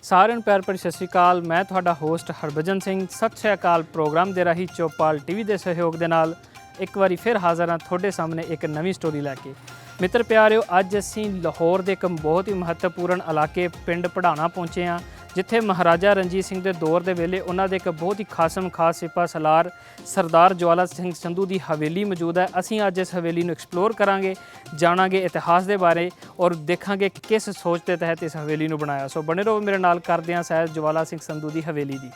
ਸਾਰਿਆਂ ਨੂੰ ਪਿਆਰ ਭਰੀ ਸਤਿ ਸ਼੍ਰੀ ਅਕਾਲ। ਮੈਂ ਤੁਹਾਡਾ ਹੋਸਟ ਹਰਭਜਨ ਸਿੰਘ। ਸਤਿ ਸ਼੍ਰੀ ਅਕਾਲ ਪ੍ਰੋਗਰਾਮ ਦੇ ਰਾਹੀਂ ਚੌਪਾਲ ਟੀਵੀ ਦੇ ਸਹਿਯੋਗ ਦੇ ਨਾਲ ਇੱਕ ਵਾਰੀ ਫਿਰ ਹਾਜ਼ਰ ਹਾਂ ਤੁਹਾਡੇ ਸਾਹਮਣੇ ਇੱਕ ਨਵੀਂ ਸਟੋਰੀ ਲੈ ਕੇ। ਮਿੱਤਰ ਪਿਆਰਿਓ, ਅੱਜ ਅਸੀਂ ਲਾਹੌਰ ਦੇ ਇੱਕ ਬਹੁਤ ਹੀ ਮਹੱਤਵਪੂਰਨ ਇਲਾਕੇ ਪਿੰਡ ਪੜਾਣਾ ਪਹੁੰਚੇ ਹਾਂ, ਜਿੱਥੇ ਮਹਾਰਾਜਾ ਰਣਜੀਤ ਸਿੰਘ ਦੇ ਦੌਰ ਦੇ ਵੇਲੇ ਉਹਨਾਂ ਦੇ ਇੱਕ ਬਹੁਤ ਹੀ ਖਾਸ ਸਿਪਾਹ ਸਲਾਰ ਸਰਦਾਰ ਜਵਾਲਾ ਸਿੰਘ ਸੰਧੂ ਦੀ ਹਵੇਲੀ ਮੌਜੂਦ ਹੈ। ਅਸੀਂ ਅੱਜ ਇਸ ਹਵੇਲੀ ਨੂੰ ਐਕਸਪਲੋਰ ਕਰਾਂਗੇ, ਜਾਣਾਂਗੇ ਇਤਿਹਾਸ ਦੇ ਬਾਰੇ ਔਰ ਦੇਖਾਂਗੇ ਕਿ ਕਿਸ ਸੋਚ ਦੇ ਤਹਿਤ ਇਸ ਹਵੇਲੀ ਨੂੰ ਬਣਾਇਆ। ਸੋ ਬਣੇ ਰਹੋ ਮੇਰੇ ਨਾਲ, ਕਰਦੇ ਹਾਂ ਸੈਰ ਜਵਾਲਾ ਸਿੰਘ ਸੰਧੂ ਦੀ ਹਵੇਲੀ ਦੀ।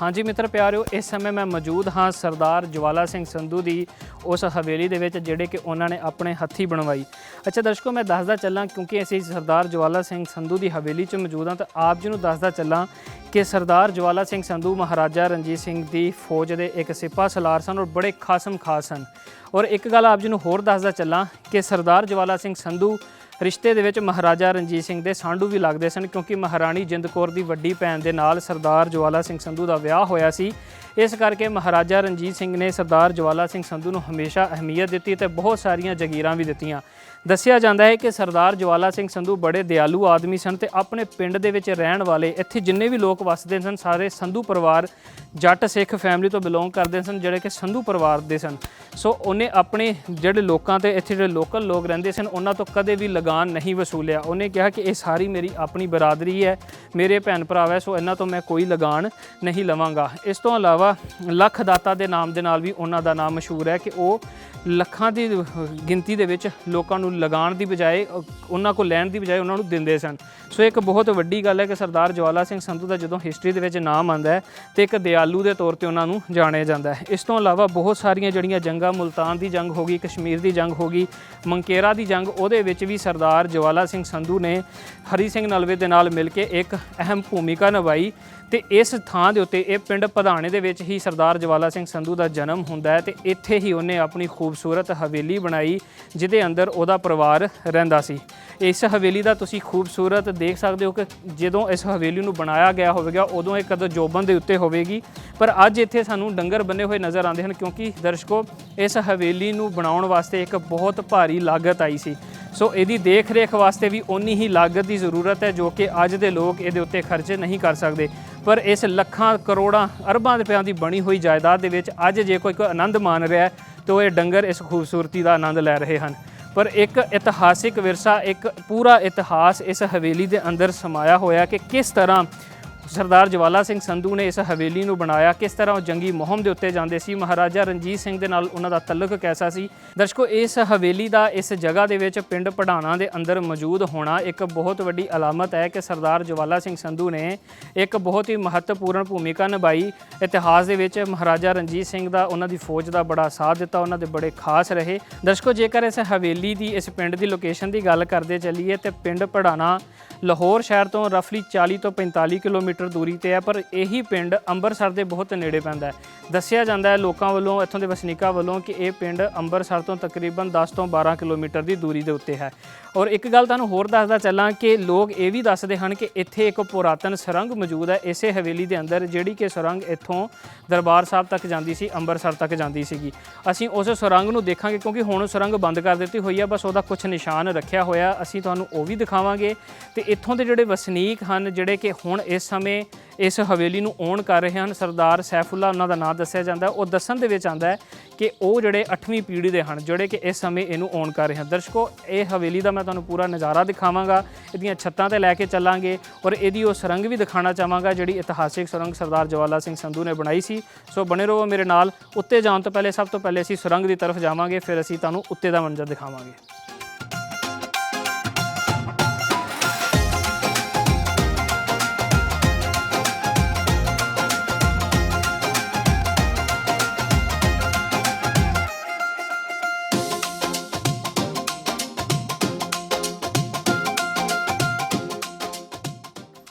ਹਾਂਜੀ ਮਿੱਤਰ ਪਿਆਰਿਓ, ਇਸ ਸਮੇਂ ਮੈਂ ਮੌਜੂਦ ਹਾਂ ਸਰਦਾਰ ਜਵਾਲਾ ਸਿੰਘ ਸੰਧੂ ਦੀ ਉਸ ਹਵੇਲੀ ਦੇ ਵਿੱਚ, ਜਿਹੜੇ ਕਿ ਉਹਨਾਂ ਨੇ ਆਪਣੇ ਹੱਥੀਂ ਬਣਵਾਈ। ਅੱਛਾ ਦਰਸ਼ਕੋ, ਮੈਂ ਦੱਸਦਾ ਚੱਲਾਂ ਕਿਉਂਕਿ ਅਸੀਂ ਸਰਦਾਰ ਜਵਾਲਾ ਸਿੰਘ ਸੰਧੂ ਦੀ ਹਵੇਲੀ 'ਚ ਮੌਜੂਦ ਹਾਂ, ਤਾਂ ਆਪ ਜੀ ਨੂੰ ਦੱਸਦਾ ਚੱਲਾਂ ਕਿ ਸਰਦਾਰ ਜਵਾਲਾ ਸਿੰਘ ਸੰਧੂ ਮਹਾਰਾਜਾ ਰਣਜੀਤ ਸਿੰਘ ਦੀ ਫੌਜ ਦੇ ਇੱਕ ਸਿਪਾਹ ਸਲਾਰ ਸਨ ਔਰ ਬੜੇ ਖਾਸ ਸਨ। ਔਰ ਇੱਕ ਗੱਲ ਆਪ ਜੀ ਨੂੰ ਹੋਰ ਦੱਸਦਾ ਚੱਲਾਂ ਕਿ ਸਰਦਾਰ ਜਵਾਲਾ ਸਿੰਘ ਸੰਧੂ ਰਿਸ਼ਤੇ ਦੇ ਵਿੱਚ ਮਹਾਰਾਜਾ ਰਣਜੀਤ ਸਿੰਘ ਦੇ ਸਾਂਢੂ ਵੀ ਲੱਗਦੇ ਸਨ, ਕਿਉਂਕਿ ਮਹਾਰਾਣੀ ਜਿੰਦ ਕੌਰ ਦੀ ਵੱਡੀ ਭੈਣ ਦੇ ਨਾਲ ਸਰਦਾਰ ਜਵਾਲਾ ਸਿੰਘ ਸੰਧੂ ਦਾ ਵਿਆਹ ਹੋਇਆ ਸੀ। ਇਸ ਕਰਕੇ ਮਹਾਰਾਜਾ ਰਣਜੀਤ ਸਿੰਘ ਨੇ ਸਰਦਾਰ ਜਵਾਲਾ ਸਿੰਘ ਸੰਧੂ ਨੂੰ ਹਮੇਸ਼ਾ ਅਹਿਮੀਅਤ ਦਿੱਤੀ ਅਤੇ ਬਹੁਤ ਸਾਰੀਆਂ ਜਗੀਰਾਂ ਵੀ ਦਿੱਤੀਆਂ। ਦੱਸਿਆ ਜਾਂਦਾ ਹੈ ਕਿ ਸਰਦਾਰ ਜਵਾਲਾ ਸਿੰਘ ਸੰਧੂ ਬੜੇ ਦਿਆਲੂ ਆਦਮੀ ਸਨ ਅਤੇ ਆਪਣੇ ਪਿੰਡ ਦੇ ਵਿੱਚ ਰਹਿਣ ਵਾਲੇ ਇੱਥੇ ਜਿੰਨੇ ਵੀ ਲੋਕ ਵੱਸਦੇ ਸਨ, ਸਾਰੇ ਸੰਧੂ ਪਰਿਵਾਰ ਜੱਟ ਸਿੱਖ ਫੈਮਿਲੀ ਤੋਂ ਬਿਲੋਂਗ ਕਰਦੇ ਸਨ, ਜਿਹੜੇ ਕਿ ਸੰਧੂ ਪਰਿਵਾਰ ਦੇ ਸਨ। ਸੋ ਉਹਨੇ ਆਪਣੇ ਜਿਹੜੇ ਲੋਕਾਂ ਤੇ ਇੱਥੇ ਜਿਹੜੇ ਲੋਕਲ ਲੋਕ ਰਹਿੰਦੇ ਸਨ ਉਹਨਾਂ ਤੋਂ ਕਦੇ ਵੀ ਲਗਾਨ ਨਹੀਂ ਵਸੂਲਿਆ। ਉਹਨੇ ਕਿਹਾ ਕਿ ਇਹ ਸਾਰੀ ਮੇਰੀ ਆਪਣੀ ਬਰਾਦਰੀ ਹੈ, ਮੇਰੇ ਭੈਣ ਭਰਾ ਹੈ, ਸੋ ਇਹਨਾਂ ਤੋਂ ਮੈਂ ਕੋਈ ਲਗਾਨ ਨਹੀਂ ਲਵਾਂਗਾ। ਇਸ ਤੋਂ ਇਲਾਵਾ ਲੱਖ ਦਾਤਾ ਦੇ ਨਾਮ ਦੇ ਨਾਲ ਵੀ ਉਹਨਾਂ ਦਾ ਨਾਮ ਮਸ਼ਹੂਰ ਹੈ ਕਿ ਉਹ ਲੱਖਾਂ ਦੀ ਗਿਣਤੀ ਦੇ ਵਿੱਚ ਲੋਕਾਂ ਨੂੰ ਲਗਾਉਣ ਦੀ ਬਜਾਏ, ਉਹਨਾਂ ਕੋਲ ਲੈਣ ਦੀ ਬਜਾਏ ਉਹਨਾਂ ਨੂੰ ਦਿੰਦੇ ਸਨ। ਸੋ ਇੱਕ ਬਹੁਤ ਵੱਡੀ ਗੱਲ ਹੈ ਕਿ ਸਰਦਾਰ ਜਵਾਲਾ ਸਿੰਘ ਸੰਧੂ ਦਾ ਜਦੋਂ ਹਿਸਟਰੀ ਦੇ ਵਿੱਚ ਨਾਮ ਆਉਂਦਾ ਹੈ ਤੇ ਇੱਕ ਦਿਆਲੂ ਦੇ ਤੌਰ ਤੇ ਉਹਨਾਂ ਨੂੰ ਜਾਣਿਆ ਜਾਂਦਾ ਹੈ। ਇਸ ਤੋਂ ਇਲਾਵਾ ਬਹੁਤ ਸਾਰੀਆਂ ਜਿਹੜੀਆਂ ਜੰਗਾਂ, ਮੁਲਤਾਨ ਦੀ ਜੰਗ ਹੋ ਗਈ, ਕਸ਼ਮੀਰ ਦੀ ਜੰਗ ਹੋ ਗਈ, ਮੰਕੇਰਾ ਦੀ ਜੰਗ, ਉਹਦੇ ਵਿੱਚ ਵੀ ਸਰਦਾਰ ਜਵਾਲਾ ਸਿੰਘ ਸੰਧੂ ਨੇ ਹਰੀ ਸਿੰਘ ਨਲਵੇ ਦੇ ਨਾਲ ਮਿਲ ਕੇ ਇੱਕ ਅਹਿਮ ਭੂਮਿਕਾ ਨਿਭਾਈ। ਤੇ ਇਸ ਥਾਂ ਦੇ ਉੱਤੇ, ਇਹ ਪਿੰਡ ਪਧਾਣੇ ਦੇ ਵਿੱਚ ਹੀ ਸਰਦਾਰ ਜਵਾਲਾ ਸਿੰਘ ਸੰਧੂ ਦਾ ਜਨਮ ਹੁੰਦਾ ਹੈ ਤੇ ਇੱਥੇ ਹੀ ਉਹਨੇ ਆਪਣੀ ਖੂਬਸੂਰਤ ਹਵੇਲੀ ਬਣਾਈ, ਜਿਹਦੇ ਅੰਦਰ ਉਹਦਾ ਪਰਿਵਾਰ ਰਹਿੰਦਾ ਸੀ। ਇਸ ਹਵੇਲੀ ਦਾ ਤੁਸੀਂ ਖੂਬਸੂਰਤ ਦੇਖ ਸਕਦੇ ਹੋ ਕਿ ਜਦੋਂ ਇਸ ਹਵੇਲੀ ਨੂੰ ਬਣਾਇਆ ਗਿਆ ਹੋਵੇਗਾ ਉਦੋਂ ਇਹ ਕਦੋਂ ਜੋਬਨ ਦੇ ਉੱਤੇ ਹੋਵੇਗੀ, ਪਰ ਅੱਜ ਇੱਥੇ ਸਾਨੂੰ ਡੰਗਰ ਬੰਨੇ ਹੋਏ ਨਜ਼ਰ ਆਉਂਦੇ ਹਨ, ਕਿਉਂਕਿ ਦਰਸ਼ਕੋ ਇਸ ਹਵੇਲੀ ਨੂੰ ਬਣਾਉਣ ਵਾਸਤੇ ਇੱਕ ਬਹੁਤ ਭਾਰੀ ਲਾਗਤ ਆਈ ਸੀ। ਸੋ ਇਹਦੀ ਦੇਖ ਰੇਖ ਵਾਸਤੇ ਵੀ ਓਨੀ ਹੀ ਲਾਗਤ ਦੀ ਜ਼ਰੂਰਤ ਹੈ ਜੋ ਕਿ ਅੱਜ ਦੇ ਲੋਕ ਇਹਦੇ ਉੱਤੇ ਖਰਚ ਨਹੀਂ ਕਰ ਸਕਦੇ। ਪਰ ਇਸ ਲੱਖਾਂ ਕਰੋੜਾਂ ਅਰਬਾਂ ਰੁਪਇਆਂ ਦੀ ਬਣੀ ਹੋਈ ਜਾਇਦਾਦ ਦੇ ਵਿੱਚ ਅੱਜ ਜੇ ਕੋਈ ਆਨੰਦ ਮਾਣ ਰਿਹਾ ਤਾਂ ਇਹ ਡੰਗਰ ਇਸ ਖੂਬਸੂਰਤੀ ਦਾ ਆਨੰਦ ਲੈ ਰਹੇ ਹਨ। ਪਰ ਇੱਕ ਇਤਿਹਾਸਿਕ ਵਿਰਸਾ, ਇੱਕ ਪੂਰਾ ਇਤਿਹਾਸ ਇਸ ਹਵੇਲੀ ਦੇ ਅੰਦਰ ਸਮਾਇਆ ਹੋਇਆ ਕਿ ਕਿਸ ਤਰ੍ਹਾਂ ਸਰਦਾਰ ਜਵਾਲਾ ਸਿੰਘ ਸੰਧੂ ਨੇ ਇਸ ਹਵੇਲੀ ਨੂੰ ਬਣਾਇਆ, ਕਿਸ ਤਰ੍ਹਾਂ ਉਹ ਜੰਗੀ ਮੁਹਿੰਮ ਦੇ ਉੱਤੇ ਜਾਂਦੇ ਸੀ, ਮਹਾਰਾਜਾ ਰਣਜੀਤ ਸਿੰਘ ਦੇ ਨਾਲ ਉਹਨਾਂ ਦਾ ਤਲਕ ਕੈਸਾ ਸੀ। ਦਰਸ਼ਕੋ, ਇਸ ਹਵੇਲੀ ਦਾ ਇਸ ਜਗ੍ਹਾ ਦੇ ਵਿੱਚ ਪਿੰਡ ਪੜਾਣਾ ਦੇ ਅੰਦਰ ਮੌਜੂਦ ਹੋਣਾ ਇੱਕ ਬਹੁਤ ਵੱਡੀ ਅਲਾਮਤ ਹੈ ਕਿ ਸਰਦਾਰ ਜਵਾਲਾ ਸਿੰਘ ਸੰਧੂ ਨੇ ਇੱਕ ਬਹੁਤ ਹੀ ਮਹੱਤਵਪੂਰਨ ਭੂਮਿਕਾ ਨਿਭਾਈ ਇਤਿਹਾਸ ਦੇ ਵਿੱਚ। ਮਹਾਰਾਜਾ ਰਣਜੀਤ ਸਿੰਘ ਦਾ, ਉਹਨਾਂ ਦੀ ਫੌਜ ਦਾ ਬੜਾ ਸਾਥ ਦਿੱਤਾ, ਉਹਨਾਂ ਦੇ ਬੜੇ ਖਾਸ ਰਹੇ। ਦਰਸ਼ਕੋ, ਜੇਕਰ ਇਸ ਹਵੇਲੀ ਦੀ, ਇਸ ਪਿੰਡ ਦੀ ਲੋਕੇਸ਼ਨ ਦੀ ਗੱਲ ਕਰਦੇ ਚੱਲੀਏ ਤੇ ਪਿੰਡ ਪੜਾਣਾ ਲਾਹੌਰ ਸ਼ਹਿਰ ਤੋਂ ਰਫਲੀ 40 ਤੋਂ 45 ਕਿਲੋਮੀਟਰ ਦੂਰੀ ਤੇ ਹੈ, ਪਰ ਇਹੀ ਪਿੰਡ ਅੰਮ੍ਰਿਤਸਰ ਦੇ ਬਹੁਤ ਨੇੜੇ ਪੈਂਦਾ ਹੈ। ਦੱਸਿਆ ਜਾਂਦਾ ਹੈ ਲੋਕਾਂ ਵੱਲੋਂ, ਇੱਥੋਂ ਦੇ ਵਸਨੀਕਾਂ ਵੱਲੋਂ, ਕਿ ਇਹ ਪਿੰਡ ਅੰਮ੍ਰਿਤਸਰ ਤੋਂ ਤਕਰੀਬਨ 10 ਤੋਂ 12 ਕਿਲੋਮੀਟਰ ਦੀ ਦੂਰੀ ਦੇ ਉੱਤੇ ਹੈ। ਔਰ ਇੱਕ ਗੱਲ ਤੁਹਾਨੂੰ ਹੋਰ ਦੱਸਦਾ ਚੱਲਾਂ ਕਿ ਲੋਕ ਇਹ ਵੀ ਦੱਸਦੇ ਹਨ ਕਿ ਇੱਥੇ ਇੱਕ ਪੁਰਾਤਨ ਸੁਰੰਗ ਮੌਜੂਦ ਹੈ ਇਸੇ ਹਵੇਲੀ ਦੇ ਅੰਦਰ, ਜਿਹੜੀ ਕਿ ਸੁਰੰਗ ਇੱਥੋਂ ਦਰਬਾਰ ਸਾਹਿਬ ਤੱਕ ਜਾਂਦੀ ਸੀ, ਅੰਮ੍ਰਿਤਸਰ ਤੱਕ ਜਾਂਦੀ ਸੀਗੀ। ਅਸੀਂ ਉਸ ਸੁਰੰਗ ਨੂੰ ਦੇਖਾਂਗੇ, ਕਿਉਂਕਿ ਹੁਣ ਸੁਰੰਗ ਬੰਦ ਕਰ ਦਿੱਤੀ ਹੋਈ ਹੈ, ਬਸ ਉਹਦਾ ਕੁਝ ਨਿਸ਼ਾਨ ਰੱਖਿਆ ਹੋਇਆ, ਅਸੀਂ ਤੁਹਾਨੂੰ ਉਹ ਵੀ ਦਿਖਾਵਾਂਗੇ। ਤੇ ਇੱਥੋਂ ਦੇ ਜਿਹੜੇ ਵਸਨੀਕ ਹਨ, ਜਿਹੜੇ ਕਿ ਹੁਣ ਇਸ ਸਮੇਂ ਇਸ ਹਵੇਲੀ ਨੂੰ ਓਨ ਕਰ ਰਹੇ ਹਨ, ਸਰਦਾਰ ਸੈਫੁੱਲਾ ਉਹਨਾਂ ਦਾ ਨਾਮ ਦੱਸਿਆ ਜਾਂਦਾ। ਉਹ ਦੱਸਣ ਦੇ ਵਿੱਚ ਆਉਂਦਾ ਹੈ ਕਿ ਉਹ ਜਿਹੜੇ 8ਵੀਂ ਪੀੜ੍ਹੀ ਦੇ ਹਨ, ਜਿਹੜੇ ਕਿ ਇਸ ਸਮੇਂ ਇਹਨੂੰ ਓਨ ਕਰ ਰਹੇ ਹਨ। ਦਰਸ਼ਕੋ, ਇਹ ਹਵੇਲੀ ਦਾ ਮੈਂ ਤੁਹਾਨੂੰ ਪੂਰਾ ਨਜ਼ਾਰਾ ਦਿਖਾਵਾਂਗਾ, ਇਹਦੀਆਂ ਛੱਤਾਂ 'ਤੇ ਲੈ ਕੇ ਚੱਲਾਂਗੇ ਔਰ ਇਹਦੀ ਉਹ ਸੁਰੰਗ ਵੀ ਦਿਖਾਉਣਾ ਚਾਹਾਂਗਾ ਜਿਹੜੀ ਇਤਿਹਾਸਿਕ ਸੁਰੰਗ ਸਰਦਾਰ ਜਵਾਲਾ ਸਿੰਘ ਸੰਧੂ ਨੇ ਬਣਾਈ ਸੀ। ਸੋ ਬਣੇ ਰਹੋ ਮੇਰੇ ਨਾਲ। ਉੱਤੇ ਜਾਣ ਤੋਂ ਪਹਿਲੇ, ਸਭ ਤੋਂ ਪਹਿਲੇ ਅਸੀਂ ਸੁਰੰਗ ਦੀ ਤਰਫ ਜਾਵਾਂਗੇ, ਫਿਰ ਅਸੀਂ ਤੁਹਾਨੂੰ ਉੱਤੇ ਦਾ ਮੰਜ਼ਰ ਦਿਖਾਵਾਂਗੇ।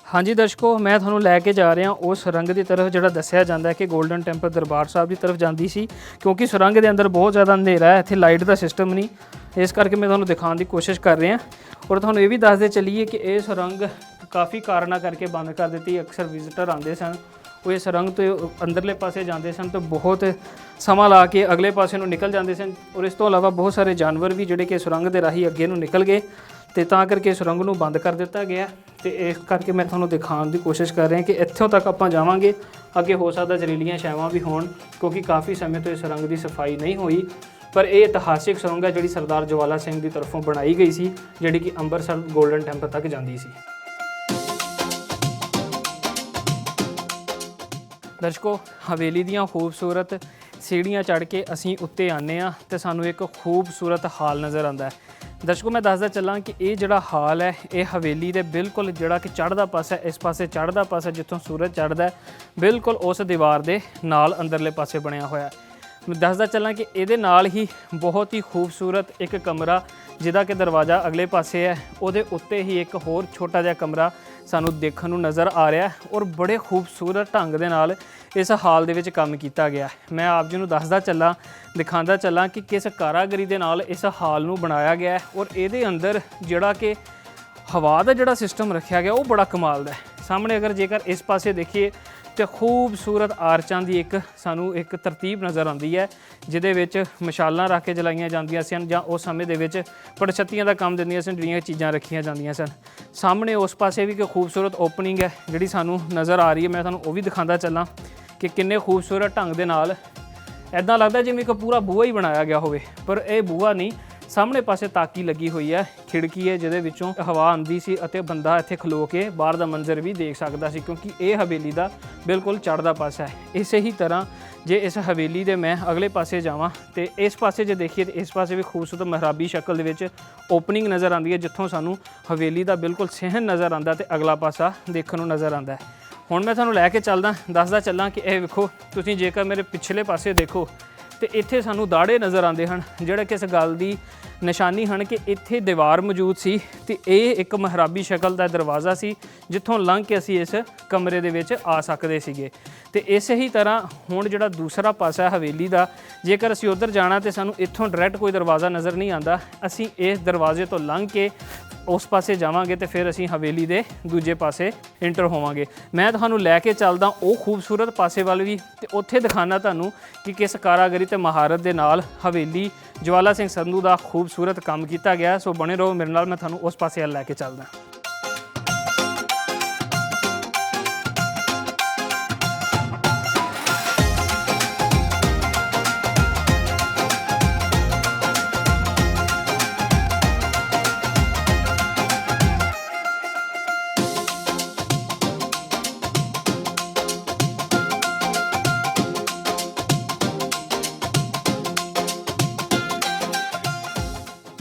हाँ जी दर्शकों, मैं ਤੁਹਾਨੂੰ ਲੈ ਕੇ ਜਾ ਰਿਹਾ ਉਸ ਸੁਰੰਗ ਦੀ ਤਰਫ ਜਿਹੜਾ ਦੱਸਿਆ ਜਾਂਦਾ ਹੈ ਕਿ ਗੋਲਡਨ ਟੈਂਪਲ ਦਰਬਾਰ ਸਾਹਿਬ ਦੀ ਤਰਫ ਜਾਂਦੀ ਸੀ। ਕਿਉਂਕਿ ਸੁਰੰਗ ਦੇ ਅੰਦਰ ਬਹੁਤ ਜ਼ਿਆਦਾ ਹਨੇਰਾ ਹੈ, ਇੱਥੇ ਲਾਈਟ ਦਾ ਸਿਸਟਮ ਨਹੀਂ, ਇਸ ਕਰਕੇ ਮੈਂ ਤੁਹਾਨੂੰ ਦਿਖਾਉਣ ਦੀ ਕੋਸ਼ਿਸ਼ ਕਰ ਰਿਹਾ। ਔਰ ਤੁਹਾਨੂੰ ਇਹ ਵੀ ਦੱਸਦੇ ਚੱਲੀਏ ਕਿ ਇਹ ਸੁਰੰਗ ਕਾफ़ी ਕਾਰਨਾਂ ਕਰਕੇ ਬੰਦ ਕਰ ਦਿੱਤੀ। ਅਕਸਰ ਵਿਜ਼ਿਟਰ ਆਉਂਦੇ ਸਨ, ਉਹ ਇਸ ਸੁਰੰਗ ਤੋਂ ਅੰਦਰਲੇ ਪਾਸੇ ਜਾਂਦੇ ਸਨ ਤਾਂ ਬਹੁਤ ਸਮਾਂ ਲਾ ਕੇ ਅਗਲੇ ਪਾਸੇ ਨੂੰ ਨਿਕਲ ਜਾਂਦੇ ਸਨ। ਔਰ ਇਸ ਤੋਂ ਇਲਾਵਾ ਬਹੁਤ ਸਾਰੇ ਜਾਨਵਰ ਵੀ ਜਿਹੜੇ ਕਿ ਸੁਰੰਗ ਦੇ ਰਾਹੀਂ ਅੱਗੇ ਨੂੰ ਨਿਕਲ ਗਏ ਤੇ ਤਾਂ ਕਰਕੇ ਸੁਰੰਗ ਨੂੰ ਬੰਦ ਕਰ ਦਿੱਤਾ ਗਿਆ। ਤੇ ਇਸ ਕਰਕੇ ਮੈਂ ਤੁਹਾਨੂੰ ਦਿਖਾਉਣ ਦੀ ਕੋਸ਼ਿਸ਼ ਕਰ ਰਿਹਾ ਕਿ ਇੱਥੋਂ ਤੱਕ ਆਪਾਂ ਜਾਵਾਂਗੇ, ਅੱਗੇ ਹੋ ਸਕਦਾ ਜ਼ਹਿਰੀਲੀਆਂ ਛਾਵਾਂ ਵੀ ਹੋਣ, ਕਿਉਂਕਿ ਕਾफ़ੀ ਸਮੇਂ ਤੋਂ ਇਸ ਸੁਰੰਗ ਦੀ ਸਫਾਈ ਨਹੀਂ ਹੋਈ। ਪਰ ਇਹ ਇਤਿਹਾਸਿਕ ਸੁਰੰਗ ਹੈ ਜਿਹੜੀ ਸਰਦਾਰ ਜਵਾਲਾ ਸਿੰਘ ਦੀ ਤਰਫੋਂ ਬਣਾਈ ਗਈ ਸੀ, ਜਿਹੜੀ ਕਿ ਅੰਮ੍ਰਿਤਸਰ ਗੋਲਡਨ ਟੈਂਪਲ ਤੱਕ ਜਾਂਦੀ ਸੀ। ਦਰਸ਼ਕੋ, ਹਵੇਲੀ ਦੀਆਂ ਖੂਬਸੂਰਤ ਸੀੜੀਆਂ ਚੜ੍ਹ ਕੇ ਅਸੀਂ ਉੱਤੇ ਆਉਂਦੇ ਹਾਂ ਤੇ ਸਾਨੂੰ ਇੱਕ ਖੂਬਸੂਰਤ ਹਾਲ ਨਜ਼ਰ ਆਉਂਦਾ ਹੈ। ਦਰਸ਼ਕੋ, ਮੈਂ ਦੱਸਦਾ ਚੱਲਾਂ ਕਿ ਇਹ ਜਿਹੜਾ ਹਾਲ ਹੈ ਇਹ ਹਵੇਲੀ ਦੇ ਬਿਲਕੁਲ ਜਿਹੜਾ ਕਿ ਚੜ੍ਹਦਾ ਪਾਸਾ, ਇਸ ਪਾਸੇ ਚੜ੍ਹਦਾ ਪਾਸਾ ਜਿੱਥੋਂ ਸੂਰਜ ਚੜ੍ਹਦਾ, ਬਿਲਕੁਲ ਉਸ ਦੀਵਾਰ ਦੇ ਨਾਲ ਅੰਦਰਲੇ ਪਾਸੇ ਬਣਿਆ ਹੋਇਆ। ਮੈਂ ਦੱਸਦਾ ਚੱਲਾਂ ਕਿ ਇਹਦੇ ਨਾਲ ਹੀ ਬਹੁਤ ਹੀ ਖੂਬਸੂਰਤ ਇੱਕ ਕਮਰਾ ਜਿਹਦਾ ਕਿ ਦਰਵਾਜ਼ਾ ਅਗਲੇ ਪਾਸੇ ਹੈ, ਉਹਦੇ ਉੱਤੇ ਹੀ ਇੱਕ ਹੋਰ ਛੋਟਾ ਜਿਹਾ ਕਮਰਾ ਸਾਨੂੰ ਦੇਖਣ ਨੂੰ ਨਜ਼ਰ ਆ ਰਿਹਾ ਔਰ ਬੜੇ ਖੂਬਸੂਰਤ ਢੰਗ ਦੇ ਨਾਲ ਇਸ ਹਾਲ ਦੇ ਵਿੱਚ ਕੰਮ ਕੀਤਾ ਗਿਆ। ਮੈਂ ਆਪ ਜੀ ਨੂੰ ਦੱਸਦਾ ਚੱਲਾਂ, ਦਿਖਾਉਂਦਾ ਚੱਲਾਂ ਕਿ ਕਿਸ ਕਾਰਾਗਰੀ ਦੇ ਨਾਲ ਇਸ ਹਾਲ ਨੂੰ ਬਣਾਇਆ ਗਿਆ ਔਰ ਇਹਦੇ ਅੰਦਰ ਜਿਹੜਾ ਕਿ ਹਵਾ ਦਾ ਜਿਹੜਾ ਸਿਸਟਮ ਰੱਖਿਆ ਗਿਆ ਉਹ ਬੜਾ ਕਮਾਲ ਦਾ ਹੈ। ਸਾਹਮਣੇ ਅਗਰ ਜੇਕਰ ਇਸ ਪਾਸੇ ਦੇਖੀਏ ਤੇ ਖੂਬਸੂਰਤ ਆਰਚਾਂ ਦੀ ਸਾਨੂੰ ਇੱਕ ਤਰਤੀਬ ਨਜ਼ਰ ਆਉਂਦੀ ਹੈ, ਜਿਹਦੇ ਵਿੱਚ ਮਸ਼ਾਲਾਂ ਰੱਖ ਕੇ ਜਲਾਈਆਂ ਜਾਂਦੀਆਂ ਸਨ ਜਾਂ ਉਸ ਸਮੇਂ ਦੇ ਵਿੱਚ ਪੜਛੱਤੀਆਂ ਦਾ ਕੰਮ ਦਿੰਦੀਆਂ ਸਨ, ਜਿਹੜੀਆਂ ਚੀਜ਼ਾਂ ਰੱਖੀਆਂ ਜਾਂਦੀਆਂ ਸਨ। ਸਾਹਮਣੇ ਉਸ ਪਾਸੇ ਵੀ ਇੱਕ ਖੂਬਸੂਰਤ ਓਪਨਿੰਗ ਹੈ ਜਿਹੜੀ ਸਾਨੂੰ ਨਜ਼ਰ ਆ ਰਹੀ ਹੈ। ਮੈਂ ਤੁਹਾਨੂੰ ਉਹ ਵੀ ਦਿਖਾਉਂਦਾ ਚੱਲਾਂ ਕਿ ਕਿੰਨੇ ਖੂਬਸੂਰਤ ਢੰਗ ਦੇ ਨਾਲ ਇੱਦਾਂ ਲੱਗਦਾ ਜਿਵੇਂ ਇੱਕ ਪੂਰਾ ਬੂਹਾ ਹੀ ਬਣਾਇਆ ਗਿਆ ਹੋਵੇ, ਪਰ ਇਹ ਬੂਹਾ ਨਹੀਂ। ਸਾਹਮਣੇ ਪਾਸੇ ਤਾਕੀ ਲੱਗੀ ਹੋਈ ਹੈ, ਖਿੜਕੀ ਹੈ ਜਿਹਦੇ ਵਿੱਚੋਂ ਹਵਾ ਆਉਂਦੀ ਸੀ ਅਤੇ ਬੰਦਾ ਇੱਥੇ ਖਲੋ ਕੇ ਬਾਹਰ ਦਾ ਮੰਜ਼ਰ ਵੀ ਦੇਖ ਸਕਦਾ ਸੀ, ਕਿਉਂਕਿ ਇਹ ਹਵੇਲੀ ਦਾ ਬਿਲਕੁਲ ਚੜ੍ਹਦਾ ਪਾਸਾ ਹੈ। ਇਸੇ ਹੀ ਤਰ੍ਹਾਂ ਜੇ ਇਸ ਹਵੇਲੀ ਦੇ ਮੈਂ ਅਗਲੇ ਪਾਸੇ ਜਾਵਾਂ ਤੇ ਇਸ ਪਾਸੇ ਜੇ ਦੇਖੀਏ ਤਾਂ ਇਸ ਪਾਸੇ ਵੀ ਖੂਬਸੂਰਤ ਮਹਿਰਾਬੀ ਸ਼ਕਲ ਦੇ ਵਿੱਚ ਓਪਨਿੰਗ ਨਜ਼ਰ ਆਉਂਦੀ ਹੈ, ਜਿੱਥੋਂ ਸਾਨੂੰ ਹਵੇਲੀ ਦਾ ਬਿਲਕੁਲ ਸਿਹਨ ਨਜ਼ਰ ਆਉਂਦਾ ਤੇ ਅਗਲਾ ਪਾਸਾ ਦੇਖਣ ਨੂੰ ਨਜ਼ਰ ਆਉਂਦਾ ਹੈ। ਹੁਣ ਮੈਂ ਤੁਹਾਨੂੰ ਲੈ ਕੇ ਚੱਲਦਾ, ਦੱਸਦਾ ਚੱਲਾਂ ਕਿ ਇਹ ਵੇਖੋ ਤੁਸੀਂ, ਜੇਕਰ ਮੇਰੇ ਪਿਛਲੇ ਪਾਸੇ ਦੇਖੋ ਤੇ ਇੱਥੇ ਸਾਨੂੰ ਦਾੜੇ ਨਜ਼ਰ ਆਉਂਦੇ ਹਨ, ਜਿਹੜਾ ਕਿ ਇਸ ਗੱਲ ਦੀ ਨਿਸ਼ਾਨੀ ਹਨ ਕਿ ਇੱਥੇ ਦੀਵਾਰ ਮੌਜੂਦ ਸੀ ਤੇ ਇਹ ਇੱਕ ਮਹਿਰਾਬੀ ਸ਼ਕਲ ਦਾ ਦਰਵਾਜ਼ਾ ਸੀ ਜਿੱਥੋਂ ਲੰਘ ਕੇ ਅਸੀਂ ਇਸ ਕਮਰੇ ਦੇ ਵਿੱਚ ਆ ਸਕਦੇ ਸੀਗੇ। ਤੇ ਇਸੇ ਹੀ ਤਰ੍ਹਾਂ ਹੁਣ ਜਿਹੜਾ ਦੂਸਰਾ ਪਾਸਾ ਹੈ ਹਵੇਲੀ ਦਾ, ਜੇਕਰ ਅਸੀਂ ਉੱਧਰ ਜਾਣਾ ਤੇ ਸਾਨੂੰ ਇੱਥੋਂ ਡਾਇਰੈਕਟ ਕੋਈ ਦਰਵਾਜ਼ਾ ਨਜ਼ਰ ਨਹੀਂ ਆਉਂਦਾ, ਅਸੀਂ ਇਸ ਦਰਵਾਜ਼ੇ ਤੋਂ ਲੰਘ ਕੇ ਉਸ ਪਾਸੇ ਜਾਵਾਂਗੇ ਤੇ ਫਿਰ ਅਸੀਂ ਹਵੇਲੀ ਦੇ ਦੂਜੇ ਪਾਸੇ ਇੰਟਰ ਹੋਵਾਂਗੇ। ਮੈਂ ਤੁਹਾਨੂੰ ਲੈ ਕੇ ਚੱਲਦਾ ਉਹ ਖੂਬਸੂਰਤ ਪਾਸੇ ਵੱਲ ਵੀ ਤੇ ਉੱਥੇ ਦਿਖਾਣਾ ਤੁਹਾਨੂੰ ਕਿ ਕਿਸ ਕਾਰਾਗਰੀ ਤੇ ਮਹਾਰਤ ਦੇ ਨਾਲ ਹਵੇਲੀ ਜਵਾਲਾ ਸਿੰਘ ਸੰਧੂ ਦਾ ਖੂਬਸੂਰਤ ਕੰਮ ਕੀਤਾ ਗਿਆ। ਸੋ ਬਣੇ ਰਹੋ ਮੇਰੇ ਨਾਲ, ਮੈਂ ਤੁਹਾਨੂੰ ਉਸ ਪਾਸੇ ਵੱਲ ਲੈ ਕੇ ਚੱਲਦਾ।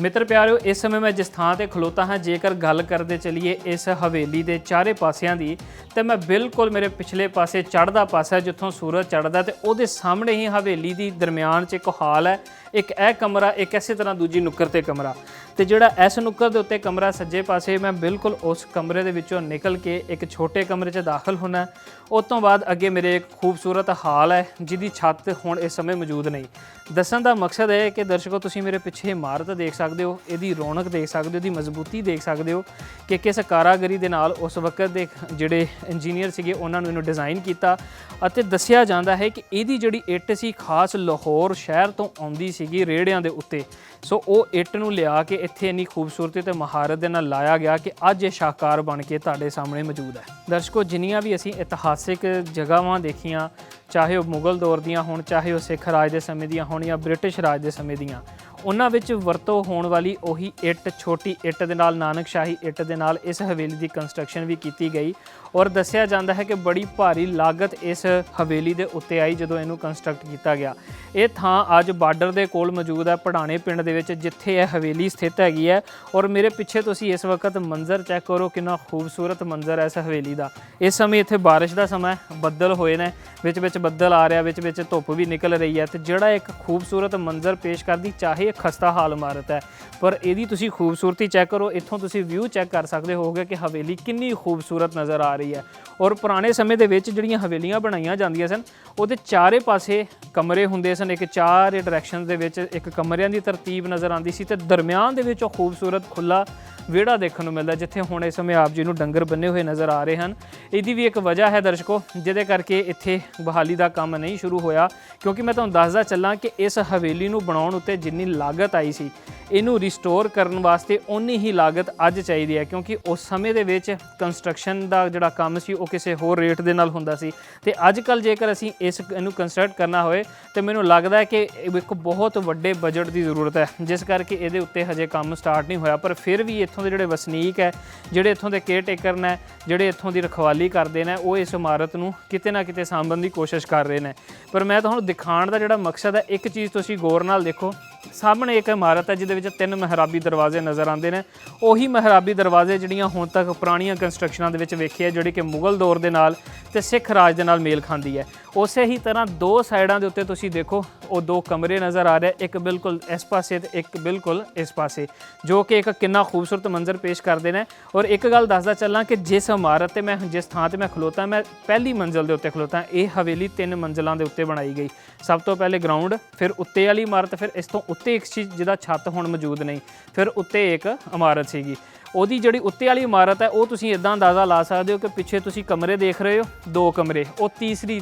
ਮਿੱਤਰ ਪਿਆਰਿਓ, ਇਸ ਸਮੇਂ ਮੈਂ ਜਿਸ ਥਾਂ ਤੇ ਖਲੋਤਾ ਹਾਂ, ਜੇਕਰ ਗੱਲ ਕਰਦੇ ਚਲੀਏ ਇਸ ਹਵੇਲੀ ਦੇ ਚਾਰੇ ਪਾਸਿਆਂ ਦੀ, ਤੇ ਮੈਂ ਬਿਲਕੁਲ ਮੇਰੇ ਪਿਛਲੇ ਪਾਸੇ ਚੜ੍ਹਦਾ ਪਾਸਾ ਜਿੱਥੋਂ ਸੂਰਜ ਚੜ੍ਹਦਾ ਤੇ ਉਹਦੇ ਸਾਹਮਣੇ ਹੀ ਹਵੇਲੀ ਦੀ ਦਰਮਿਆਨ 'ਚ ਇੱਕ ਹਾਲ ਹੈ, ਇੱਕ ਇਹ ਕਮਰਾ, ਇੱਕ ਇਸੇ ਤਰ੍ਹਾਂ ਦੂਜੀ ਨੁੱਕਰ ਤੇ ਕਮਰਾ। ਤੇ ਜਿਹੜਾ ਇਸ ਨੁੱਕਰ ਦੇ ਉੱਤੇ ਕਮਰਾ ਸੱਜੇ ਪਾਸੇ, ਮੈਂ ਬਿਲਕੁਲ ਉਸ ਕਮਰੇ ਦੇ ਵਿੱਚੋਂ ਨਿਕਲ ਕੇ ਇੱਕ ਛੋਟੇ ਕਮਰੇ 'ਚ ਦਾਖਲ ਹੋਣਾ। ਉਸ ਤੋਂ ਬਾਅਦ ਅੱਗੇ ਮੇਰੇ ਇੱਕ ਖੂਬਸੂਰਤ ਹਾਲ ਹੈ ਜਿਹਦੀ ਛੱਤ ਹੁਣ ਇਸ ਸਮੇਂ ਮੌਜੂਦ ਨਹੀਂ। ਦੱਸਣ ਦਾ ਮਕਸਦ ਹੈ ਕਿ ਦਰਸ਼ਕੋ, ਤੁਸੀਂ ਮੇਰੇ ਪਿੱਛੇ ਇਮਾਰਤ ਦੇਖ ਸਕਦੇ ਹੋ, ਇਹਦੀ ਰੌਣਕ ਦੇਖ ਸਕਦੇ ਹੋ, ਇਹਦੀ ਮਜ਼ਬੂਤੀ ਦੇਖ ਸਕਦੇ ਹੋ ਕਿ ਕਿਸ ਕਾਰਾਗਰੀ ਦੇ ਨਾਲ ਉਸ ਵਕਤ ਦੇ ਜਿਹੜੇ ਇੰਜੀਨੀਅਰ ਸੀਗੇ ਉਹਨਾਂ ਨੂੰ ਇਹਨੂੰ ਡਿਜ਼ਾਈਨ ਕੀਤਾ। ਅਤੇ ਦੱਸਿਆ ਜਾਂਦਾ ਹੈ ਕਿ ਇਹਦੀ ਜਿਹੜੀ ਇੱਟ ਸੀ ਖਾਸ ਲਾਹੌਰ ਸ਼ਹਿਰ ਤੋਂ ਆਉਂਦੀ ਸੀਗੀ ਰੇੜਿਆਂ ਦੇ ਉੱਤੇ। ਸੋ ਉਹ ਇੱਟ ਨੂੰ ਲਿਆ ਕੇ ਇੱਥੇ ਇੰਨੀ ਖੂਬਸੂਰਤੀ ਤੇ ਮਹਾਰਤ ਦੇ ਨਾਲ ਲਾਇਆ ਗਿਆ ਕਿ ਅੱਜ ਇਹ ਸ਼ਾਹਕਾਰ ਬਣ ਕੇ ਤੁਹਾਡੇ ਸਾਹਮਣੇ ਮੌਜੂਦ ਹੈ। ਦਰਸ਼ਕੋ, ਜਿੰਨੀਆਂ ਵੀ ਅਸੀਂ ਇਤਿਹਾਸਿਕ ਜਗ੍ਹਾਵਾਂ ਦੇਖੀਆਂ, ਚਾਹੇ ਉਹ ਮੁਗਲ ਦੌਰ ਦੀਆਂ ਹੋਣ, ਚਾਹੇ ਉਹ ਸਿੱਖ ਰਾਜ ਦੇ ਸਮੇਂ ਦੀਆਂ ਹੋਣ ਜਾਂ ਬ੍ਰਿਟਿਸ਼ ਰਾਜ ਦੇ ਸਮੇਂ ਦੀਆਂ, ਉਹਨਾਂ ਵਿੱਚ ਵਰਤੋਂ ਹੋਣ ਵਾਲੀ ਉਹੀ ਇੱਟ, ਛੋਟੀ ਇੱਟ ਦੇ ਨਾਲ, ਨਾਨਕਸ਼ਾਹੀ ਇੱਟ ਦੇ ਨਾਲ ਇਸ ਹਵੇਲੀ ਦੀ ਕੰਸਟਰਕਸ਼ਨ ਵੀ ਕੀਤੀ ਗਈ। ਔਰ ਦੱਸਿਆ ਜਾਂਦਾ ਹੈ ਕਿ ਬੜੀ ਭਾਰੀ ਲਾਗਤ ਇਸ ਹਵੇਲੀ ਦੇ ਉੱਤੇ ਆਈ ਜਦੋਂ ਇਹਨੂੰ ਕੰਸਟਰਕਟ ਕੀਤਾ ਗਿਆ। ਇਹ ਥਾਂ ਅੱਜ ਬਾਰਡਰ ਦੇ ਕੋਲ ਮੌਜੂਦ ਹੈ, ਪੜਾਣੇ ਪਿੰਡ ਦੇ ਵਿੱਚ, ਜਿੱਥੇ ਇਹ ਹਵੇਲੀ ਸਥਿਤ ਹੈਗੀ ਹੈ। ਔਰ ਮੇਰੇ ਪਿੱਛੇ ਤੁਸੀਂ ਇਸ ਵਕਤ ਮੰਜ਼ਰ ਚੈੱਕ ਕਰੋ, ਕਿੰਨਾ ਖੂਬਸੂਰਤ ਮੰਜ਼ਰ ਹੈ ਇਸ ਹਵੇਲੀ ਦਾ। ਇਸ ਸਮੇਂ ਇੱਥੇ ਬਾਰਿਸ਼ ਦਾ ਸਮਾਂ ਹੈ, ਬੱਦਲ ਹੋਏ ਨੇ, ਵਿੱਚ ਬੱਦਲ ਆ ਰਿਹਾ, ਵਿੱਚ ਧੁੱਪ ਵੀ ਨਿਕਲ ਰਹੀ ਹੈ। ਤੇ ਜਿਹੜਾ ਇੱਕ ਖੂਬਸੂਰਤ ਮੰਜ਼ਰ ਪੇਸ਼ ਕਰਦੀ, ਚਾਹੇ ਖਸਤਾ ਹਾਲ ਇਮਾਰਤ ਹੈ, ਪਰ ਇਹਦੀ ਤੁਸੀਂ ਖੂਬਸੂਰਤੀ ਚੈੱਕ ਕਰੋ। ਇੱਥੋਂ ਤੁਸੀਂ ਵਿਊ ਚੈੱਕ ਕਰ ਸਕਦੇ ਹੋਗੇ ਕਿ ਹਵੇਲੀ ਕਿੰਨੀ ਖੂਬਸੂਰਤ ਨਜ਼ਰ ਆ ਰਹੀ ਹੈ। ਔਰ ਪੁਰਾਣੇ ਸਮੇਂ ਦੇ ਵਿੱਚ ਜਿਹੜੀਆਂ ਹਵੇਲੀਆਂ ਬਣਾਈਆਂ ਜਾਂਦੀਆਂ ਸਨ ਉਹਦੇ ਚਾਰੇ ਪਾਸੇ ਕਮਰੇ ਹੁੰਦੇ ਸਨ, ਇੱਕ ਚਾਰ ਡਾਇਰੈਕਸ਼ਨ ਦੇ ਵਿੱਚ ਇੱਕ ਕਮਰਿਆਂ ਦੀ ਤਰਤੀਬ ਨਜ਼ਰ ਆਉਂਦੀ ਸੀ, ਤੇ ਦਰਮਿਆਨ ਦੇ ਵਿੱਚ ਉਹ ਖੂਬਸੂਰਤ ਖੁੱਲਾ ਵਿਹੜਾ ਦੇਖਣ ਨੂੰ ਮਿਲਦਾ, ਜਿੱਥੇ ਹੁਣ ਇਸ ਸਮੇਂ ਆਪ ਜੀ ਨੂੰ ਡੰਗਰ ਬੰਨੇ ਹੋਏ ਨਜ਼ਰ ਆ ਰਹੇ ਹਨ। ਇਹਦੀ ਵੀ ਇੱਕ ਵਜ੍ਹਾ ਹੈ ਦਰਸ਼ਕੋ, ਜਿਹਦੇ ਕਰਕੇ ਇੱਥੇ ਬਹਾਲੀ ਦਾ ਕੰਮ ਨਹੀਂ ਸ਼ੁਰੂ ਹੋਇਆ, ਕਿਉਂਕਿ ਮੈਂ ਤੁਹਾਨੂੰ ਦੱਸਦਾ ਚੱਲਾਂ ਕਿ ਇਸ ਹਵੇਲੀ ਨੂੰ ਬਣਾਉਣ ਉੱਤੇ ਜਿੰਨੀ ਲਾਗਤ ਆਈ ਸੀ, ਇਹਨੂੰ ਰਿਸਟੋਰ ਕਰਨ ਵਾਸਤੇ ਓਨੀ ਹੀ ਲਾਗਤ ਅੱਜ ਚਾਹੀਦੀ ਹੈ, ਕਿਉਂਕਿ ਉਸ ਸਮੇਂ ਦੇ ਵਿੱਚ ਕੰਸਟਰਕਸ਼ਨ ਦਾ ਜਿਹੜਾ ਕੰਮ ਸੀ ਉਹ ਕਿਸੇ ਹੋਰ ਰੇਟ ਦੇ ਨਾਲ ਹੁੰਦਾ ਸੀ, ਤੇ ਅੱਜ ਕੱਲ੍ਹ ਜੇਕਰ ਅਸੀਂ ਇਹਨੂੰ ਕੰਸਟਰਕਟ ਕਰਨਾ ਹੋਏ ਤੇ ਮੈਨੂੰ ਲੱਗਦਾ ਹੈ ਕਿ ਇੱਕ ਬਹੁਤ ਵੱਡੇ ਬਜਟ ਦੀ ਜ਼ਰੂਰਤ ਹੈ, ਜਿਸ ਕਰਕੇ ਇਹਦੇ ਉੱਤੇ ਹਜੇ ਕੰਮ ਸਟਾਰਟ ਨਹੀਂ ਹੋਇਆ। ਪਰ ਫਿਰ ਵੀ ਇੱਥੋਂ ਦੇ ਜਿਹੜੇ ਵਸਨੀਕ ਹੈ, ਜਿਹੜੇ ਇੱਥੋਂ ਦੇ ਕੇਅਰ ਟੇਕਰ ਨੇ, ਜਿਹੜੇ ਇੱਥੋਂ ਦੀ ਰਖਵਾਲੀ ਕਰਦੇ ਨੇ, ਉਹ ਇਸ ਇਮਾਰਤ ਨੂੰ ਕਿਤੇ ਨਾ ਕਿਤੇ ਸਾਂਭਣ ਦੀ ਕੋਸ਼ਿਸ਼ ਕਰ ਰਹੇ ਨੇ। ਪਰ ਮੈਂ ਤੁਹਾਨੂੰ ਦਿਖਾਉਣ ਦਾ ਜਿਹੜਾ ਮਕਸਦ ਹੈ, ਇੱਕ ਚੀਜ਼ ਤੁਸੀਂ ਗੌਰ ਨਾਲ ਦੇਖੋ, ਸਾਹਮਣੇ ਇੱਕ ਇਮਾਰਤ ਹੈ ਜਿਹਦੇ ਵਿੱਚ 3 ਮਹਿਰਾਬੀ ਦਰਵਾਜ਼ੇ ਨਜ਼ਰ ਆਉਂਦੇ ਨੇ। ਉਹੀ ਮਹਿਰਾਬੀ ਦਰਵਾਜ਼ੇ ਜਿਹੜੀਆਂ ਹੁਣ ਤੱਕ ਪੁਰਾਣੀਆਂ ਕੰਸਟਰਕਸ਼ਨਾਂ ਦੇ ਵਿੱਚ ਵੇਖੇ, ਜਿਹੜੇ ਕਿ ਮੁਗਲ ਦੌਰ ਦੇ ਨਾਲ ਤੇ ਸਿੱਖ ਰਾਜ ਦੇ ਨਾਲ ਮੇਲ ਖਾਂਦੀ ਹੈ। ਉਸੇ ਹੀ ਤਰ੍ਹਾਂ 2 ਸਾਈਡਾਂ ਦੇ ਉੱਤੇ ਤੁਸੀਂ ਦੇਖੋ ਉਹ 2 ਕਮਰੇ ਨਜ਼ਰ ਆ ਰਹੇ, ਇੱਕ ਬਿਲਕੁਲ ਇਸ ਪਾਸੇ ਤੇ ਇੱਕ ਬਿਲਕੁਲ ਇਸ ਪਾਸੇ, ਜੋ ਕਿ ਇੱਕ ਕਿੰਨਾ ਖੂਬਸੂਰਤ ਮੰਜ਼ਰ ਪੇਸ਼ ਕਰਦੇ ਨੇ। ਔਰ ਇੱਕ ਗੱਲ ਦੱਸਦਾ ਚੱਲਾਂ ਕਿ ਜਿਸ ਇਮਾਰਤ ਤੇ ਮੈਂ ਜਿਸ ਥਾਂ ਤੇ ਮੈਂ ਖਲੋਤਾ, ਮੈਂ ਪਹਿਲੀ ਮੰਜ਼ਿਲ ਦੇ ਉੱਤੇ ਖਲੋਤਾ। ਇਹ ਹਵੇਲੀ 3 ਮੰਜ਼ਿਲਾਂ ਦੇ ਉੱਤੇ ਬਣਾਈ ਗਈ। ਸਭ ਤੋਂ ਪਹਿਲੇ ਗਰਾਊਂਡ, ਫਿਰ ਉੱਤੇ ਵਾਲੀ ਇਮਾਰਤ, ਫਿਰ ਇਸ ਤੋਂ ਉੱਤੇ ਇੱਕ ਚੀਜ਼ ਜਿਹਦਾ ਛੱਤ ਹੁਣ ਮੌਜੂਦ ਨਹੀਂ, ਫਿਰ ਉੱਤੇ ਇੱਕ ਇਮਾਰਤ ਸੀਗੀ। ਉਹਦੀ ਜਿਹੜੀ ਉੱਤੇ ਵਾਲੀ ਇਮਾਰਤ ਹੈ ਉਹ ਤੁਸੀਂ ਇਦਾਂ ਅੰਦਾਜ਼ਾ ਲਾ ਸਕਦੇ ਹੋ ਕਿ ਪਿੱਛੇ ਤੁਸੀਂ ਕਮਰੇ ਦੇਖ ਰਹੇ ਹੋ, 2 ਕਮਰੇ, ਉਹ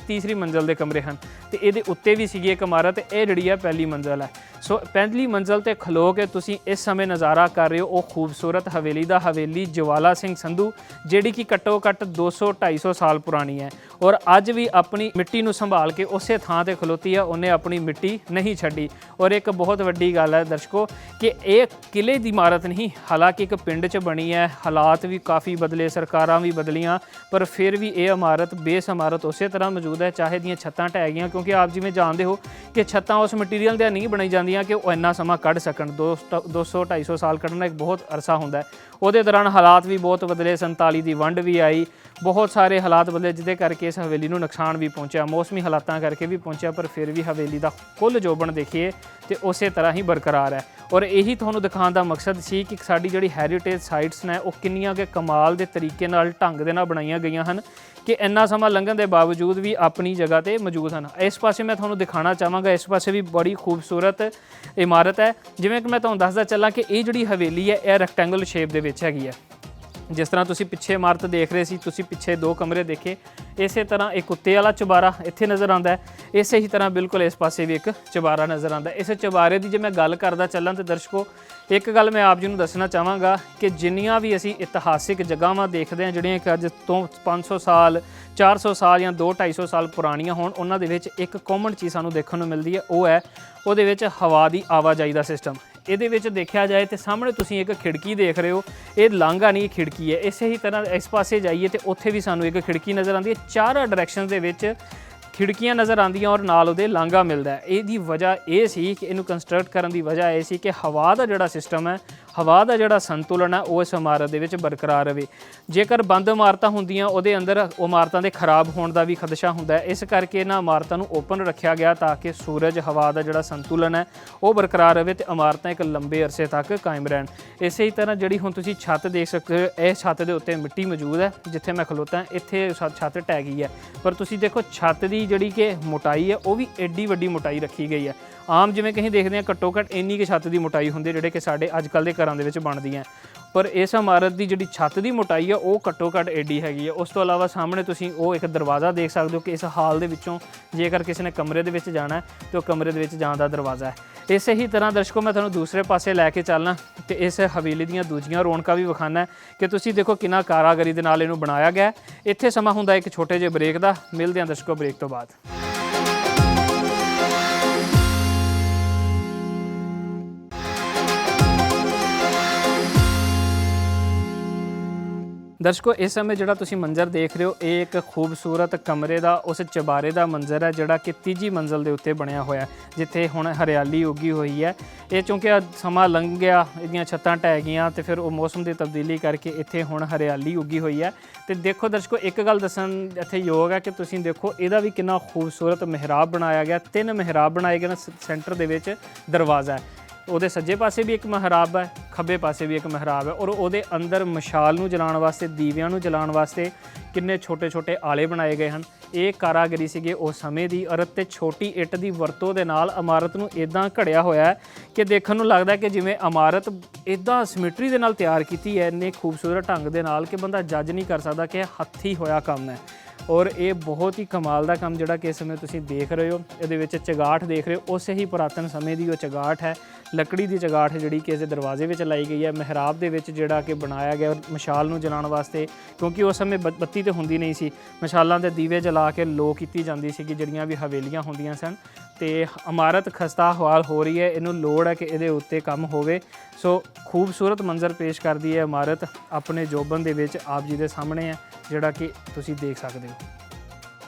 ਤੀਸਰੀ ਮੰਜ਼ਿਲ ਦੇ ਕਮਰੇ ਹਨ, ਤੇ ਇਹਦੇ ਉੱਤੇ ਵੀ ਸੀਗੀ ਇੱਕ ਇਮਾਰਤ। ਇਹ ਜਿਹੜੀ ਹੈ ਪਹਿਲੀ ਮੰਜ਼ਿਲ ਹੈ। ਸੋ ਪਹਿਲੀ ਮੰਜ਼ਿਲ ਤੇ ਖਲੋ ਕੇ ਤੁਸੀਂ ਇਸ ਸਮੇਂ ਨਜ਼ਾਰਾ ਕਰ ਰਹੇ ਹੋ ਉਹ ਖੂਬਸੂਰਤ ਹਵੇਲੀ ਦਾ, ਹਵੇਲੀ ਜਵਾਲਾ ਸਿੰਘ ਸੰਧੂ, ਜਿਹੜੀ ਕਿ ਘੱਟੋ ਘੱਟ 200-250 ਸਾਲ ਪੁਰਾਣੀ ਹੈ, ਔਰ ਅੱਜ ਵੀ ਆਪਣੀ ਮਿੱਟੀ ਨੂੰ ਸੰਭਾਲ ਕੇ ਉਸੇ ਥਾਂ ਤੇ ਖਲੋਤੀ ਹੈ। ਉਹਨੇ ਆਪਣੀ ਮਿੱਟੀ ਨਹੀਂ ਛੱਡੀ। ਔਰ ਇੱਕ ਬਹੁਤ ਵੱਡੀ ਗੱਲ ਹੈ ਦਰਸ਼ਕੋ ਕਿ ਇਹ ਕਿਲੇ ਦੀ ਇਮਾਰਤ ਨਹੀਂ, ਹਾਲਾਂਕਿ ਇੱਕ ਪਿੰਡ 'ਚ ਬਣੀ ਹੈ, ਹਾਲਾਤ ਵੀ ਕਾਫੀ ਬਦਲੇ, ਸਰਕਾਰਾਂ ਵੀ ਬਦਲੀਆਂ, ਪਰ ਫਿਰ ਵੀ ਇਹ ਇਮਾਰਤ ਬੇਸ ਇਮਾਰਤ ਉਸੇ ਤਰ੍ਹਾਂ ਮੌਜੂਦ ਹੈ, ਚਾਹੇ ਦੀਆਂ ਛੱਤਾਂ ਢਹਿ ਗਈਆਂ, ਕਿਉਂਕਿ ਆਪ ਜਿਵੇਂ ਜਾਣਦੇ ਹੋ ਕਿ ਛੱਤਾਂ ਉਸ ਮਟੀਰੀਅਲ ਦੀਆਂ ਨਹੀਂ ਬਣਾਈ ਜਾਂਦੀਆਂ ਕਿ ਉਹ ਇੰਨਾ ਸਮਾਂ ਕੱਢ ਸਕਣ। 200-250 ਸਾਲ ਕੱਢਣਾ ਇੱਕ ਬਹੁਤ ਅਰਸਾ ਹੁੰਦਾ ਹੈ। ਉਹਦੇ ਦੌਰਾਨ ਹਾਲਾਤ ਵੀ ਬਹੁਤ ਬਦਲੇ, 47 ਦੀ ਵੰਡ ਵੀ ਆਈ, ਬਹੁਤ ਸਾਰੇ ਹਾਲਾਤ ਬਦਲੇ, ਜਿਹਦੇ ਕਰਕੇ ਇਸ ਹਵੇਲੀ ਨੂੰ ਨੁਕਸਾਨ ਵੀ ਪਹੁੰਚਿਆ, ਮੌਸਮੀ ਹਾਲਾਤਾਂ ਕਰਕੇ ਵੀ ਪਹੁੰਚਿਆ, ਪਰ ਫਿਰ ਵੀ ਹਵੇਲੀ ਦਾ ਕੁੱਲ ਜੋਬਨ ਦੇਖੀਏ ਤੇ ਉਸੇ ਤਰ੍ਹਾਂ ਹੀ ਬਰਕਰਾਰ ਹੈ। ਔਰ ਇਹੀ ਤੁਹਾਨੂੰ ਦਿਖਾਉਣ ਦਾ ਮਕਸਦ ਸੀ ਕਿ ਸਾਡੀ ਜਿਹੜੀ ਹੈਰੀਟੇਜ ਸਾਈਟਸ ਨੇ ਉਹ ਕਿੰਨੀਆਂ ਕਿ ਕਮਾਲ ਦੇ ਤਰੀਕੇ ਨਾਲ, ਢੰਗ ਦੇ ਨਾਲ ਬਣਾਈਆਂ ਗਈਆਂ ਹਨ ਕਿ ਇੰਨਾ ਸਮਾਂ ਲੰਘਣ ਦੇ ਬਾਵਜੂਦ ਵੀ ਆਪਣੀ ਜਗ੍ਹਾ ਤੇ ਮੌਜੂਦ ਹਨ। ਇਸ ਪਾਸੇ ਮੈਂ ਤੁਹਾਨੂੰ ਦਿਖਾਉਣਾ ਚਾਹਾਂਗਾ, ਇਸ ਪਾਸੇ ਵੀ ਬੜੀ ਖੂਬਸੂਰਤ ਇਮਾਰਤ ਹੈ। ਜਿਵੇਂ ਕਿ ਮੈਂ ਤੁਹਾਨੂੰ ਦੱਸਦਾ ਚੱਲਾਂ ਕਿ ਇਹ ਜਿਹੜੀ ਹਵੇਲੀ ਹੈ ਇਹ ਰੈਕਟੈਂਗਲ ਸ਼ੇਪ ਦੇ ਵਿੱਚ ਹੈਗੀ ਹੈ। ਜਿਸ ਤਰ੍ਹਾਂ ਤੁਸੀਂ ਪਿੱਛੇ ਇਮਾਰਤ ਦੇਖ ਰਹੇ ਸੀ, ਤੁਸੀਂ ਪਿੱਛੇ 2 ਕਮਰੇ ਦੇਖੇ, ਇਸੇ ਤਰ੍ਹਾਂ ਇੱਕ ਉੱਤੇ ਵਾਲਾ ਚੁਬਾਰਾ ਇੱਥੇ ਨਜ਼ਰ ਆਉਂਦਾ ਹੈ, ਇਸੇ ਹੀ ਤਰ੍ਹਾਂ ਬਿਲਕੁਲ ਇਸ ਪਾਸੇ ਵੀ ਇੱਕ ਚੁਬਾਰਾ ਨਜ਼ਰ ਆਉਂਦਾ ਹੈ। ਇਸ ਚੁਬਾਰੇ ਦੀ ਜੇ ਮੈਂ ਗੱਲ ਕਰਦਾ ਚੱਲਾਂ ਤੇ ਦਰਸ਼ਕੋ, ਇੱਕ ਗੱਲ ਮੈਂ ਆਪ ਜੀ ਨੂੰ ਦੱਸਣਾ ਚਾਹਾਂਗਾ ਕਿ ਜਿੰਨੀਆਂ ਵੀ ਅਸੀਂ ਇਤਿਹਾਸਿਕ ਜਗ੍ਹਾਵਾਂ ਦੇਖਦੇ ਹਾਂ ਜਿਹੜੀਆਂ ਕਿ ਅੱਜ ਤੋਂ 500 ਸਾਲ 400 ਸਾਲ ਜਾਂ 200-250 ਸਾਲ ਪੁਰਾਣੀਆਂ ਹੋਣ, ਉਹਨਾਂ ਦੇ ਵਿੱਚ ਇੱਕ ਕਾਮਨ ਚੀਜ਼ ਸਾਨੂੰ ਦੇਖਣ ਨੂੰ ਮਿਲਦੀ ਹੈ, ਉਹ ਹੈ ਉਹਦੇ ਵਿੱਚ ਹਵਾ ਦੀ ਆਵਾਜਾਈ ਦਾ ਸਿਸਟਮ। ਇਹਦੇ ਵਿੱਚ ਦੇਖਿਆ ਜਾਏ ਤੇ ਸਾਹਮਣੇ ਤੁਸੀਂ ਇੱਕ ਖਿੜਕੀ ਦੇਖ ਰਹੇ ਹੋ, ਇਹ ਲਾਂਘਾ ਨਹੀਂ ਖਿੜਕੀ ਹੈ। ਇਸੇ ਹੀ ਤਰ੍ਹਾਂ ਇਸ ਪਾਸੇ ਜਾਈਏ ਤੇ ਉੱਥੇ ਵੀ ਸਾਨੂੰ ਇੱਕ ਖਿੜਕੀ ਨਜ਼ਰ ਆਉਂਦੀ ਹੈ। 4 ਡਾਇਰੈਕਸ਼ਨ ਦੇ ਵਿੱਚ ਖਿੜਕੀਆਂ ਨਜ਼ਰ ਆਉਂਦੀਆਂ ਔਰ ਨਾਲ ਉਹਦੇ ਲਾਂਘਾ ਮਿਲਦਾ। ਇਹਦੀ ਵਜ੍ਹਾ ਇਹ ਸੀ ਕਿ ਇਹਨੂੰ ਕੰਸਟਰਕਟ ਕਰਨ ਦੀ ਵਜ੍ਹਾ ਇਹ ਸੀ ਕਿ ਹਵਾ ਦਾ ਜਿਹੜਾ ਸਿਸਟਮ ਹੈ, ਹਵਾ ਦਾ ਜਿਹੜਾ ਸੰਤੁਲਨ ਹੈ ਉਹ ਇਸ ਇਮਾਰਤ ਦੇ ਵਿੱਚ ਬਰਕਰਾਰ ਰਹੇ। ਜੇਕਰ ਬੰਦ ਇਮਾਰਤਾਂ ਹੁੰਦੀਆਂ ਉਹਦੇ ਅੰਦਰ ਉਹ ਇਮਾਰਤਾਂ ਦੇ ਖਰਾਬ ਹੋਣ ਦਾ ਵੀ ਖਦਸ਼ਾ ਹੁੰਦਾ ਹੈ। ਇਸ ਕਰਕੇ ਇਹਨਾਂ ਇਮਾਰਤਾਂ ਨੂੰ ਓਪਨ ਰੱਖਿਆ ਗਿਆ ਤਾਂ ਕਿ ਸੂਰਜ ਹਵਾ ਦਾ ਜਿਹੜਾ ਸੰਤੁਲਨ ਹੈ ਉਹ ਬਰਕਰਾਰ ਰਹੇ ਤੇ ਇਮਾਰਤਾਂ ਇੱਕ ਲੰਬੇ ਅਰਸੇ ਤੱਕ ਕਾਇਮ ਰਹਿਣ। ਇਸੇ ਹੀ ਤਰ੍ਹਾਂ ਜਿਹੜੀ ਹੁਣ ਤੁਸੀਂ ਛੱਤ ਦੇਖ ਸਕਦੇ ਹੋ, ਇਹ ਛੱਤ ਦੇ ਉੱਤੇ ਮਿੱਟੀ ਮੌਜੂਦ ਹੈ। ਜਿੱਥੇ ਮੈਂ ਖਲੋਤਾ ਇੱਥੇ ਛੱਤ ਢਹਿ ਗਈ ਹੈ, ਪਰ ਤੁਸੀਂ ਦੇਖੋ ਛੱਤ ਦੀ ਜਿਹੜੀ ਕਿ ਮੋਟਾਈ ਹੈ ਉਹ ਵੀ ਐਡੀ ਵੱਡੀ ਮੋਟਾਈ ਰੱਖੀ ਗਈ ਹੈ। ਆਮ ਜਿਵੇਂ ਕਿ ਅਸੀਂ ਦੇਖਦੇ ਹਾਂ ਘੱਟੋ ਘੱਟ ਇੰਨੀ ਕਿ ਛੱਤ ਦੀ ਮੋਟਾਈ ਹੁੰਦੀ ਜਿਹੜੇ ਕਿ ਸਾਡੇ ਅੱਜ ਕੱਲ੍ਹ ਦੇ ਘਰਾਂ ਦੇ ਵਿੱਚ ਬਣਦੀਆਂ, ਪਰ ਇਸ ਇਮਾਰਤ ਦੀ ਜਿਹੜੀ ਛੱਤ ਦੀ ਮੋਟਾਈ ਹੈ ਉਹ ਘੱਟੋ ਘੱਟ ਐਡੀ ਹੈਗੀ ਹੈ। ਉਸ ਤੋਂ ਇਲਾਵਾ ਸਾਹਮਣੇ ਤੁਸੀਂ ਉਹ ਇੱਕ ਦਰਵਾਜ਼ਾ ਦੇਖ ਸਕਦੇ ਹੋ ਕਿ ਇਸ ਹਾਲ ਦੇ ਵਿੱਚੋਂ ਜੇਕਰ ਕਿਸੇ ਨੇ ਕਮਰੇ ਦੇ ਵਿੱਚ ਜਾਣਾ ਹੈ ਤਾਂ ਉਹ ਕਮਰੇ ਦੇ ਵਿੱਚ ਜਾਣ ਦਾ ਦਰਵਾਜ਼ਾ ਹੈ। ਇਸੇ ਹੀ ਤਰ੍ਹਾਂ ਦਰਸ਼ਕੋ ਮੈਂ ਤੁਹਾਨੂੰ ਦੂਸਰੇ ਪਾਸੇ ਲੈ ਕੇ ਚੱਲਣਾ ਤੇ ਇਸ ਹਵੇਲੀ ਦੀਆਂ ਦੂਜੀਆਂ ਰੌਣਕਾਂ ਵੀ ਵਿਖਾਉਣਾ ਕਿ ਤੁਸੀਂ ਦੇਖੋ ਕਿੰਨਾ ਕਾਰਾਗਰੀ ਦੇ ਨਾਲ ਇਹਨੂੰ ਬਣਾਇਆ ਗਿਆ। ਇੱਥੇ ਸਮਾਂ ਹੁੰਦਾ ਇੱਕ ਛੋਟੇ ਜਿਹੇ ਬ੍ਰੇਕ ਦਾ। ਮਿਲਦੇ ਹਾਂ ਦਰਸ਼ਕੋ ਬ੍ਰੇਕ ਤੋਂ ਬਾਅਦ। ਦਰਸ਼ਕੋ ਇਸ ਸਮੇਂ ਜਿਹੜਾ ਤੁਸੀਂ ਮੰਜ਼ਰ ਦੇਖ ਰਹੇ ਹੋ ਇਹ ਇੱਕ ਖੂਬਸੂਰਤ ਕਮਰੇ ਦਾ ਉਸ ਚੁਬਾਰੇ ਦਾ ਮੰਜ਼ਰ ਹੈ ਜਿਹੜਾ ਕਿ 3ਜੀ ਮੰਜ਼ਿਲ ਦੇ ਉੱਤੇ ਬਣਿਆ ਹੋਇਆ, ਜਿੱਥੇ ਹੁਣ ਹਰਿਆਲੀ ਉੱਗੀ ਹੋਈ ਹੈ। ਇਹ ਚੂੰਕਿ ਸਮਾਂ ਲੰਘ ਗਿਆ, ਇਹਦੀਆਂ ਛੱਤਾਂ ਢਹਿ ਗਈਆਂ ਤੇ ਫਿਰ ਉਹ ਮੌਸਮ ਦੀ ਤਬਦੀਲੀ ਕਰਕੇ ਇੱਥੇ ਹੁਣ ਹਰਿਆਲੀ ਉੱਗੀ ਹੋਈ ਹੈ। ਤੇ ਦੇਖੋ ਦਰਸ਼ਕੋ ਇੱਕ ਗੱਲ ਦੱਸਣ ਇੱਥੇ ਯੋਗ ਹੈ ਕਿ ਤੁਸੀਂ ਦੇਖੋ ਇਹਦਾ ਵੀ ਕਿੰਨਾ ਖੂਬਸੂਰਤ ਮਿਹਰਾਬ ਬਣਾਇਆ ਗਿਆ। 3 ਮਿਹਰਾਬ ਬਣਾਏ ਗਏ ਨੇ, ਸੈਂਟਰ ਦੇ ਵਿੱਚ ਦਰਵਾਜ਼ਾ ਹੈ। ਉਹਦੇ ਸੱਜੇ ਪਾਸੇ ਵੀ ਇੱਕ ਮਿਹਰਾਬ ਹੈ, ਖੱਬੇ ਪਾਸੇ ਵੀ ਇੱਕ ਮਿਹਰਾਬ ਹੈ ਔਰ ਉਹਦੇ ਅੰਦਰ ਮਸ਼ਾਲ ਨੂੰ ਜਲਾਉਣ ਵਾਸਤੇ, ਦੀਵਿਆਂ ਨੂੰ ਜਲਾਉਣ ਵਾਸਤੇ ਕਿੰਨੇ ਛੋਟੇ-ਛੋਟੇ ਆਲੇ ਬਣਾਏ ਗਏ ਹਨ। ਇਹ ਕਾਰਾਗਰੀ ਸੀਗੇ ਉਸ ਸਮੇਂ ਦੀ। ਔਰ ਤੇ ਛੋਟੀ ਇੱਟ ਦੀ ਵਰਤੋਂ ਦੇ ਨਾਲ ਇਮਾਰਤ ਨੂੰ ਇਦਾਂ ਘੜਿਆ ਹੋਇਆ ਹੈ ਕਿ ਦੇਖਣ ਨੂੰ ਲੱਗਦਾ ਕਿ ਜਿਵੇਂ ਇਮਾਰਤ ਇਦਾਂ ਸਿਮਟਰੀ ਦੇ ਨਾਲ ਤਿਆਰ ਕੀਤੀ ਹੈ, ਇੰਨੇ ਖੂਬਸੂਰਤ ਢੰਗ ਦੇ ਨਾਲ ਕਿ ਬੰਦਾ ਜੱਜ ਨਹੀਂ ਕਰ ਸਕਦਾ ਕਿ ਇਹ ਹੱਥੀਂ ਹੋਇਆ ਕੰਮ ਹੈ। ਔਰ ਇਹ ਬਹੁਤ ਹੀ ਕਮਾਲ ਦਾ ਕੰਮ ਜਿਹੜਾ ਕਿ ਇਸ ਸਮੇਂ ਤੁਸੀਂ ਦੇਖ ਰਹੇ ਹੋ, ਇਹਦੇ ਵਿੱਚ ਚਗਾਠ ਦੇਖ ਰਹੇ ਹੋ, ਉਸੇ ਹੀ ਪੁਰਾਤਨ ਸਮੇਂ ਦੀ ਉਹ ਚਗਾਠ ਹੈ, ਲੱਕੜੀ ਦੀ ਚਗਾਠ ਜਿਹੜੀ ਕਿ ਇਸਦੇ ਦਰਵਾਜ਼ੇ ਵਿੱਚ ਲਾਈ ਗਈ ਹੈ। ਮਿਹਰਾਬ ਦੇ ਵਿੱਚ ਜਿਹੜਾ ਕਿ ਬਣਾਇਆ ਗਿਆ ਮਸ਼ਾਲ ਨੂੰ ਜਲਾਉਣ ਵਾਸਤੇ, ਕਿਉਂਕਿ ਉਸ ਸਮੇਂ ਬੱਤੀ ਤਾਂ ਹੁੰਦੀ ਨਹੀਂ ਸੀ, ਮਸ਼ਾਲਾਂ ਦੇ ਦੀਵੇ ਜਲਾ ਕੇ ਲੋ ਕੀਤੀ ਜਾਂਦੀ ਸੀਗੀ ਜਿਹੜੀਆਂ ਵੀ ਹਵੇਲੀਆਂ ਹੁੰਦੀਆਂ ਸਨ। ਤੇ ਇਮਾਰਤ ਖਸਤਾ ਹਾਲ ਹੋ ਰਹੀ ਹੈ, ਇਹਨੂੰ ਲੋੜ ਹੈ ਕਿ ਇਹਦੇ ਉੱਤੇ ਕੰਮ ਹੋਵੇ। ਸੋ ਖੂਬਸੂਰਤ ਮੰਜ਼ਰ ਪੇਸ਼ ਕਰਦੀ ਹੈ ਇਮਾਰਤ ਆਪਣੇ ਜੋਬਨ ਦੇ ਵਿੱਚ ਆਪ ਜੀ ਦੇ ਸਾਹਮਣੇ ਹੈ, ਜਿਹੜਾ ਕਿ ਤੁਸੀਂ ਦੇਖ ਸਕਦੇ ਹੋ।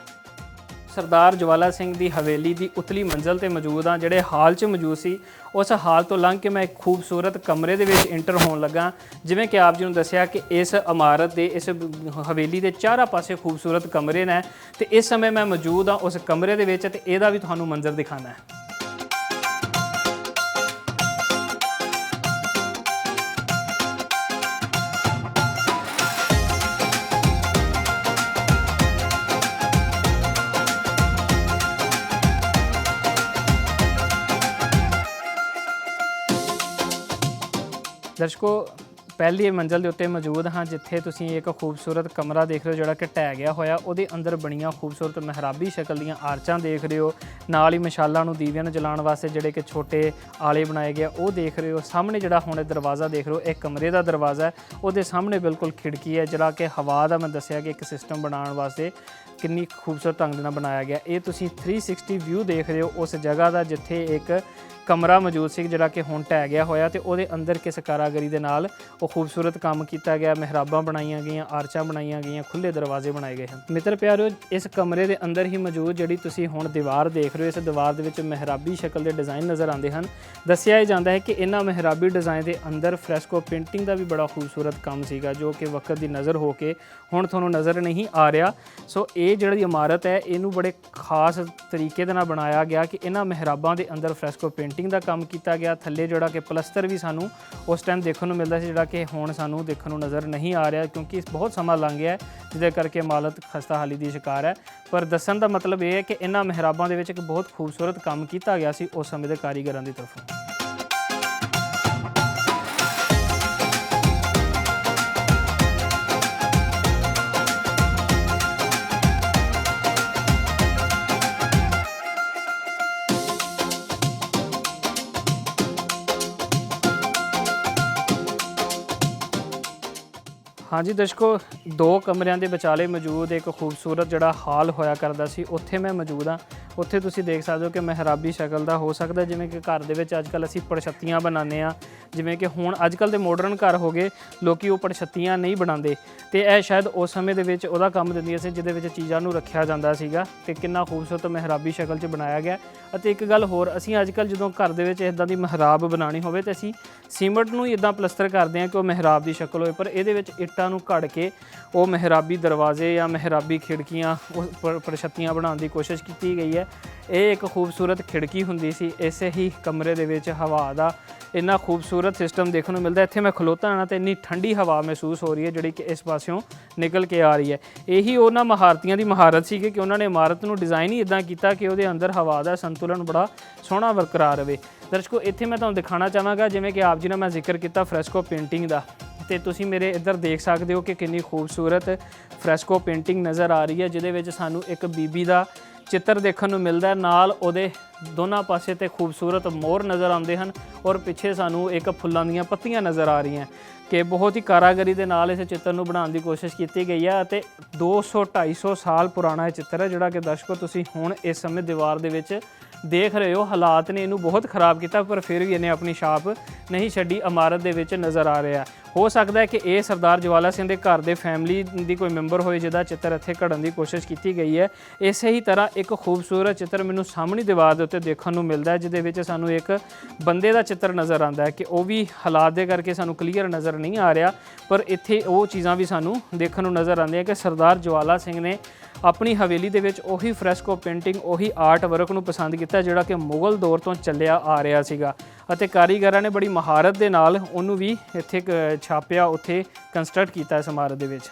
ਸਰਦਾਰ ਜਵਾਲਾ ਸਿੰਘ ਦੀ ਹਵੇਲੀ ਦੀ ਉਤਲੀ ਮੰਜ਼ਲ ਤੇ ਮੌਜੂਦ ਹਾਂ, ਜਿਹੜੇ ਹਾਲ 'ਚ ਮੌਜੂਦ ਸੀ। ਉਸ ਹਾਲ ਤੋਂ ਲੰਘ ਕੇ ਮੈਂ ਇੱਕ ਖੂਬਸੂਰਤ ਕਮਰੇ ਦੇ ਵਿੱਚ ਇੰਟਰ ਹੋਣ ਲੱਗਾ। ਜਿਵੇਂ ਕਿ ਆਪ ਜੀ ਨੂੰ ਦੱਸਿਆ ਕਿ ਇਸ ਇਮਾਰਤ ਦੇ, ਇਸ ਹਵੇਲੀ ਦੇ ਚਾਰਾਂ ਪਾਸੇ ਖੂਬਸੂਰਤ ਕਮਰੇ ਨੇ ਤੇ ਇਸ ਸਮੇਂ ਮੈਂ ਮੌਜੂਦ ਹਾਂ ਉਸ ਕਮਰੇ ਦੇ ਵਿੱਚ ਤੇ ਇਹਦਾ ਵੀ ਤੁਹਾਨੂੰ ਮੰਜ਼ਰ ਦਿਖਾਣਾ ਹੈ। ਦਰਸ਼ਕੋ, ਪਹਿਲੀ ਮੰਜ਼ਲ ਦੇ ਉੱਤੇ ਮੌਜੂਦ ਹਾਂ, ਜਿੱਥੇ ਤੁਸੀਂ ਇੱਕ ਖੂਬਸੂਰਤ ਕਮਰਾ ਦੇਖ ਰਹੇ ਹੋ ਜਿਹੜਾ ਕਿ ਢਹਿ ਗਿਆ ਹੋਇਆ। ਉਹਦੇ ਅੰਦਰ ਬਣੀਆਂ ਖੂਬਸੂਰਤ ਮਿਹਰਾਬੀ ਸ਼ਕਲ ਦੀਆਂ ਆਰਚਾਂ ਦੇਖ ਰਹੇ ਹੋ, ਨਾਲ ਹੀ ਮਸ਼ਾਲਾਂ ਨੂੰ, ਦੀਵਿਆਂ ਨੂੰ ਜਲਾਉਣ ਵਾਸਤੇ ਜਿਹੜੇ ਕਿ ਛੋਟੇ ਆਲੇ ਬਣਾਏ ਗਏ ਉਹ ਦੇਖ ਰਹੇ ਹੋ। ਸਾਹਮਣੇ ਜਿਹੜਾ ਹੁਣ ਦਰਵਾਜ਼ਾ ਦੇਖ ਰਹੇ ਹੋ, ਇਹ ਕਮਰੇ ਦਾ ਦਰਵਾਜ਼ਾ ਹੈ। ਉਹਦੇ ਸਾਹਮਣੇ ਬਿਲਕੁਲ ਖਿੜਕੀ ਹੈ, ਜਿਹੜਾ ਕਿ ਹਵਾ ਦਾ ਮੈਂ ਦੱਸਿਆ ਕਿ ਇੱਕ ਸਿਸਟਮ ਬਣਾਉਣ ਵਾਸਤੇ ਕਿੰਨੀ ਖੂਬਸੂਰਤ ਢੰਗ ਦੇ ਨਾਲ ਬਣਾਇਆ ਗਿਆ। ਇਹ ਤੁਸੀਂ 360 ਵਿਊ ਦੇਖ ਰਹੇ ਹੋ ਉਸ ਜਗ੍ਹਾ ਦਾ, ਜਿੱਥੇ ਇੱਕ ਕਮਰਾ ਮੌਜੂਦ ਸੀ ਜਿਹੜਾ ਕਿ ਹੁਣ ਢਹਿ ਗਿਆ ਹੋਇਆ ਤੇ ਉਹਦੇ ਅੰਦਰ ਕਿਸ ਕਾਰਾਗਰੀ ਦੇ ਨਾਲ ਉਹ ਖੂਬਸੂਰਤ ਕੰਮ ਕੀਤਾ ਗਿਆ। ਮਿਹਰਾਬਾਂ ਬਣਾਈਆਂ ਗਈਆਂ, ਆਰਚਾਂ ਬਣਾਈਆਂ ਗਈਆਂ, ਖੁੱਲੇ ਦਰਵਾਜ਼ੇ ਬਣਾਏ ਗਏ ਹਨ। ਮਿੱਤਰ ਪਿਆਰਿਓ, ਇਸ ਕਮਰੇ ਦੇ ਅੰਦਰ ਹੀ ਮੌਜੂਦ ਜਿਹੜੀ ਤੁਸੀਂ ਹੁਣ ਦੀਵਾਰ ਦੇਖ ਰਹੇ ਹੋ, ਇਸ ਦੀਵਾਰ ਦੇ ਵਿੱਚ ਮਿਹਰਾਬੀ ਸ਼ਕਲ ਦੇ ਡਿਜ਼ਾਈਨ ਨਜ਼ਰ ਆਉਂਦੇ ਹਨ। ਦੱਸਿਆ ਜਾਂਦਾ ਹੈ ਕਿ ਇਹਨਾਂ ਮਿਹਰਾਬੀ ਡਿਜ਼ਾਈਨ ਦੇ ਅੰਦਰ ਫਰੈਸਕੋ ਪੇਂਟਿੰਗ ਦਾ ਵੀ ਬੜਾ ਖੂਬਸੂਰਤ ਕੰਮ ਸੀਗਾ, ਜੋ ਕਿ ਵਕਤ ਦੀ ਨਜ਼ਰ ਹੋ ਕੇ ਹੁਣ ਤੁਹਾਨੂੰ ਨਜ਼ਰ ਨਹੀਂ ਆ ਰਿਹਾ। ਸੋ ਇਹ ਜਿਹੜੀ ਇਮਾਰਤ ਹੈ, ਇਹਨੂੰ ਬੜੇ ਖਾਸ ਤਰੀਕੇ ਦੇ ਨਾਲ ਬਣਾਇਆ ਗਿਆ ਕਿ ਇਹਨਾਂ ਮਿਹਰਾਬਾਂ ਦੇ ਅੰਦਰ ਫਰੈਸਕੋ ਪੇਂਟਿੰਗ ਦਾ ਕੰਮ ਕੀਤਾ ਗਿਆ। ਥੱਲੇ ਜਿਹੜਾ ਕਿ ਪਲਸਤਰ ਵੀ ਸਾਨੂੰ ਉਸ ਟਾਈਮ ਦੇਖਣ ਨੂੰ ਮਿਲਦਾ ਸੀ, ਜਿਹੜਾ ਕਿ ਹੁਣ ਸਾਨੂੰ ਦੇਖਣ ਨੂੰ ਨਜ਼ਰ ਨਹੀਂ ਆ ਰਿਹਾ, ਕਿਉਂਕਿ ਬਹੁਤ ਸਮਾਂ ਲੰਘ ਗਿਆ ਹੈ, ਜਿਹਦੇ ਕਰਕੇ ਇਮਾਰਤ ਖਸਤਾ ਹਾਲੀ ਦੀ ਸ਼ਿਕਾਰ ਹੈ। ਪਰ ਦੱਸਣ ਦਾ ਮਤਲਬ ਇਹ ਹੈ ਕਿ ਇਹਨਾਂ ਮਿਹਰਾਬਾਂ ਦੇ ਵਿੱਚ ਇੱਕ ਬਹੁਤ ਖੂਬਸੂਰਤ ਕੰਮ ਕੀਤਾ ਗਿਆ ਸੀ ਉਸ ਸਮੇਂ ਦੇ ਕਾਰੀਗਰਾਂ ਦੀ ਤਰਫੋਂ। ਹਾਂਜੀ ਦਰਸ਼ਕੋ, ਦੋ ਕਮਰਿਆਂ ਦੇ ਵਿਚਾਲੇ ਮੌਜੂਦ ਇੱਕ ਖੂਬਸੂਰਤ ਜਿਹੜਾ ਹਾਲ ਹੋਇਆ ਕਰਦਾ ਸੀ, ਉੱਥੇ ਮੈਂ ਮੌਜੂਦ ਹਾਂ। ਉੱਥੇ ਤੁਸੀਂ ਦੇਖ ਸਕਦੇ ਹੋ ਕਿ ਮਿਹਰਾਬੀ ਸ਼ਕਲ ਦਾ ਹੋ ਸਕਦਾ, ਜਿਵੇਂ ਕਿ ਘਰ ਦੇ ਵਿੱਚ ਅੱਜ ਕੱਲ੍ਹ ਅਸੀਂ ਪੜਛੱਤੀਆਂ ਬਣਾਉਂਦੇ ਹਾਂ, ਜਿਵੇਂ ਕਿ ਹੁਣ ਅੱਜ ਕੱਲ੍ਹ ਦੇ ਮਾਡਰਨ ਘਰ ਹੋ ਗਏ, ਲੋਕ ਉਹ ਪੜਛੱਤੀਆਂ ਨਹੀਂ ਬਣਾਉਂਦੇ, ਅਤੇ ਇਹ ਸ਼ਾਇਦ ਉਸ ਸਮੇਂ ਦੇ ਵਿੱਚ ਉਹਦਾ ਕੰਮ ਦਿੰਦੀਆਂ ਸੀ, ਜਿਹਦੇ ਵਿੱਚ ਚੀਜ਼ਾਂ ਨੂੰ ਰੱਖਿਆ ਜਾਂਦਾ ਸੀਗਾ। ਅਤੇ ਕਿੰਨਾ ਖੂਬਸੂਰਤ ਮਿਹਰਾਬੀ ਸ਼ਕਲ 'ਚ ਬਣਾਇਆ ਗਿਆ। ਅਤੇ ਇੱਕ ਗੱਲ ਹੋਰ, ਅਸੀਂ ਅੱਜ ਕੱਲ੍ਹ ਜਦੋਂ ਘਰ ਦੇ ਵਿੱਚ ਇੱਦਾਂ ਦੀ ਮਿਹਰਾਬ ਬਣਾਉਣੀ ਹੋਵੇ ਤਾਂ ਅਸੀਂ ਸੀਮੈਂਟ ਨੂੰ ਹੀ ਇੱਦਾਂ ਪਲਸਤਰ ਕਰਦੇ ਹਾਂ ਕਿ ਉਹ ਮਿਹਰਾਬ ਦੀ ਸ਼ਕਲ ਹੋਵੇ, ਪਰ ਇਹਦੇ ਵਿੱਚ ਇੱਟਾਂ ਨੂੰ ਘੜ ਕੇ ਉਹ ਮਿਹਰਾਬੀ ਦਰਵਾਜ਼ੇ ਜਾਂ ਮਿਹਰਾਬੀ ਖਿੜਕੀਆਂ, ਉਹ ਪੜਛੱਤੀਆਂ ਬਣਾਉਣ ਦੀ ਕੋਸ਼ਿਸ਼ ਕੀਤੀ ਗਈ ਹੈ। ਇਹ ਇੱਕ ਖੂਬਸੂਰਤ ਖਿੜਕੀ ਹੁੰਦੀ ਸੀ। ਇਸੇ ਹੀ ਕਮਰੇ ਦੇ ਵਿੱਚ ਹਵਾ ਦਾ ਇੰਨਾ ਖੂਬਸੂਰਤ ਸਿਸਟਮ ਦੇਖਣ ਨੂੰ ਮਿਲਦਾ। ਇੱਥੇ ਮੈਂ ਖਲੋਤਾ ਹਾਂ ਤਾਂ ਇੰਨੀ ਠੰਡੀ ਹਵਾ ਮਹਿਸੂਸ ਹੋ ਰਹੀ ਹੈ, ਜਿਹੜੀ ਕਿ ਇਸ ਪਾਸਿਓਂ ਨਿਕਲ ਕੇ ਆ ਰਹੀ ਹੈ। ਇਹੀ ਉਹਨਾਂ ਮਹਾਰਤੀਆਂ ਦੀ ਮਹਾਰਤ ਸੀ ਕਿ ਉਹਨਾਂ ਨੇ ਇਮਾਰਤ ਨੂੰ ਡਿਜ਼ਾਈਨ ਹੀ ਇੱਦਾਂ ਕੀਤਾ ਕਿ ਉਹਦੇ ਅੰਦਰ ਹਵਾ ਦਾ ਸੰਤੁਲਨ ਬੜਾ ਸੋਹਣਾ ਬਰਕਰਾਰ ਰਹੇ। ਦਰਸ਼ਕੋ, ਇੱਥੇ ਮੈਂ ਤੁਹਾਨੂੰ ਦਿਖਾਉਣਾ ਚਾਹਾਂਗਾ, ਜਿਵੇਂ ਕਿ ਆਪ ਜੀ ਨਾਲ ਮੈਂ ਜ਼ਿਕਰ ਕੀਤਾ ਫਰੈਸਕੋ ਪੇਂਟਿੰਗ ਦਾ, ਅਤੇ ਤੁਸੀਂ ਮੇਰੇ ਇੱਧਰ ਦੇਖ ਸਕਦੇ ਹੋ ਕਿ ਕਿੰਨੀ ਖੂਬਸੂਰਤ ਫਰੈਸਕੋ ਪੇਂਟਿੰਗ ਨਜ਼ਰ ਆ ਰਹੀ ਹੈ, ਜਿਹਦੇ ਵਿੱਚ ਸਾਨੂੰ ਇੱਕ ਬੀਬੀ ਦਾ ਚਿੱਤਰ ਦੇਖਣ ਨੂੰ ਮਿਲਦਾ, ਨਾਲ ਉਹਦੇ ਦੋਨਾਂ ਪਾਸੇ ਤੇ ਖੂਬਸੂਰਤ ਮੋਰ ਨਜ਼ਰ ਆਉਂਦੇ ਹਨ, ਔਰ ਪਿੱਛੇ ਸਾਨੂੰ ਇੱਕ ਫੁੱਲਾਂ ਦੀਆਂ ਪੱਤੀਆਂ ਨਜ਼ਰ ਆ ਰਹੀਆਂ ਕਿ ਬਹੁਤ ਹੀ ਕਾਰਾਗਰੀ ਦੇ ਨਾਲ ਇਸ ਚਿੱਤਰ ਨੂੰ ਬਣਾਉਣ ਦੀ ਕੋਸ਼ਿਸ਼ ਕੀਤੀ ਗਈ ਹੈ। ਅਤੇ 200-250 ਸਾਲ ਪੁਰਾਣਾ ਇਹ ਚਿੱਤਰ ਹੈ, ਜਿਹੜਾ ਕਿ ਦਰਸ਼ਕੋ ਤੁਸੀਂ ਹੁਣ ਇਸ ਸਮੇਂ ਦੀਵਾਰ ਦੇ ਵਿੱਚ ਦੇਖ ਰਹੇ ਹੋ। ਹਾਲਾਤ ਨੇ ਇਹਨੂੰ ਬਹੁਤ ਖਰਾਬ ਕੀਤਾ, ਪਰ ਫਿਰ ਵੀ ਇਹਨੇ ਆਪਣੀ ਛਾਪ ਨਹੀਂ ਛੱਡੀ, ਇਮਾਰਤ ਦੇ ਵਿੱਚ ਨਜ਼ਰ ਆ ਰਿਹਾ। ਹੋ ਸਕਦਾ ਹੈ ਕਿ ਇਹ ਸਰਦਾਰ ਜਵਾਲਾ ਸਿੰਘ ਦੇ ਘਰ ਦੇ ਫੈਮਿਲੀ ਦੀ ਕੋਈ ਮੈਂਬਰ ਹੋਏ, ਜਿਹਦਾ ਚਿੱਤਰ ਇੱਥੇ ਘੜਨ ਦੀ ਕੋਸ਼ਿਸ਼ ਕੀਤੀ ਗਈ ਹੈ। ਇਸੇ ਹੀ ਤਰ੍ਹਾਂ ਇੱਕ ਖੂਬਸੂਰਤ ਚਿੱਤਰ ਮੈਨੂੰ ਸਾਹਮਣੀ ਦੀਵਾਰ ਦੇ ਉੱਤੇ ਦੇਖਣ ਨੂੰ ਮਿਲਦਾ ਹੈ, ਜਿਹਦੇ ਵਿੱਚ ਸਾਨੂੰ ਇੱਕ ਬੰਦੇ ਦਾ ਚਿੱਤਰ ਨਜ਼ਰ ਆਉਂਦਾ ਹੈ ਕਿ ਉਹ ਵੀ ਹਾਲਾਤ ਦੇ ਕਰਕੇ ਸਾਨੂੰ ਕਲੀਅਰ ਨਜ਼ਰ ਨਹੀਂ ਆ ਰਿਹਾ, ਪਰ ਇੱਥੇ ਉਹ ਚੀਜ਼ਾਂ ਵੀ ਸਾਨੂੰ ਦੇਖਣ ਨੂੰ ਨਜ਼ਰ ਆਉਂਦੀਆਂ ਕਿ ਸਰਦਾਰ ਜਵਾਲਾ ਸਿੰਘ ਨੇ ਆਪਣੀ ਹਵੇਲੀ ਦੇ ਵਿੱਚ ਉਹੀ ਫਰੈਸਕੋ ਪੇਂਟਿੰਗ, ਉਹੀ ਆਰਟ ਵਰਕ ਨੂੰ ਪਸੰਦ ਕੀਤਾ ਜਿਹੜਾ ਕਿ ਮੁਗਲ ਦੌਰ ਤੋਂ ਚੱਲਿਆ ਆ ਰਿਹਾ ਸੀਗਾ, ਅਤੇ ਕਾਰੀਗਰਾਂ ਨੇ ਬੜੀ ਮਹਾਰਤ ਦੇ ਨਾਲ ਉਹਨੂੰ ਵੀ ਇੱਥੇ ਛਾਪਿਆ, ਉੱਥੇ ਕੰਸਟਰਕਟ ਕੀਤਾ ਇਸ ਇਮਾਰਤ ਦੇ ਵਿੱਚ।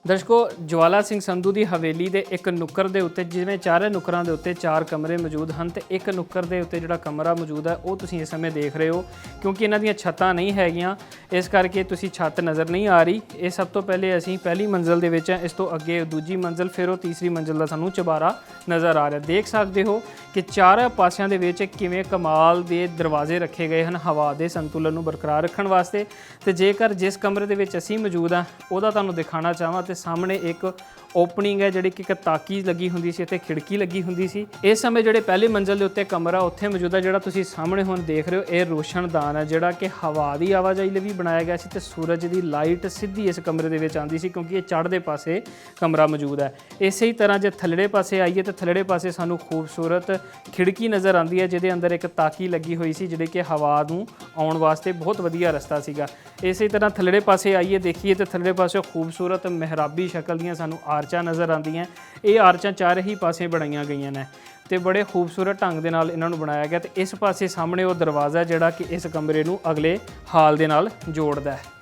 ਦਰਸ਼ਕੋ, ਜਵਾਲਾ ਸਿੰਘ ਸੰਧੂ ਦੀ ਹਵੇਲੀ ਦੇ ਇੱਕ ਨੁੱਕਰ ਦੇ ਉੱਤੇ, ਜਿਵੇਂ ਚਾਰੇ ਨੁੱਕਰਾਂ ਦੇ ਉੱਤੇ 4 ਕਮਰੇ ਮੌਜੂਦ ਹਨ, ਤੇ ਇੱਕ ਨੁੱਕਰ ਦੇ ਉੱਤੇ ਜਿਹੜਾ ਕਮਰਾ ਮੌਜੂਦ ਹੈ ਉਹ ਤੁਸੀਂ ਇਸ ਸਮੇਂ ਦੇਖ ਰਹੇ ਹੋ, ਕਿਉਂਕਿ ਇਹਨਾਂ ਦੀਆਂ ਛੱਤਾਂ ਨਹੀਂ ਹੈਗੀਆਂ, ਇਸ ਕਰਕੇ ਤੁਸੀਂ ਛੱਤ ਨਜ਼ਰ ਨਹੀਂ ਆ ਰਹੀ। ਇਹ ਸਭ ਤੋਂ ਪਹਿਲੇ ਅਸੀਂ ਪਹਿਲੀ ਮੰਜ਼ਲ ਦੇ ਵਿੱਚ, ਇਸ ਤੋਂ ਅੱਗੇ ਦੂਜੀ ਮੰਜ਼ਲ, ਫਿਰ ਉਹ ਤੀਸਰੀ ਮੰਜ਼ਲ ਦਾ ਸਾਨੂੰ ਚੁਬਾਰਾ ਨਜ਼ਰ ਆ ਰਿਹਾ। ਦੇਖ ਸਕਦੇ ਹੋ ਕਿ ਚਾਰੇ ਪਾਸਿਆਂ ਦੇ ਵਿੱਚ ਕਿਵੇਂ ਕਮਾਲ ਦੇ ਦਰਵਾਜ਼ੇ ਰੱਖੇ ਗਏ ਹਨ ਹਵਾ ਦੇ ਸੰਤੁਲਨ ਨੂੰ ਬਰਕਰਾਰ ਰੱਖਣ ਵਾਸਤੇ। ਤੇ ਜੇਕਰ ਜਿਸ ਕਮਰੇ ਦੇ ਵਿੱਚ ਅਸੀਂ ਮੌਜੂਦ ਹਾਂ ਉਹਦਾ ਤੁਹਾਨੂੰ ਦਿਖਾਉਣਾ ਚਾਹਾਂ ਤੇ ਸਾਹਮਣੇ ਇੱਕ ਓਪਨਿੰਗ ਹੈ ਜਿਹੜੀ ਕਿ ਇੱਕ ਤਾਕੀ ਲੱਗੀ ਹੁੰਦੀ ਸੀ ਅਤੇ ਖਿੜਕੀ ਲੱਗੀ ਹੁੰਦੀ ਸੀ। ਇਸ ਸਮੇਂ ਜਿਹੜੇ ਪਹਿਲੀ ਮੰਜ਼ਲ ਦੇ ਉੱਤੇ ਕਮਰਾ ਉੱਥੇ ਮੌਜੂਦ ਹੈ, ਜਿਹੜਾ ਤੁਸੀਂ ਸਾਹਮਣੇ ਹੁਣ ਦੇਖ ਰਹੇ ਹੋ, ਇਹ ਰੋਸ਼ਨਦਾਨ ਹੈ ਜਿਹੜਾ ਕਿ ਹਵਾ ਦੀ ਆਵਾਜਾਈ ਲਈ ਵੀ ਬਣਾਇਆ ਗਿਆ ਸੀ ਤੇ ਸੂਰਜ ਦੀ ਲਾਈਟ ਸਿੱਧੀ ਇਸ ਕਮਰੇ ਦੇ ਵਿੱਚ ਆਉਂਦੀ ਸੀ, ਕਿਉਂਕਿ ਇਹ ਚੜ੍ਹਦੇ ਪਾਸੇ ਕਮਰਾ ਮੌਜੂਦ ਹੈ। ਇਸੇ ਹੀ ਤਰ੍ਹਾਂ ਜੇ ਥੱਲੜੇ ਪਾਸੇ ਆਈਏ ਤਾਂ ਥੱਲੜੇ ਪਾਸੇ ਸਾਨੂੰ ਖੂਬਸੂਰਤ ਖਿੜਕੀ ਨਜ਼ਰ ਆਉਂਦੀ ਹੈ, ਜਿਹਦੇ ਅੰਦਰ ਇੱਕ ਤਾਕੀ ਲੱਗੀ ਹੋਈ ਸੀ ਜਿਹੜੀ ਕਿ ਹਵਾ ਨੂੰ ਆਉਣ ਵਾਸਤੇ ਬਹੁਤ ਵਧੀਆ ਰਸਤਾ ਸੀਗਾ। ਇਸੇ ਤਰ੍ਹਾਂ ਥੱਲੜੇ ਪਾਸੇ ਆਈਏ ਦੇਖੀਏ ਤਾਂ ਥੱਲੜੇ ਪਾਸੇ ਖੂਬਸੂਰਤ ਮਿਹਰਾਬੀ ਸ਼ਕਲ ਦੀਆਂ ਸਾਨੂੰ ਆਰਚਾਂ ਨਜ਼ਰ ਆਉਂਦੀਆਂ। ਇਹ ਆਰਚਾਂ ਚਾਰੇ ਹੀ ਪਾਸੇ ਬਣਾਈਆਂ ਗਈਆਂ ਨੇ ਤੇ ਬੜੇ ਖੂਬਸੂਰਤ ਢੰਗ ਦੇ ਨਾਲ ਇਹਨਾਂ ਨੂੰ ਬਣਾਇਆ ਗਿਆ, ਤੇ ਇਸ ਪਾਸੇ ਸਾਹਮਣੇ ਉਹ ਦਰਵਾਜ਼ਾ ਜਿਹੜਾ ਕਿ ਇਸ ਕਮਰੇ ਨੂੰ ਅਗਲੇ ਹਾਲ ਦੇ ਨਾਲ ਜੋੜਦਾ ਹੈ।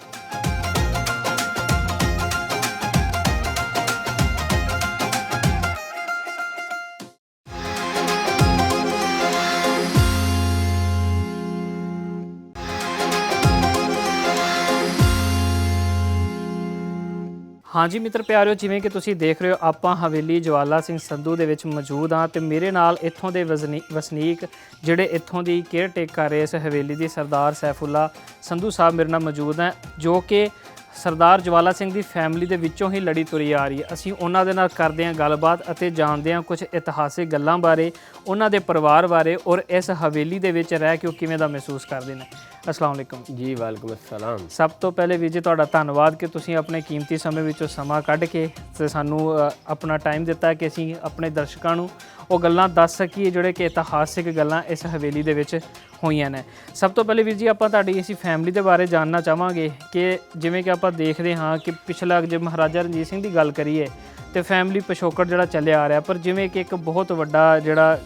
ਹਾਂਜੀ ਮਿੱਤਰ ਪਿਆਰਿਓ, ਜਿਵੇਂ ਕਿ ਤੁਸੀਂ ਦੇਖ ਰਹੇ ਹੋ ਆਪਾਂ ਹਵੇਲੀ ਜਵਾਲਾ ਸਿੰਘ ਸੰਧੂ ਦੇ ਵਿੱਚ ਮੌਜੂਦ ਹਾਂ, ਤੇ ਮੇਰੇ ਨਾਲ ਇੱਥੋਂ ਦੇ ਵਸਨੀਕ ਜਿਹੜੇ ਇੱਥੋਂ ਦੀ ਕੇਅਰ ਟੇਕ ਕਰ ਰਹੇ ਇਸ ਹਵੇਲੀ ਦੀ, ਸਰਦਾਰ ਸੈਫੁੱਲਾ ਸੰਧੂ ਸਾਹਿਬ ਮੇਰੇ ਨਾਲ ਮੌਜੂਦ ਹੈ, ਜੋ ਕਿ ਸਰਦਾਰ ਜਵਾਲਾ ਸਿੰਘ ਦੀ ਫੈਮਿਲੀ ਦੇ ਵਿੱਚੋਂ ਹੀ ਲੜੀ ਤੁਰੀ ਆ ਰਹੀ ਹੈ। ਅਸੀਂ ਉਹਨਾਂ ਦੇ ਨਾਲ ਕਰਦੇ ਹਾਂ ਗੱਲਬਾਤ ਅਤੇ ਜਾਣਦੇ ਹਾਂ ਕੁਝ ਇਤਿਹਾਸਿਕ ਗੱਲਾਂ ਬਾਰੇ, ਉਹਨਾਂ ਦੇ ਪਰਿਵਾਰ ਬਾਰੇ, ਔਰ ਇਸ ਹਵੇਲੀ ਦੇ ਵਿੱਚ ਰਹਿ ਕੇ ਉਹ ਕਿਵੇਂ ਦਾ ਮਹਿਸੂਸ ਕਰਦੇ ਨੇ। अस्सलाम वालेकुम जी। वालेकुम अस्सलाम। सब तो पहले वीर जी तुहाडा धन्नवाद कि तुसीं अपने कीमती समय विचों समा कढ के ते सानू अपना टाइम दिता कि असीं अपने दर्शकां नूं ਉਹ ਗੱਲਾਂ ਦੱਸ ਸਕੀਏ ਜਿਹੜੇ ਕਿ ਇਤਿਹਾਸਿਕ ਗੱਲਾਂ ਇਸ ਹਵੇਲੀ ਦੇ ਵਿੱਚ ਹੋਈਆਂ ਨੇ। ਸਭ ਤੋਂ ਪਹਿਲੇ ਵੀਰ ਜੀ ਆਪਾਂ ਤੁਹਾਡੀ ਇਸ ਫੈਮਿਲੀ ਦੇ ਬਾਰੇ ਜਾਣਨਾ ਚਾਹਾਂਗੇ ਕਿ ਜਿਵੇਂ ਕਿ ਆਪਾਂ ਦੇਖਦੇ ਹਾਂ ਕਿ ਪਿਛਲਾ ਜੇ ਮਹਾਰਾਜਾ ਰਣਜੀਤ ਸਿੰਘ ਦੀ ਗੱਲ ਕਰੀਏ ਤੇ ਫੈਮਿਲੀ ਪਿਛੋਕੜ ਜਿਹੜਾ ਚੱਲਿਆ ਆ ਰਿਹਾ, ਪਰ ਜਿਵੇਂ ਕਿ ਇੱਕ ਬਹੁਤ ਵੱਡਾ ਜਿਹੜਾ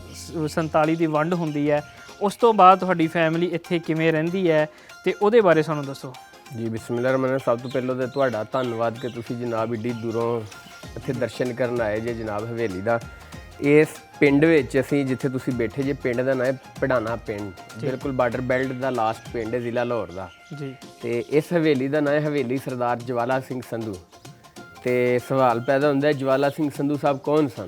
47 ਦੀ ਵੰਡ ਹੁੰਦੀ ਹੈ ਉਸ ਤੋਂ ਬਾਅਦ ਤੁਹਾਡੀ ਫੈਮਿਲੀ ਇੱਥੇ ਕਿਵੇਂ ਰਹਿੰਦੀ ਹੈ ਤੇ ਉਹਦੇ ਬਾਰੇ ਸਾਨੂੰ ਦੱਸੋ ਜੀ। ਬਿਸਮਿਲ੍ਲਾਹ ਰਹਿਮਾਨ। ਸਭ ਤੋਂ ਪਹਿਲਾਂ ਤਾਂ ਤੁਹਾਡਾ ਧੰਨਵਾਦ ਕਿ ਤੁਸੀਂ ਜਨਾਬ ਏਡੀ ਦੂਰੋਂ ਇੱਥੇ ਦਰਸ਼ਨ ਕਰਨ ਆਏ ਜੇ ਜਨਾਬ ਹਵੇਲੀ ਦਾ। ਇਸ ਪਿੰਡ ਵਿੱਚ ਅਸੀਂ ਜਿੱਥੇ ਤੁਸੀਂ ਬੈਠੇ ਜੇ, ਪਿੰਡ ਦਾ ਨਾਂ ਹੈ ਪੜਾਣਾ ਪਿੰਡ, ਬਿਲਕੁਲ ਬਾਰਡਰ ਬੈਲਟ ਦਾ ਲਾਸਟ ਪਿੰਡ ਹੈ ਜ਼ਿਲ੍ਹਾ ਲਾਹੌਰ ਦਾ ਜੀ। ਤੇ ਇਸ ਹਵੇਲੀ ਦਾ ਨਾਂ ਹੈ ਹਵੇਲੀ ਸਰਦਾਰ ਜਵਾਲਾ ਸਿੰਘ ਸੰਧੂ। ਤੇ ਸਵਾਲ ਪੈਦਾ ਹੁੰਦਾ ਹੈ ਜਵਾਲਾ ਸਿੰਘ ਸੰਧੂ ਸਾਹਿਬ ਕੌਣ ਸਨ?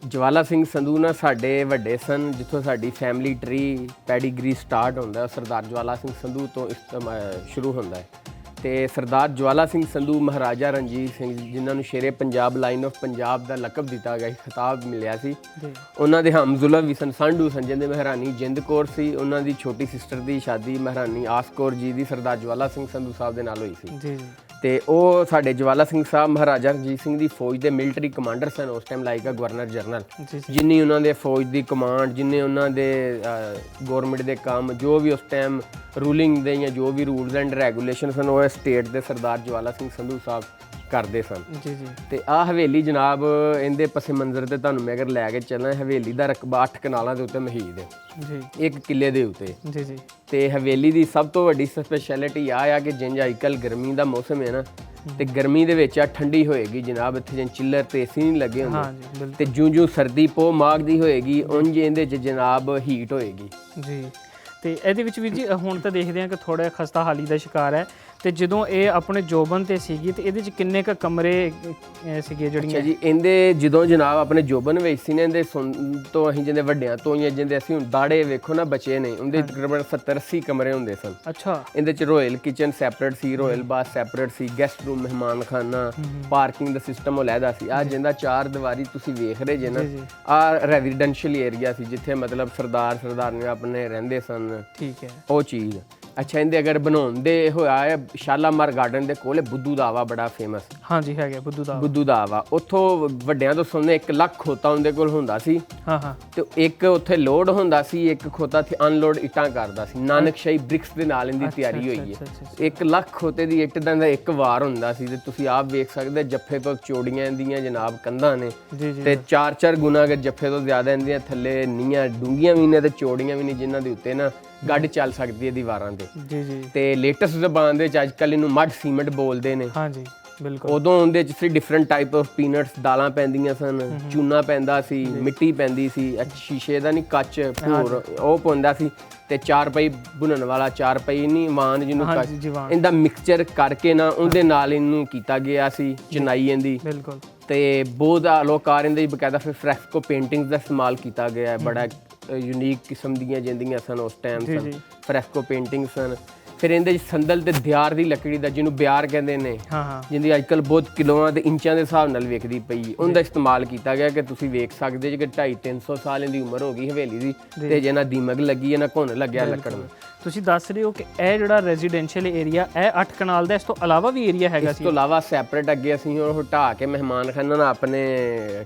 ਜਵਾਲਾ ਸਿੰਘ ਸੰਧੂ ਨਾ ਸਾਡੇ ਵੱਡੇ ਸਨ, ਜਿੱਥੋਂ ਸਾਡੀ ਫੈਮਿਲੀ ਟਰੀ ਪੈਡੀਗਰੀ ਸਟਾਰਟ ਹੁੰਦਾ ਸਰਦਾਰ ਜਵਾਲਾ ਸਿੰਘ ਸੰਧੂ ਤੋਂ ਸ਼ੁਰੂ ਹੁੰਦਾ ਹੈ। ਤੇ ਸਰਦਾਰ ਜਵਾਲਾ ਸਿੰਘ ਸੰਧੂ ਮਹਾਰਾਜਾ ਰਣਜੀਤ ਸਿੰਘ ਜਿਨ੍ਹਾਂ ਨੂੰ ਸ਼ੇਰੇ ਪੰਜਾਬ ਲਾਈਨ ਆਫ ਪੰਜਾਬ ਦਾ ਲਕਬ ਦਿੱਤਾ ਗਿਆ, ਖਿਤਾਬ ਮਿਲਿਆ ਸੀ, ਉਹਨਾਂ ਦੇ ਹਮਜ਼ੁਲਫ ਵੀ ਸਨ, ਸੰਧੂ ਸਨ, ਜਿਹਦੇ ਮਹਾਰਾਣੀ ਜਿੰਦ ਕੌਰ ਸੀ। ਉਹਨਾਂ ਦੀ ਛੋਟੀ ਸਿਸਟਰ ਦੀ ਸ਼ਾਦੀ ਮਹਾਰਾਣੀ ਆਸ ਕੌਰ ਜੀ ਦੀ ਸਰਦਾਰ ਜਵਾਲਾ ਸਿੰਘ ਸੰਧੂ ਸਾਹਿਬ ਦੇ ਨਾਲ ਹੋਈ ਸੀ। ਤੇ ਉਹ ਸਾਡੇ ਜਵਾਲਾ ਸਿੰਘ ਸਾਹਿਬ ਮਹਾਰਾਜਾ ਰਣਜੀਤ ਸਿੰਘ ਦੀ ਫੌਜ ਦੇ ਮਿਲਟਰੀ ਕਮਾਂਡਰ ਸਨ ਉਸ ਟਾਈਮ, ਲਾਈਕ ਆ ਗਵਰਨਰ ਜਨਰਲ। ਜਿੰਨੀ ਉਹਨਾਂ ਦੇ ਫੌਜ ਦੀ ਕਮਾਂਡ, ਜਿੰਨੇ ਉਹਨਾਂ ਦੇ ਗੌਰਮੈਂਟ ਦੇ ਕੰਮ, ਜੋ ਵੀ ਉਸ ਟਾਈਮ ਰੂਲਿੰਗ ਦੇ ਜਾਂ ਜੋ ਵੀ ਰੂਲਸ ਐਂਡ ਰੈਗੂਲੇਸ਼ਨ ਸਨ, ਉਹ ਸਟੇਟ ਦੇ ਸਰਦਾਰ ਜਵਾਲਾ ਸਿੰਘ ਸੰਧੂ ਸਾਹਿਬ ਕਰਦੇ ਸਨ। ਤੇ ਆਹ ਹਵੇਲੀ ਜਨਾਬ ਇਹਦੇ ਪਸੇ ਮੰਜ਼ਰ ਤੇ ਤੁਹਾਨੂੰ ਮੈਂ ਅਗਰ ਲੈ ਕੇ ਚੱਲਾਂ, ਹਵੇਲੀ ਦਾ ਰਕਬਾ 8 ਕਨਾਲਾਂ ਦੇ ਉੱਤੇ ਮਹੀਦ ਹੈ, 1 ਕਿੱਲੇ ਦੇ ਉੱਤੇ। ਤੇ ਹਵੇਲੀ ਦੀ ਸਭ ਤੋਂ ਵੱਡੀ ਸਪੈਸ਼ਲਿਟੀ ਆ ਕਿ ਜਿੰਜ ਅੱਜਕੱਲ ਗਰਮੀ ਦਾ ਮੌਸਮ ਹੈ ਨਾ, ਤੇ ਗਰਮੀ ਦੇ ਵਿੱਚ ਆ ਠੰਡੀ ਹੋਏਗੀ ਜਨਾਬ, ਇੱਥੇ ਜਿੰ ਚਿੱਲਰ ਤੇ ਏਸੀ ਨਹੀਂ ਲੱਗੇ ਹੁੰਦੇ, ਤੇ ਜਿਉਂ ਸਰਦੀ ਪੋ ਮਾਘ ਦੀ ਹੋਏਗੀ ਉਂਝ ਇਹਦੇ 'ਚ ਜਨਾਬ ਹੀਟ ਹੋਏਗੀ ਜੀ। ਤੇ ਇਹਦੇ ਵਿੱਚ ਵੀ ਜੀ ਹੁਣ ਤਾਂ ਦੇਖਦੇ ਹਾਂ ਕਿ ਥੋੜ੍ਹਾ ਖਸਤਾ ਹਾਲੀ ਦਾ ਸ਼ਿਕਾਰ ਹੈ, ਤੇ ਜਦੋਂ ਇਹ ਆਪਣੇ ਜੋਬਨ ਤੇ ਸੀਗੀ ਤੇ ਇਹਦੇ ਚ ਕਿੰਨੇ ਕ ਕਮਰੇ ਸੀਗੇ ਅੱਛਾ ਜਿਹੜੀਆਂ? ਜੀ, ਇਹਦੇ ਜਦੋਂ ਜਨਾਬ ਆਪਣੇ ਜੋਬਨ ਵਿੱਚ ਸੀ ਨੇ ਇਹਦੇ ਸੁਣ ਤੋਂ ਅਸੀਂ ਜਿੰਦੇ ਵੱਡਿਆਂ ਤੋਂ ਹੀ ਜਿੰਦੇ ਅਸੀਂ ਹੁਣ ਦਾੜੇ ਵੇਖੋ ਨਾ ਬਚੇ ਨੇ, ਉਹਦੇ ਤਕਰੀਬਨ 70-80 ਕਮਰੇ ਹੁੰਦੇ ਸਨ। ਅੱਛਾ। ਇਹਦੇ ਚ ਰੋਇਲ ਕਿਚਨ ਸੈਪਰੇਟ ਸੀ, ਰੋਇਲ ਬਾਥ ਸੈਪਰੇਟ ਸੀ, ਗੈਸਟ ਰੂਮ, ਮਹਿਮਾਨ ਖਾਨਾ, ਪਾਰਕਿੰਗ ਦਾ ਸਿਸਟਮ ਉਹ ਲੈਦਾ ਸੀ। ਆ ਜਿੰਦਾ ਚਾਰ ਦੀਵਾਰੀ ਤੁਸੀਂ ਵੇਖ ਰਹੇ ਜੇ ਨਾ, ਆ ਰੈਜ਼ੀਡੈਂਸ਼ੀਅਲ ਏਰੀਆ ਸੀ ਜਿੱਥੇ ਮਤਲਬ ਸਰਦਾਰ ਸਰਦਾਰਨੀਆਂ ਆਪਣੇ ਰਹਿੰਦੇ ਸਨ। ਠੀਕ ਹੈ। ਉਹ ਚੀਜ਼। ਅੱਛਾ, ਇਹਦੇ ਅਗਰ ਬਣਾਉਣ ਦੇ ਹੋਇਆ ਹੈ ਸ਼ਾਲਾਮਾਰ ਗਾਰਡਨ ਦੇ ਕੋਲ ਬੁੱਧੂ ਦਾਵਾ ਬੜਾ ਫੇਮਸ। ਹਾਂਜੀ ਹੈਗਾ ਬੁੱਧੂ ਦਾਵਾ। ਉੱਥੋਂ ਵੱਡਿਆਂ ਤੋਂ ਸੁਣਨੇ 1 ਲੱਖ ਖੋਤਾ ਉਹਦੇ ਕੋਲ ਹੁੰਦਾ ਸੀ। ਹਾਂ। ਤੇ ਇੱਕ ਉੱਥੇ ਲੋਡ ਹੁੰਦਾ ਸੀ, ਇੱਕ ਖੋਤਾ ਤੇ ਅਨਲੋਡ ਇੱਟਾਂ ਕਰਦਾ ਸੀ। ਨਾਨਕਸ਼ਾਹੀ ਬ੍ਰਿਕਸ ਦੇ ਨਾਲ ਇਹਦੀ ਤਿਆਰੀ ਹੋਈ ਹੈ। 1 ਲੱਖ ਖੋਤੇ ਦੀ ਇੱਟ ਦਾ ਇੱਕ ਵਾਰ ਹੁੰਦਾ ਸੀ ਤੇ ਤੁਸੀਂ ਆਪ ਵੇਖ ਸਕਦੇ ਜੱਫੇ ਤੋਂ ਚੌੜੀਆਂ ਇਹਦੀਆਂ ਜਨਾਬ ਕੰਧਾਂ ਨੇ ਤੇ 4-4 ਗੁਣਾ ਅਗਰ ਜੱਫੇ ਤੋਂ ਜ਼ਿਆਦਾ ਇਹਦੀਆਂ ਥੱਲੇ ਨੀਆਂ ਡੂੰਘੀਆਂ ਵੀ ਨੇ ਤੇ ਚੌੜੀਆਂ ਵੀ ਨੇ, ਜਿਨ੍ਹਾਂ ਦੇ ਉੱਤੇ ਨਾ ਗੱਡ ਚੱਲ ਸਕਦੀ ਹੈ ਦੀਵਾਰਾਂ ਤੇ। ਜੀ। ਤੇ ਲੇਟੈਸਟ ਜ਼ਬਾਨ ਦੇ ਵਿੱਚ ਅੱਜ ਕੱਲ੍ਹ ਇਹਨੂੰ ਮੱਡ ਸੀਮੈਂਟ ਬੋਲਦੇ ਨੇ। ਹਾਂਜੀ ਬਿਲਕੁਲ। ਉਦੋਂ ਉਹਦੇ ਚ ਸੀ ਡਿਫਰੈਂਟ ਟਾਈਪ ਆਫ ਪੀਨਟਸ, ਦਾਲਾਂ ਪੈਂਦੀਆਂ ਸਨ, ਚੂਨਾ ਪੈਂਦਾ ਸੀ, ਮਿੱਟੀ ਪੈਂਦੀ ਸੀ, ਸ਼ੀਸ਼ੇ ਦਾ ਨਹੀਂ ਕੱਚ ਹੋਰ ਉਹ ਪਾਉਂਦਾ ਸੀ ਤੇ ਚਾਰਪਾਈ ਬੁਣਨ ਵਾਲਾ ਚਾਰਪਾਈ ਨਹੀਂ ਮਾਨ ਜਿਹਨੂੰ ਇਹਦਾ ਮਿਕਸਚਰ ਕਰਕੇ ਨਾ ਉਹਦੇ ਨਾਲ ਇਹਨੂੰ ਕੀਤਾ ਗਿਆ ਸੀ ਚਨਾਈ ਇਹਦੀ। ਬਿਲਕੁਲ। ਤੇ ਬਹੁਤ ਆਲੋਕਾਰ ਇਹਦੇ ਬਕਾਇਦਾ ਫਿਰ ਫ੍ਰੈਸਕੋ ਪੇਂਟਿੰਗਸ ਦਾ ਇਸਤੇਮਾਲ ਕੀਤਾ ਗਿਆ ਹੈ। ਬੜਾ ਯੂਨੀਕ ਕਿਸਮ ਦੀਆਂ ਜਿੰਦੀਆਂ ਸਨ ਉਸ ਟਾਈਮ ਸਨ, ਫ੍ਰੈਸਕੋ ਪੇਂਟਿੰਗ ਸਨ। ਫਿਰ ਇਹਦੇ ਸੰਦਲ ਤੇ ਦਿਆਰ ਦੀ ਲੱਕੜੀ ਦਾ ਜਿਹਨੂੰ ਬਿਆਰ ਕਹਿੰਦੇ ਨੇ, ਜਿੰਦੀ ਅੱਜ ਕੱਲ੍ਹ ਬਹੁਤ ਕਿਲੋਆਂ ਦੇ ਇੰਚਾਂ ਦੇ ਹਿਸਾਬ ਨਾਲ ਵੇਖਦੀ ਪਈ, ਉਹਦਾ ਇਸਤੇਮਾਲ ਕੀਤਾ ਗਿਆ ਕਿ ਤੁਸੀਂ ਵੇਖ ਸਕਦੇ ਜੇ ਕਿ 250-300 ਸਾਲ ਇਹਦੀ ਉਮਰ ਹੋ ਗਈ ਹਵੇਲੀ ਦੀ ਤੇ ਜੇ ਨਾ ਦੀਮਕ ਲੱਗੀ ਹੈ ਨਾ ਘੁਣ ਲੱਗਿਆ ਲੱਕੜ ਨੂੰ। ਤੁਸੀਂ ਦੱਸ ਰਹੇ ਹੋ ਕਿ ਇਹ ਜਿਹੜਾ ਰੈਜ਼ੀਡੈਂਸ਼ੀਅਲ ਏਰੀਆ ਇਹ 8 ਕਨਾਲ ਦਾ, ਇਸ ਤੋਂ ਇਲਾਵਾ ਵੀ ਏਰੀਆ ਹੈਗਾ ਸੀ? ਇਸ ਤੋਂ ਇਲਾਵਾ ਸੈਪਰੇਟ ਅੱਗੇ ਅਸੀਂ ਉਹ ਢਾਹ ਕੇ ਮਹਿਮਾਨ ਖਾਨਾ ਨਾਲ ਆਪਣੇ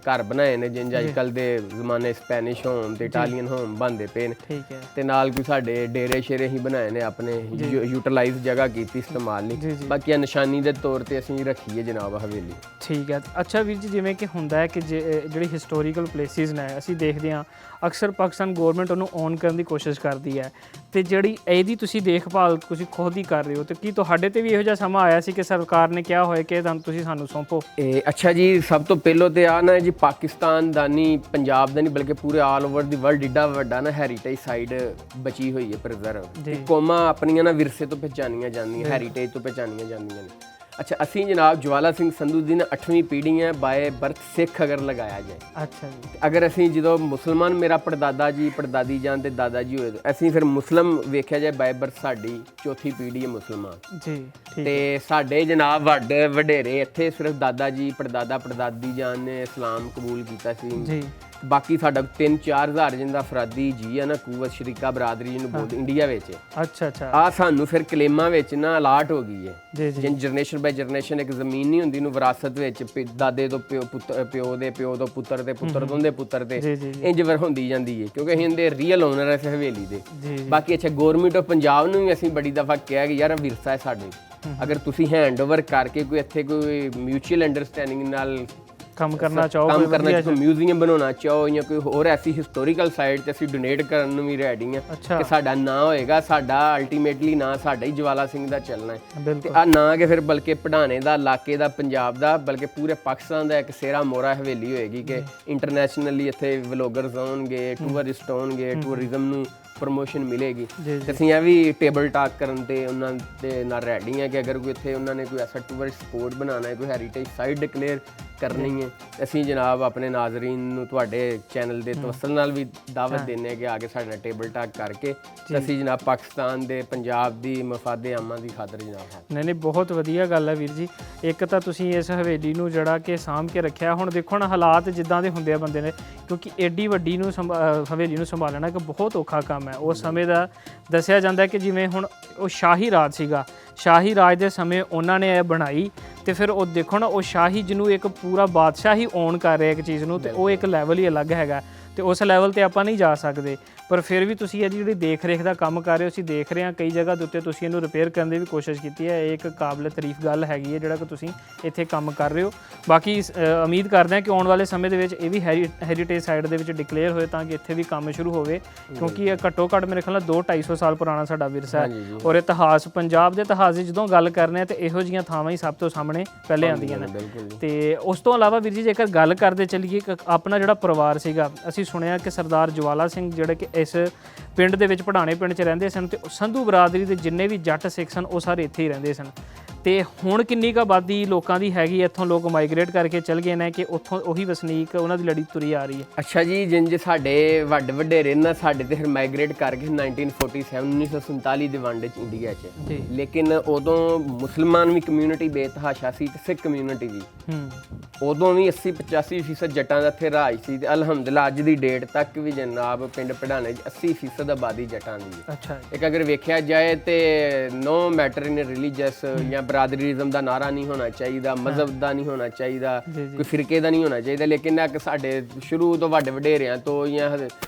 ਘਰ ਬਣਾਏ ਨੇ, ਜਿੰਜ ਅੱਜ ਕੱਲ੍ਹ ਦੇ ਜ਼ਮਾਨੇ ਸਪੈਨਿਸ਼ ਹੋਮ ਤੇ ਇਟਾਲੀਅਨ ਹੋਮ ਬਣਦੇ ਪਏ ਨੇ। ਠੀਕ ਹੈ। ਤੇ ਨਾਲ ਕੋਈ ਸਾਡੇ ਡੇਰੇ ਸ਼ੇਰੇ ਹੀ ਬਣਾਏ ਨੇ ਆਪਣੇ, ਯੂਟਿਲਾਈਜ਼ ਜਗ੍ਹਾ ਕੀਤੀ ਇਸਤੇਮਾਲ ਲਈ। ਬਾਕੀ ਨਿਸ਼ਾਨੀ ਦੇ ਤੌਰ ਤੇ ਅਸੀਂ ਰੱਖੀ ਹੈ ਜਨਾਬ ਹਵੇਲੀ। ਠੀਕ ਹੈ। ਅੱਛਾ ਵੀਰ ਜੀ, ਜਿਵੇਂ ਕਿ ਹੁੰਦਾ ਹੈ ਕਿ ਜਿਹੜੀ ਹਿਸਟੋਰੀਕਲ ਪਲੇਸਿਸ ਨੇ ਅਸੀਂ ਦੇਖਦੇ ਹਾਂ ਅਕਸਰ ਪਾਕਿਸਤਾਨ ਗੌਰਮੈਂਟ ਉਹਨੂੰ ਓਨ ਕਰਨ ਦੀ ਕੋਸ਼ਿਸ਼ ਕਰਦੀ ਹੈ ਤੇ ਜਿਹੜੀ ਇਹਦੀ ਤੁਸੀਂ ਦੇਖਭਾਲ ਤੁਸੀਂ ਖੁਦ ਹੀ ਕਰ ਰਹੇ ਹੋ, ਤੇ ਕੀ ਤੁਹਾਡੇ ਤੇ ਵੀ ਇਹੋ ਜਿਹਾ ਸਮਾਂ ਆਇਆ ਸੀ ਕਿ ਸਰਕਾਰ ਨੇ ਕਿਹਾ ਹੋਇਆ ਕਿ ਤੁਸੀਂ ਸਾਨੂੰ ਸੌਂਪੋ? ਅੱਛਾ ਜੀ, ਸਭ ਤੋਂ ਪਹਿਲਾਂ ਤੇ ਆ ਨਾ ਜੀ ਪਾਕਿਸਤਾਨ ਦਾ ਨਹੀਂ, ਪੰਜਾਬ ਦਾ ਨਹੀਂ, ਬਲਕਿ ਪੂਰੇ ਆਲ ਓਵਰ ਦੀ ਵਰਲਡ ਏਡਾ ਵੱਡਾ ਨਾ ਹੈਰੀਟੇਜ ਸਾਈਟ ਬਚੀ ਹੋਈ ਹੈ ਪ੍ਰੀਜ਼ਰਵ। ਕੌਮਾਂ ਆਪਣੀਆਂ ਨਾ ਵਿਰਸੇ ਤੋਂ ਪਹਿਚਾਨੀਆਂ ਜਾਂਦੀਆਂ, ਹੈਰੀਟੇਜ ਤੋਂ ਪਹਿਚਾਨੀਆਂ ਜਾਂਦੀਆਂ ਨੇ। ਅੱਛਾ, ਅਸੀਂ ਜਨਾਬ ਜਵਾਲਾ ਸਿੰਘ ਸੰਧੂ ਦੀ ਨਾ 8ਵੀਂ ਪੀੜ੍ਹੀ ਹੈ, ਬਾਏ ਬਰਥ ਸਿੱਖ ਅਗਰ ਲਗਾਇਆ ਜਾਏ। ਅੱਛਾ ਜੀ। ਅਗਰ ਅਸੀਂ ਜਦੋਂ ਮੁਸਲਮਾਨ ਮੇਰਾ ਪੜਦਾਦਾ ਜੀ ਪੜਦਾਦੀ ਜਾਨ ਤੇ ਦਾਦਾ ਜੀ ਹੋਏ, ਅਸੀਂ ਫਿਰ ਮੁਸਲਮ ਵੇਖਿਆ ਜਾਏ ਬਾਏ ਬਰਥ ਸਾਡੀ 4ਥੀ ਪੀੜ੍ਹੀ ਹੈ ਮੁਸਲਮਾਨ ਜੀ। ਤੇ ਸਾਡੇ ਜਨਾਬ ਵੱਡੇ ਵਡੇਰੇ ਇੱਥੇ ਸਿਰਫ ਦਾਦਾ ਜੀ ਪੜਦਾਦਾ ਪੜਦਾਦੀ ਜਾਨ ਨੇ ਇਸਲਾਮ ਕਬੂਲ ਕੀਤਾ ਸੀ ਜੀ। ਬਾਕੀ ਸਾਡਾ 3-4 ਹਜ਼ਾਰ ਜਿੰਦਾ ਅਫਰਾਦੀ ਜੀ ਆ ਨਾ ਕੂਵਤ ਸ਼ਰੀਕਾ ਬਰਾਦਰੀ ਜਿਹਨੂੰ ਬੋਲਦੇ ਇੰਡੀਆ ਵਿੱਚ। ਅੱਛਾ। ਆ ਸਾਨੂੰ ਫਿਰ ਕਲੇਮਾਂ ਵਿੱਚ ਨਾ ਅਲਾਟ ਹੋ ਗਈ ਹੈ, ਜਿਨ ਜਨਰੇਸ਼ਨ ਬਾਈ ਜਨਰੇਸ਼ਨ ਇੱਕ ਜ਼ਮੀਨ ਨਹੀਂ ਹੁੰਦੀ ਨੂੰ ਵਿਰਾਸਤ ਵਿੱਚ ਦਾਦੇ ਤੋਂ ਪਿਓ ਦੇ ਪਿਓ ਤੋਂ ਪੁੱਤਰ ਤੇ ਪੁੱਤਰ ਤੋਂ ਦੇ ਪੁੱਤਰ ਤੇ ਇੰਜ ਵਰ ਹੁੰਦੀ ਜਾਂਦੀ ਹੈ, ਕਿਉਂਕਿ ਅਸੀਂ ਇਹਦੇ ਰੀਅਲ ਓਨਰ ਇਸ ਹਵੇਲੀ ਦੇ। ਬਾਕੀ ਅੱਛਾ, ਗੌਰਮੈਂਟ ਆਫ ਪੰਜਾਬ ਨੂੰ ਵੀ ਅਸੀਂ ਬੜੀ ਦਫਾ ਕਿਹਾ ਕਿ ਯਾਰ ਵਿਰਸਾ ਹੈ ਸਾਡੇ, ਅਗਰ ਤੁਸੀਂ ਹੈਂਡ ਓਵਰ ਕਰਕੇ ਕੋਈ ਇੱਥੇ ਕੋਈ ਮਿਊਚੁਅਲ ਅੰਡਰਸਟੈਂਡਿੰਗ ਨਾਲ ਕੰਮ ਕਰਨਾ ਚਾਹੋ, ਕੋਈ ਮਿਊਜ਼ੀਅਮ ਬਣਾਉਣਾ ਚਾਹੋ ਜਾਂ ਕੋਈ ਹੋਰ ਐਸੀ ਹਿਸਟੋਰੀਕਲ ਸਾਈਟ ਤੇ ਅਸੀਂ ਡੋਨੇਟ ਕਰਨ ਨੂੰ ਵੀ ਰੈਡੀ ਹਾਂ ਕਿ ਸਾਡਾ ਨਾਂ ਹੋਏਗਾ, ਸਾਡਾ ਅਲਟੀਮੇਟਲੀ ਨਾਂ ਸਾਡਾ ਹੀ ਜਵਾਲਾ ਸਿੰਘ ਦਾ ਚੱਲਣਾ ਹੈ। ਤੇ ਆ ਨਾਂ ਕਿ ਫਿਰ ਬਲਕਿ ਪੜਾਣੇ ਦਾ, ਇਲਾਕੇ ਦਾ, ਪੰਜਾਬ ਦਾ, ਬਲਕਿ ਪੂਰੇ ਪਾਕਿਸਤਾਨ ਦਾ ਇੱਕ ਸੇਰਾ ਮੋਰਾ ਹਵੇਲੀ ਹੋਏਗੀ ਕਿ ਇੰਟਰਨੈਸ਼ਨਲੀ ਇੱਥੇ ਵਲੋਗਰਸ ਆਉਣਗੇ, ਟੂਰਿਸਟ ਆਉਣਗੇ, ਟੂਰਿਜ਼ਮ ਨੂੰ ਪ੍ਰਮੋਸ਼ਨ ਮਿਲੇਗੀ। ਤੇ ਅਸੀਂ ਇਹ ਵੀ ਟੇਬਲ ਟਾਕ ਕਰਨ ਤੇ ਉਹਨਾਂ ਦੇ ਨਾਲ ਰੈਡੀ ਹਾਂ ਕਿ ਅਗਰ ਕੋਈ ਇੱਥੇ ਉਹਨਾਂ ਨੇ ਕੋਈ ਐਸਾ ਟੂਰਿਸਟ ਸਪੋਟ ਬਣਾਉਣਾ ਹੈ, ਕੋਈ ਹੈਰੀਟੇਜ ਸਾਈਟ ਡਿਕਲੇਅਰ ਕਰਨੀ ਹੈ, ਅਸੀਂ ਜਨਾਬ ਆਪਣੇ ਨਾਜ਼ਰੀਨ ਨੂੰ ਤੁਹਾਡੇ ਚੈਨਲ ਦੇ ਤਵੱਸਲ ਨਾਲ ਵੀ ਦਾਵਤ ਦਿੰਦੇ ਹਾਂ ਕਿ ਆ ਕੇ ਸਾਡੇ ਨਾਲ ਟੇਬਲ ਟਾਕ ਕਰਕੇ ਅਸੀਂ ਜਨਾਬ ਪਾਕਿਸਤਾਨ ਦੇ ਪੰਜਾਬ ਦੀ ਮਫਾਦੇ ਆਮਾਂ ਦੀ ਖਾਤਰ ਜਨਾਬ। ਨਹੀਂ, ਬਹੁਤ ਵਧੀਆ ਗੱਲ ਹੈ ਵੀਰ ਜੀ। ਇੱਕ ਤਾਂ ਤੁਸੀਂ ਇਸ ਹਵੇਲੀ ਨੂੰ ਜਿਹੜਾ ਕਿ ਸਾਂਭ ਕੇ ਰੱਖਿਆ। ਹੁਣ ਦੇਖੋ ਨਾ ਹਾਲਾਤ ਜਿੱਦਾਂ ਦੇ ਹੁੰਦੇ ਆ ਬੰਦੇ ਨੇ, ਕਿਉਂਕਿ ਐਡੀ ਵੱਡੀ ਨੂੰ ਹਵੇਲੀ ਨੂੰ ਸੰਭਾਲਣਾ ਇੱਕ ਬਹੁਤ ਔਖਾ ਕੰਮ ਹੈ। ਉਸ ਸਮੇਂ ਦਾ ਦੱਸਿਆ ਜਾਂਦਾ ਕਿ ਜਿਵੇਂ ਹੁਣ ਉਹ ਸ਼ਾਹੀ ਰਾਜ ਸੀਗਾ, ਸ਼ਾਹੀ ਰਾਜ ਦੇ ਸਮੇਂ ਉਹਨਾਂ ਨੇ ਇਹ ਬਣਾਈ ਤੇ ਫਿਰ ਉਹ ਦੇਖੋ ਨਾ ਉਹ ਸ਼ਾਹੀ ਜਿਹਨੂੰ ਇੱਕ ਪੂਰਾ ਬਾਦਸ਼ਾਹ ਹੀ ਓਨ ਕਰ ਰਿਹਾ ਇੱਕ ਚੀਜ਼ ਨੂੰ, ਤੇ ਉਹ ਇੱਕ ਲੈਵਲ ਹੀ ਅਲੱਗ ਹੈਗਾ ਤੇ ਉਸ ਲੈਵਲ ਤੇ ਆਪਾਂ ਨਹੀਂ ਜਾ ਸਕਦੇ। ਪਰ ਫਿਰ ਵੀ ਤੁਸੀਂ ਇਹਦੀ ਜਿਹੜੀ ਦੇਖ ਰੇਖ ਦਾ ਕੰਮ ਕਰ ਰਹੇ ਹੋ, ਅਸੀਂ ਦੇਖ ਰਹੇ ਹਾਂ ਕਈ ਜਗ੍ਹਾ ਦੇ ਉੱਤੇ ਤੁਸੀਂ ਇਹਨੂੰ ਰਿਪੇਅਰ ਕਰਨ ਦੀ ਵੀ ਕੋਸ਼ਿਸ਼ ਕੀਤੀ ਹੈ। ਇਹ ਇੱਕ ਕਾਬਲੇ ਤਾਰੀਫ ਗੱਲ ਹੈਗੀ ਹੈ ਜਿਹੜਾ ਕਿ ਤੁਸੀਂ ਇੱਥੇ ਕੰਮ ਕਰ ਰਹੇ ਹੋ। ਬਾਕੀ ਉਮੀਦ ਕਰਦੇ ਹਾਂ ਕਿ ਆਉਣ ਵਾਲੇ ਸਮੇਂ ਦੇ ਵਿੱਚ ਇਹ ਵੀ ਹੈਰੀਟੇਜ ਸਾਈਟ ਦੇ ਵਿੱਚ ਡਿਕਲੇਅਰ ਹੋਏ ਤਾਂ ਕਿ ਇੱਥੇ ਵੀ ਕੰਮ ਸ਼ੁਰੂ ਹੋਵੇ, ਕਿਉਂਕਿ ਇਹ ਘੱਟੋ ਘੱਟ ਮੇਰੇ ਖਿਆਲ ਨਾਲ 200-250 ਸਾਲ ਪੁਰਾਣਾ ਸਾਡਾ ਵਿਰਸਾ ਹੈ। ਔਰ ਇਤਿਹਾਸ, ਪੰਜਾਬ ਦੇ ਇਤਿਹਾਸ ਦੀ ਜਦੋਂ ਗੱਲ ਕਰਨੇ ਆ ਤੇ ਇਹੋ ਜਿਹੀਆਂ ਥਾਵਾਂ ਹੀ ਸਭ ਤੋਂ ਸਾਹਮਣੇ ਪਹਿਲੇ ਆਉਂਦੀਆਂ ਨੇ। ਤੇ ਉਸ ਤੋਂ ਇਲਾਵਾ ਵੀਰ ਜੀ ਜੇਕਰ ਗੱਲ ਕਰਦੇ ਚੱਲੀਏ ਆਪਣਾ ਜਿਹੜਾ ਪਰਿਵਾਰ ਸੀਗਾ, ਅਸੀਂ ਸੁਣਿਆ ਕਿ ਸਰਦਾਰ ਜਵਾਲਾ ਸਿੰਘ ਜਿਹੜੇ ਕਿ ਇਸ ਪਿੰਡ ਦੇ ਵਿੱਚ ਪੜਾਣੇ ਪਿੰਡ 'ਚ ਰਹਿੰਦੇ ਸਨ ਤੇ ਸੰਧੂ ਬਰਾਦਰੀ ਦੇ ਜਿੰਨੇ ਵੀ ਜੱਟ ਸਿੱਖ ਸਨ ਉਹ ਸਾਰੇ ਇੱਥੇ ਹੀ ਰਹਿੰਦੇ ਸਨ। ਤੇ ਹੁਣ ਕਿੰਨੀ ਕੁ ਆਬਾਦੀ ਲੋਕਾਂ ਦੀ ਹੈਗੀ, ਇੱਥੋਂ ਲੋਕ ਮਾਈਗ੍ਰੇਟ ਕਰਕੇ ਚਲ ਗਏ ਨੇ ਕਿ ਉੱਥੋਂ ਉਹੀ ਵਸਨੀਕ ਉਹਨਾਂ ਦੀ ਲੜੀ ਤੁਰੀ ਆ ਰਹੀ ਹੈ? ਅੱਛਾ ਜੀ, ਜਿੰਜ ਸਾਡੇ ਵੱਡ ਵਡੇਰੇ ਨਾ ਸਾਡੇ ਤੇ ਫਿਰ ਮਾਈਗ੍ਰੇਟ ਕਰ ਗਏ 1947 1947 ਦੇ ਵੰਡ ਚ ਇੰਡੀਆ 'ਚ ਜੀ। ਲੇਕਿਨ ਉਦੋਂ ਮੁਸਲਮਾਨ ਵੀ ਕਮਿਊਨਿਟੀ ਬੇਤਹਾਸ਼ਾ ਸੀ ਤੇ ਸਿੱਖ ਕਮਿਊਨਿਟੀ ਵੀ। ਉਦੋਂ ਵੀ 80-85% ਜੱਟਾਂ ਦਾ ਇੱਥੇ ਰਾਜ ਸੀ ਤੇ ਅਲਹਮਦੁਲਿਲਾ ਅੱਜ ਦੀ ਡੇਟ ਤੱਕ ਵੀ ਜਨਾਬ ਪਿੰਡ ਪੜਾਣੇ 'ਚ 80% ਆਬਾਦੀ ਜੱਟਾਂ ਦੀ ਹੈ। ਅੱਛਾ। ਇੱਕ ਅਗਰ ਵੇਖਿਆ ਜਾਏ ਤੇ ਨੋ ਮੈਟਰ ਇਨ ਰਿਲੀਜੀਅਸ ਜਾਂ ਬਰਾਦਰੀਜ਼ਮ ਦਾ ਨਾਰਾ ਨਹੀਂ ਹੋਣਾ ਚਾਹੀਦਾ, ਮਜ਼ਹਬ ਦਾ ਨਹੀਂ ਹੋਣਾ ਚਾਹੀਦਾ, ਕੋਈ ਫਿਰਕੇ ਦਾ ਨਹੀਂ ਹੋਣਾ ਚਾਹੀਦਾ, ਲੇਕਿਨ ਇੱਕ ਸਾਡੇ ਸ਼ੁਰੂ ਤੋਂ ਵੱਡੇ ਵਡੇਰਿਆਂ ਤੋਂ ਜਾਂ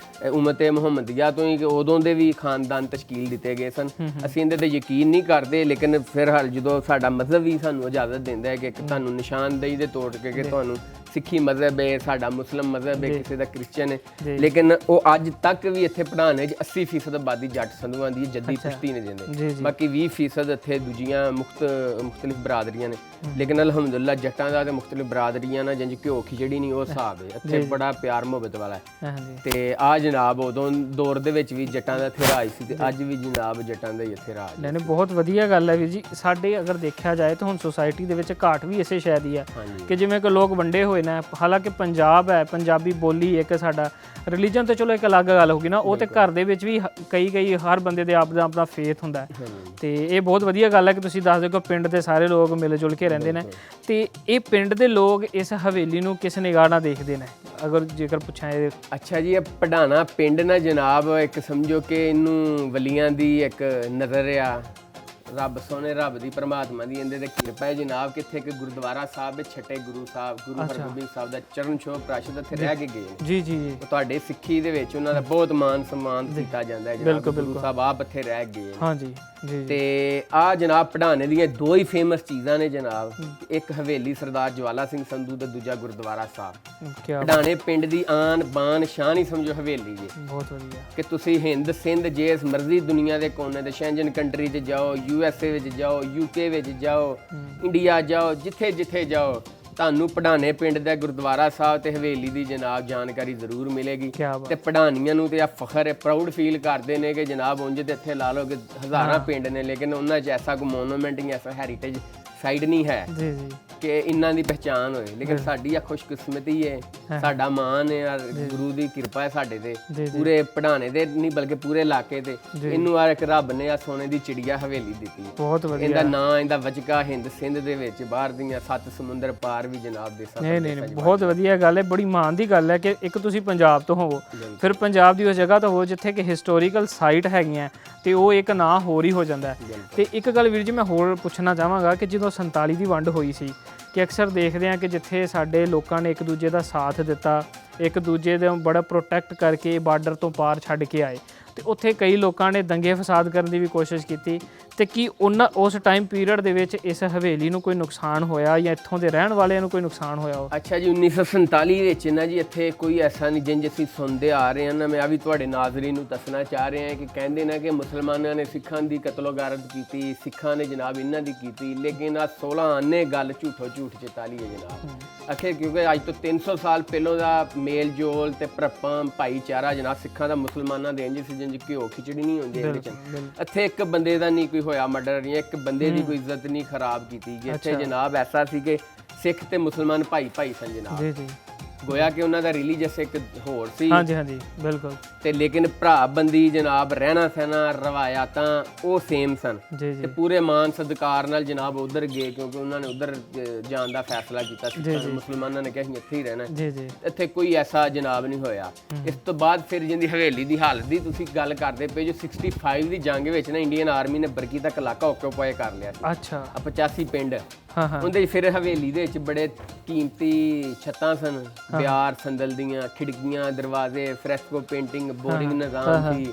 ਉਮਤੇ ਮੁਹੰਮਦੀਆ ਤੋਂ ਹੀ ਉਦੋਂ ਦੇ ਵੀ ਖਾਨਦਾਨ ਤਸ਼ਕੀਲ ਦਿੱਤੇ ਗਏ ਸਨ। ਅਸੀਂ ਇਹਦੇ ਤੇ ਯਕੀਨ ਨਹੀਂ ਕਰਦੇ, ਲੇਕਿਨ ਫਿਰ ਹਾਲ ਜਦੋਂ ਸਾਡਾ ਮਜ਼ਹਬ ਵੀ ਸਾਨੂੰ ਇਜਾਜ਼ਤ ਦਿੰਦਾ ਹੈ ਕਿ ਤੁਹਾਨੂੰ ਨਿਸ਼ਾਨਦੇਹੀ ਦੇ ਤੌਰ ਤੇ ਕਿ ਤੁਹਾਨੂੰ ਸਿੱਖੀ ਮਜ਼ਹਬ ਹੈ, ਸਾਡਾ ਮੁਸਲਮ ਮਜ਼ਹਬ ਹੈ, ਕਿਸੇ ਦਾ ਕ੍ਰਿਸਚਨ ਹੈ, ਲੇਕਿਨ ਉਹ ਅੱਜ ਤੱਕ ਵੀ ਇੱਥੇ ਪੜਾਣੇ 'ਚ 80% ਆਬਾਦੀ ਜੱਟ ਸੰਧੂਆਂ ਦੀ ਜੱਦੀ ਪੁਸ਼ਤੀ ਨੇ ਜਿੰਦੇ, ਬਾਕੀ 20% ਇੱਥੇ ਦੂਜੀਆਂ ਮੁਖਤਲਿਫ ਬਰਾਦਰੀਆਂ ਨੇ। ਲੇਕਿਨ ਅਲਹਮਦੁਲਿਲਾ ਜੱਟਾਂ ਦਾ ਤੇ ਮੁਖਤਲਿਫ ਬਰਾਦਰੀਆਂ ਨਾਲ ਜਿੰਜ ਘਿਓ ਖਿਚੜੀ ਨਹੀਂ ਉਹ ਹਿਸਾਬ ਹੈ ਇੱਥੇ, ਬੜਾ ਪਿਆਰ ਮੁਹੱਬਤ ਵਾਲਾ ਹੈ। ਤੇ ਆ ਜਨਾਬ ਉਦੋਂ ਦੌਰ ਦੇ ਵਿੱਚ ਵੀ ਜੱਟਾਂ ਦਾ ਇੱਥੇ ਰਾਜ ਸੀ ਤੇ ਅੱਜ ਵੀ ਜਨਾਬ ਜੱਟਾਂ ਦਾ ਹੀ ਇੱਥੇ ਰਾਜ। ਨਹੀਂ, ਬਹੁਤ ਵਧੀਆ ਗੱਲ ਹੈ ਵੀਰ ਜੀ। ਸਾਡੇ ਅਗਰ ਦੇਖਿਆ ਜਾਏ ਤਾਂ ਹੁਣ ਸੁਸਾਇਟੀ ਦੇ ਵਿੱਚ ਘਾਟ ਵੀ ਇਸੇ ਸ਼ੈ ਦੀ ਹੈ ਕਿ ਜਿਵੇਂ ਕਿ ਲੋਕ ਵੰਡੇ ਹੋਏ ਨੇ। ਹਾਲਾਂਕਿ ਪੰਜਾਬ ਹੈ, ਪੰਜਾਬੀ ਬੋਲੀ ਇੱਕ ਸਾਡਾ, ਰਿਲੀਜਨ ਤੇ ਚਲੋ ਇੱਕ ਅਲੱਗ ਗੱਲ ਹੋ ਗਈ ਨਾ, ਉਹ ਤੇ ਘਰ ਦੇ ਵਿੱਚ ਵੀ ਕਈ ਹਰ ਬੰਦੇ ਦੇ ਆਪ ਦਾ ਆਪਣਾ ਫੇਥ ਹੁੰਦਾ ਤੇ ਇਹ ਬਹੁਤ ਵਧੀਆ ਗੱਲ ਹੈ ਕਿ ਤੁਸੀਂ ਦੱਸਦੇ ਹੋ ਕਿ ਪਿੰਡ ਦੇ ਸਾਰੇ ਲੋਕ ਮਿਲ ਜੁਲ ਕੇ ਰਹਿੰਦੇ ਨੇ। ਤੇ ਇਹ ਪਿੰਡ ਦੇ ਲੋਕ ਇਸ ਹਵੇਲੀ ਨੂੰ ਕਿਸ ਨਿਗਾਹ ਨਾਲ ਦੇਖਦੇ ਨੇ ਅਗਰ ਜੇਕਰ ਪੁੱਛਾਂ ਇਹ? ਅੱਛਾ ਜੀ, ਇਹ ਪੜਾਣਾ ਪਿੰਡ ਨਾ ਜਨਾਬ ਇੱਕ ਸਮਝੋ ਕਿ ਇਹਨੂੰ ਵਲੀਆਂ ਦੀ ਇੱਕ ਨਜ਼ਰ ਆ, ਰੱਬ ਸੋਹਣੇ ਰੱਬ ਦੀ ਪਰਮਾਤਮਾ ਦੀ ਇਹਦੇ ਤੇ ਕਿਰਪਾ ਹੈ ਜਨਾਬ। ਕਿੱਥੇ ਕਿ ਗੁਰਦੁਆਰਾ ਸਾਹਿਬ ਵਿੱਚ ਛੱਟੇ ਗੁਰੂ ਸਾਹਿਬ ਗੁਰੂ ਹਰਗੋਬਿੰਦ ਸਾਹਿਬ ਦਾ ਚਰਨ ਛੋਹ ਪ੍ਰਾਸ਼ਦ ਇੱਥੇ ਰਹਿ ਕੇ ਗਏ ਜੀ ਜੀ। ਤੁਹਾਡੇ ਸਿੱਖੀ ਦੇ ਵਿੱਚ ਉਹਨਾਂ ਦਾ ਬਹੁਤ ਮਾਨ ਸਨਮਾਨ ਕੀਤਾ ਜਾਂਦਾ ਹੈ ਜਨਾਬ। ਗੁਰੂ ਸਾਹਿਬ ਆਪ ਇੱਥੇ ਰਹਿ ਗਏ। ਹਾਂਜੀ ਜੀ। ਤੇ ਆ ਜਨਾਬ ਪੜਾਣੇ ਦੀਆਂ ਦੋ ਹੀ ਫੇਮਸ ਚੀਜ਼ਾਂ ਨੇ ਜਨਾਬ, ਇੱਕ ਹਵੇਲੀ ਸਰਦਾਰ ਜਵਾਲਾ ਸਿੰਘ ਸੰਧੂ ਤੇ ਦੂਜਾ ਗੁਰਦੁਆਰਾ ਸਾਹਿਬ। ਪੜਾਣੇ ਪਿੰਡ ਦੀ ਆਨ ਬਾਨ ਸ਼ਾਨ ਹੀ ਸਮਝੋ ਹਵੇਲੀ ਜੀ। ਬਹੁਤ ਵਧੀਆ ਕਿ ਤੁਸੀਂ ਹਿੰਦ ਸਿੰਧ ਜਿਸ ਮਰਜ਼ੀ ਦੁਨੀਆ ਦੇ ਕੋਨੇ ਤੇ ਸ਼ੈਂਜਨ ਕੰਟਰੀ 'ਚ ਜਾਓ, USA ਵਿੱਚ ਜਾਓ, UK ਵਿੱਚ ਜਾਓ, ਇੰਡੀਆ ਜਾਓ, ਜਿੱਥੇ ਜਿੱਥੇ ਜਾਓ ਤੁਹਾਨੂੰ ਪੜਾਣੇ ਪਿੰਡ ਦਾ ਗੁਰਦੁਆਰਾ ਸਾਹਿਬ ਤੇ ਹਵੇਲੀ ਦੀ ਜਨਾਬ ਜਾਣਕਾਰੀ ਜ਼ਰੂਰ ਮਿਲੇਗੀ। ਤੇ ਪੜਾਣੀਆਂ ਨੂੰ ਤੇ ਆ ਫਖਰ ਹੈ, ਪ੍ਰਾਊਡ ਫੀਲ ਕਰਦੇ ਨੇ ਕਿ ਜਨਾਬ ਉਂਝ ਤੇ ਇੱਥੇ ਲਾ ਲਓ ਕਿ ਹਜ਼ਾਰਾਂ ਪਿੰਡ ਨੇ, ਲੇਕਿਨ ਉਹਨਾਂ 'ਚ ਐਸਾ ਕੋਈ ਮੋਨੂਮੈਂਟ ਜਾਂ ਐਸਾ ਹੈਰੀਟੇਜ ਸਾਈਡ ਨਹੀਂ ਹੈ ਕਿ ਇਹਨਾਂ ਦੀ ਪਹਿਚਾਣ ਹੋਏ। ਲੇਕਿਨ ਸਾਡੀ ਆ ਖੁਸ਼ਕਿਸਮਤੀ ਹੈ, ਸਾਡਾ ਮਾਣ ਹੈ ਔਰ ਗੁਰੂ ਦੀ ਕਿਰਪਾ ਹੈ ਸਾਡੇ ਤੇ ਪੂਰੇ ਪੜਾਣੇ ਦੇ ਨਹੀਂ ਬਲਕਿ ਪੂਰੇ ਇਲਾਕੇ ਤੇ। ਇਹਨੂੰ ਆ ਇੱਕ ਰੱਬ ਨੇ ਆ ਸੋਨੇ ਦੀ ਚਿੜੀਆ ਹਵੇਲੀ ਦਿੱਤੀ। ਬਹੁਤ ਵਧੀਆ। ਇਹਦਾ ਨਾਂ ਇਹਦਾ ਵਜਕਾ ਹਿੰਦ ਸਿੰਧ ਦੇ ਵਿੱਚ ਬਾਹਰ ਦੀਆਂ 7 ਸਮੁੰਦਰ ਪਾਰ ਵੀ ਜਨਾਬ ਦੇ ਸਾਥ। ਨਹੀਂ, ਬਹੁਤ ਵਧੀਆ ਗੱਲ ਹੈ, ਬੜੀ ਮਾਣ ਦੀ ਗੱਲ ਹੈ ਕਿ ਇੱਕ ਤੁਸੀਂ ਪੰਜਾਬ ਤੋਂ ਹੋਵੋ, ਫਿਰ ਪੰਜਾਬ ਦੀ ਉਸ ਜਗ੍ਹਾ ਤੋਂ ਹੋ ਜਿੱਥੇ ਕਿ ਹਿਸਟੋਰੀਕਲ ਸਾਈਟ ਹੈਗੀਆਂ ਤੇ ਉਹ ਇੱਕ ਨਾਂ ਹੋਰ ਹੀ ਹੋ ਜਾਂਦਾ। ਤੇ ਇੱਕ ਗੱਲ ਵੀਰ ਜੀ ਮੈਂ ਹੋਰ ਪੁੱਛਣਾ ਚਾਹਾਂਗਾ ਕਿ ਜਦੋਂ 47 ਦੀ ਵੰਡ ਹੋਈ ਸੀ ਕਿ ਅਕਸਰ ਦੇਖਦੇ ਹਾਂ ਕਿ ਜਿੱਥੇ ਸਾਡੇ ਲੋਕਾਂ ਨੇ ਇੱਕ ਦੂਜੇ ਦਾ ਸਾਥ ਦਿੱਤਾ, ਇੱਕ ਦੂਜੇ ਦੇ ਬੜਾ ਪ੍ਰੋਟੈਕਟ ਕਰਕੇ ਬਾਰਡਰ ਤੋਂ ਪਾਰ ਛੱਡ ਕੇ ਆਏ, ਤੇ ਉੱਥੇ ਕਈ ਲੋਕਾਂ ਨੇ ਦੰਗੇ ਫਸਾਦ ਕਰਨ ਦੀ ਵੀ ਕੋਸ਼ਿਸ਼ ਕੀਤੀ। ਤੇ ਕੀ ਉਹਨਾਂ ਉਸ ਟਾਈਮ ਪੀਰੀਅਡ ਦੇ ਵਿੱਚ ਇਸ ਹਵੇਲੀ ਨੂੰ ਕੋਈ ਨੁਕਸਾਨ ਹੋਇਆ ਜਾਂ ਇੱਥੋਂ ਦੇ ਰਹਿਣ ਵਾਲਿਆਂ ਨੂੰ ਕੋਈ ਨੁਕਸਾਨ ਹੋਇਆ? ਅੱਛਾ ਜੀ, 1947 ਵਿੱਚ ਨਾ ਜੀ ਇੱਥੇ ਕੋਈ ਐਸਾ ਨਹੀਂ ਜਿੰਜ ਅਸੀਂ ਸੁਣਦੇ ਆ ਰਹੇ ਹਾਂ ਨਾ। ਮੈਂ ਆ ਵੀ ਤੁਹਾਡੇ ਨਾਜ਼ਰੀਨ ਨੂੰ ਦੱਸਣਾ ਚਾਹ ਰਿਹਾ ਹਾਂ ਕਿ ਕਹਿੰਦੇ ਨੇ ਕਿ ਮੁਸਲਮਾਨਾਂ ਨੇ ਸਿੱਖਾਂ ਦੀ ਕਤਲੋਗਾਰਤ ਕੀਤੀ, ਸਿੱਖਾਂ ਨੇ ਜਨਾਬ ਇਹਨਾਂ ਦੀ ਕੀਤੀ, ਲੇਕਿਨ ਆ 16 ਆਨੇ ਗੱਲ ਝੂਠੋ ਝੂਠ ਚਿਤਾਲੀ ਹੈ ਜਨਾਬ। ਆਖਿਰ ਕਿਉਂਕਿ ਅੱਜ ਤੋਂ 300 ਸਾਲ ਪਹਿਲੋਂ ਦਾ ਮੇਲ ਜੋਲ ਤੇ ਭਰਪਾਂ ਭਾਈਚਾਰਾ ਜਨਾਬ ਸਿੱਖਾਂ ਦਾ ਮੁਸਲਮਾਨਾਂ ਦੇ ਇੰਜ ਸੀ ਜਿੰਜ ਘਿਓ ਖਿਚੜੀ ਨਹੀਂ ਹੁੰਦੀ ਇਹਦੇ ਚ। ਇੱਥੇ ਇੱਕ ਬੰਦੇ ਦਾ ਨਹੀਂ ਕੋਈ ਹੋਇਆ ਮਰਡਰ, ਜਾਂ ਇੱਕ ਬੰਦੇ ਦੀ ਕੋਈ ਇੱਜ਼ਤ ਨਹੀਂ ਖਰਾਬ ਕੀਤੀ ਗਈ। ਇੱਥੇ ਜਨਾਬ ਐਸਾ ਸੀ ਕਿ ਸਿੱਖ ਤੇ ਮੁਸਲਮਾਨ ਭਾਈ ਸਨ ਜਨਾਬ। ਜੀ ਜੀ। ਗੋਇਆ ਕਿ ਉਹਨਾਂ ਦਾ ਰਿਲੀਜੀਅਸ ਇੱਕ ਹੋਰ ਸੀ। ਹਾਂਜੀ ਹਾਂਜੀ ਬਿਲਕੁਲ। ਤੇ ਲੇਕਿਨ ਭਰਾ ਬੰਦੀ ਜਨਾਬ ਰਹਿਣਾ ਸਹਿਣਾ ਰਵਾਇਤਾਂ ਉਹ ਸੇਮ ਸਨ ਤੇ ਪੂਰੇ ਮਾਨ ਸਤਿਕਾਰ ਨਾਲ ਜਨਾਬ ਉਧਰ ਗਏ ਕਿਉਂਕਿ ਉਹਨਾਂ ਨੇ ਉਧਰ ਜਾਣ ਦਾ ਫੈਸਲਾ ਕੀਤਾ ਸੀ। ਮੁਸਲਮਾਨਾਂ ਨੇ ਕਿਹਾ ਅਸੀਂ ਇੱਥੇ ਹੀ ਰਹਿਣਾ। ਇੱਥੇ ਕੋਈ ਐਸਾ ਜਨਾਬ ਨਹੀਂ ਹੋਇਆ। ਇਸ ਤੋਂ ਬਾਅਦ ਫਿਰ ਜਿੰਦੀ ਹਵੇਲੀ ਦੀ ਹਾਲਤ ਦੀ ਤੁਸੀਂ ਗੱਲ ਕਰਦੇ ਪਏ ਜੋ 65 ਦੀ ਜੰਗ ਵਿੱਚ ਨਾ ਇੰਡੀਅਨ ਆਰਮੀ ਨੇ ਬਰਕੀ ਤੱਕ ਇਲਾਕਾ ਓਕੂਪਾਈ ਕਰ ਲਿਆ ਸੀ। ਅੱਛਾ। 85 ਪਿੰਡ ਉਹਦੇ ਫਿਰ ਹਵੇਲੀ ਦੇ ਵਿੱਚ ਬੜੇ ਕੀਮਤੀ ਛੱਤਾਂ ਸਨ, ਬਿਆਰ ਸੰਦਲ ਦੀਆਂ ਖਿੜਕੀਆਂ, ਦਰਵਾਜ਼ੇ, ਫਰੈਸਕੋ ਪੇਂਟਿੰਗ, ਬੋਰਿੰਗ ਨਿਜ਼ਾਮ ਸੀ,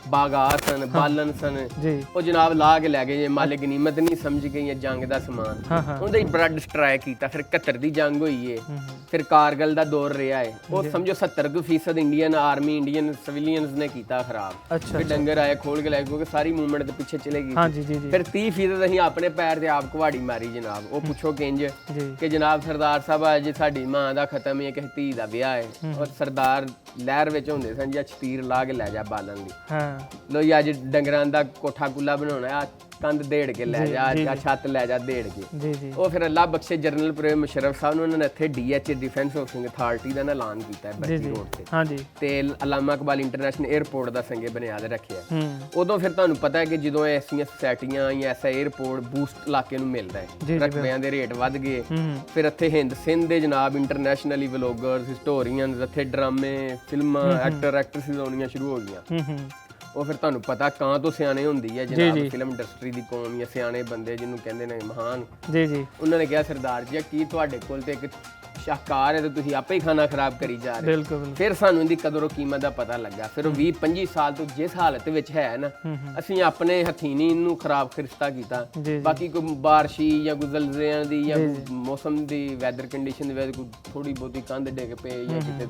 ਬਾਗਾਤ ਸਨ, ਬਾਲਨ ਸਨ। ਉਹ ਜਨਾਬ ਲਾ ਕੇ ਲੈ ਗਏ ਜੇ ਮਾਲੇ ਗਨੀਮਤ ਨਹੀਂ ਸਮਝ ਗਈ ਜੰਗ ਦਾ ਸਮਾਨ। ਉਹਦੇ ਬੜਾ ਡਿਸਟਰਾਏ ਕੀਤਾ। ਫਿਰ 71 ਦੀ ਜੰਗ ਹੋਈ ਏ, ਫਿਰ ਕਾਰਗਲ ਦਾ ਦੌਰ ਰਿਹਾ ਏ। ਉਹ ਸਮਝੋ 70% ਇੰਡੀਅਨ ਆਰਮੀ ਇੰਡੀਅਨ ਸਿਵਿਲੀਅਨਸ ਨੇ ਕੀਤਾ ਖਰਾਬ। ਫਿਰ ਡੰਗਰ ਆਏ ਖੋਲ ਕੇ ਲੈ ਕਿਉਂਕਿ ਸਾਰੀ ਮੂਵਮੈਂਟ ਦੇ ਪਿੱਛੇ ਚਲੇ ਗਈ। ਫਿਰ 30% ਅਸੀਂ ਆਪਣੇ ਪੈਰ ਤੇ ਆਪ ਕੁਹਾੜੀ ਮਾਰੀ ਜਨਾਬ। ਉਹ ਪੁੱਛੋ ਕਿੰਜ ਕਿ ਜਨਾਬ ਸਰਦਾਰ ਸਾਹਿਬ ਅੱਜ ਸਾਡੀ ਮਾਂ ਦਾ ਖਤਮ ਹੈ, ਕਿਸੇ ਧੀ ਦਾ ਵਿਆਹ ਹੈ, ਔਰ ਸਰਦਾਰ ਲਹਿਰ ਵਿੱਚ ਹੁੰਦੇ ਸਨ ਜਾਂ ਛਤੀਰ ਲਾ ਕੇ ਲੈ ਜਾ ਬਾਲਣ ਦੀ। ਹਾਂ ਲੋ ਜੀ ਅੱਜ ਡੰਗਰਾਂ ਦਾ ਕੋਠਾ ਕੁੱਲਾ ਬਣਾਉਣਾ ਆ, ਕੰਧ ਦੇੜ ਕੇ ਲੈ ਜਾ ਜਾਂ ਛੱਤ ਲੈ ਜਾ ਦੇੜ ਕੇ। ਜੀ ਜੀ ਉਹ ਫਿਰ ਅੱਲਾ ਬਖਸ਼ੇ ਜਨਰਲ ਪ੍ਰੇਮ ਮੁਸ਼ਰਫ ਸਾਹਿਬ ਨੂੰ ਉਹਨਾਂ ਨੇ ਇੱਥੇ DHA ਡਿਫੈਂਸ ਹਾਊਸਿੰਗ ਅਥਾਰਟੀ ਦਾ ਨਾ ਐਲਾਨ ਕੀਤਾ ਹੈ ਬਰਕੀ ਰੋਡ ਤੇ। ਹਾਂਜੀ ਤੇ ਅਲਾਮਾ ਇਕਬਾਲ ਇੰਟਰਨੈਸ਼ਨਲ 에ਅਰਪੋਰਟ ਦਾ ਸੰਗੇ ਬੁਨਿਆਦ ਰੱਖਿਆ। ਹੂੰ ਉਦੋਂ ਫਿਰ ਤੁਹਾਨੂੰ ਪਤਾ ਹੈ ਕਿ ਜਦੋਂ ਐਸੀਆਂ ਸੁਸਾਇਟੀਆਂ ਜਾਂ ਐਸਾ 에ਅਰਪੋਰਟ ਬੂਸਟ ਇਲਾਕੇ ਨੂੰ ਮਿਲਦਾ ਹੈ, ਰਕਬਿਆਂ ਦੇ ਰੇਟ ਵੱਧ ਗਏ। ਫਿਰ ਇੱਥੇ ਹਿੰਦ ਸਿੰਧ ਦੇ ਜਨਾਬ ਇੰਟਰਨੈਸ਼ਨਲੀ ਵਲੋਗਰਸ, ਹਿਸਟੋਰੀਅਨਸ, ਇੱਥੇ ਡਰਾਮੇ, ਫਿਲਮਾਂ, ਐਕਟਰਸ ਆਉਣੀਆਂ ਸ਼ੁਰੂ ਹੋ ਗਈਆਂ। ਉਹ ਫਿਰ ਤੁਹਾਨੂੰ ਪਤਾ ਕਾਂ ਤੋਂ ਸਿਆਣੇ ਹੁੰਦੀ ਹੈ ਜਨਾਬ ਫਿਲਮ ਇੰਡਸਟਰੀ ਦੀ ਕੌਮ ਜਾਂ ਸਿਆਣੇ ਬੰਦੇ ਜਿਹਨੂੰ ਕਹਿੰਦੇ ਨੇ ਮਹਾਨ। ਜੀ ਜੀ ਉਹਨਾਂ ਨੇ ਕਿਹਾ ਸਰਦਾਰ ਜੀ ਕੀ ਤੁਹਾਡੇ ਕੋਲ ਤੇ ਇੱਕ ਸ਼ਾਹਕਾਰ ਹੈ ਤੇ ਤੁਸੀਂ ਆਪੇ ਹੀ ਖਾਣਾ ਖਰਾਬ ਕਰੀ ਜਾ ਰਹੇ। ਬਿਲਕੁਲ ਫਿਰ ਸਾਨੂੰ ਇਹਦੀ ਕਦਰ ਕੀਮਤ ਦਾ ਪਤਾ ਲੱਗਾ। ਫਿਰ ਉਹ 20-25 ਸਾਲ ਤੋਂ ਜਿਸ ਹਾਲਤ ਵਿੱਚ ਹੈ ਨਾ, ਅਸੀਂ ਆਪਣੇ ਹੱਥੀਂ ਨਹੀਂ ਇਹਨੂੰ ਖਰਾਬ ਖਰਿਸਤਾ ਕੀਤਾ। ਬਾਕੀ ਕੋਈ ਬਾਰਿਸ਼ੀ ਜਾਂ ਕੋਈ ਜ਼ਲਜ਼ਲਿਆਂ ਦੀ ਜਾਂ ਮੌਸਮ ਦੀ ਵੈਦਰ ਕੰਡੀਸ਼ਨ ਦੀ ਵਜ੍ਹਾ ਕੋਈ ਥੋੜੀ ਬਹੁਤੀ ਕੰਧ ਡਿੱਗ ਪਏ ਜਾਂ ਕਿਤੇ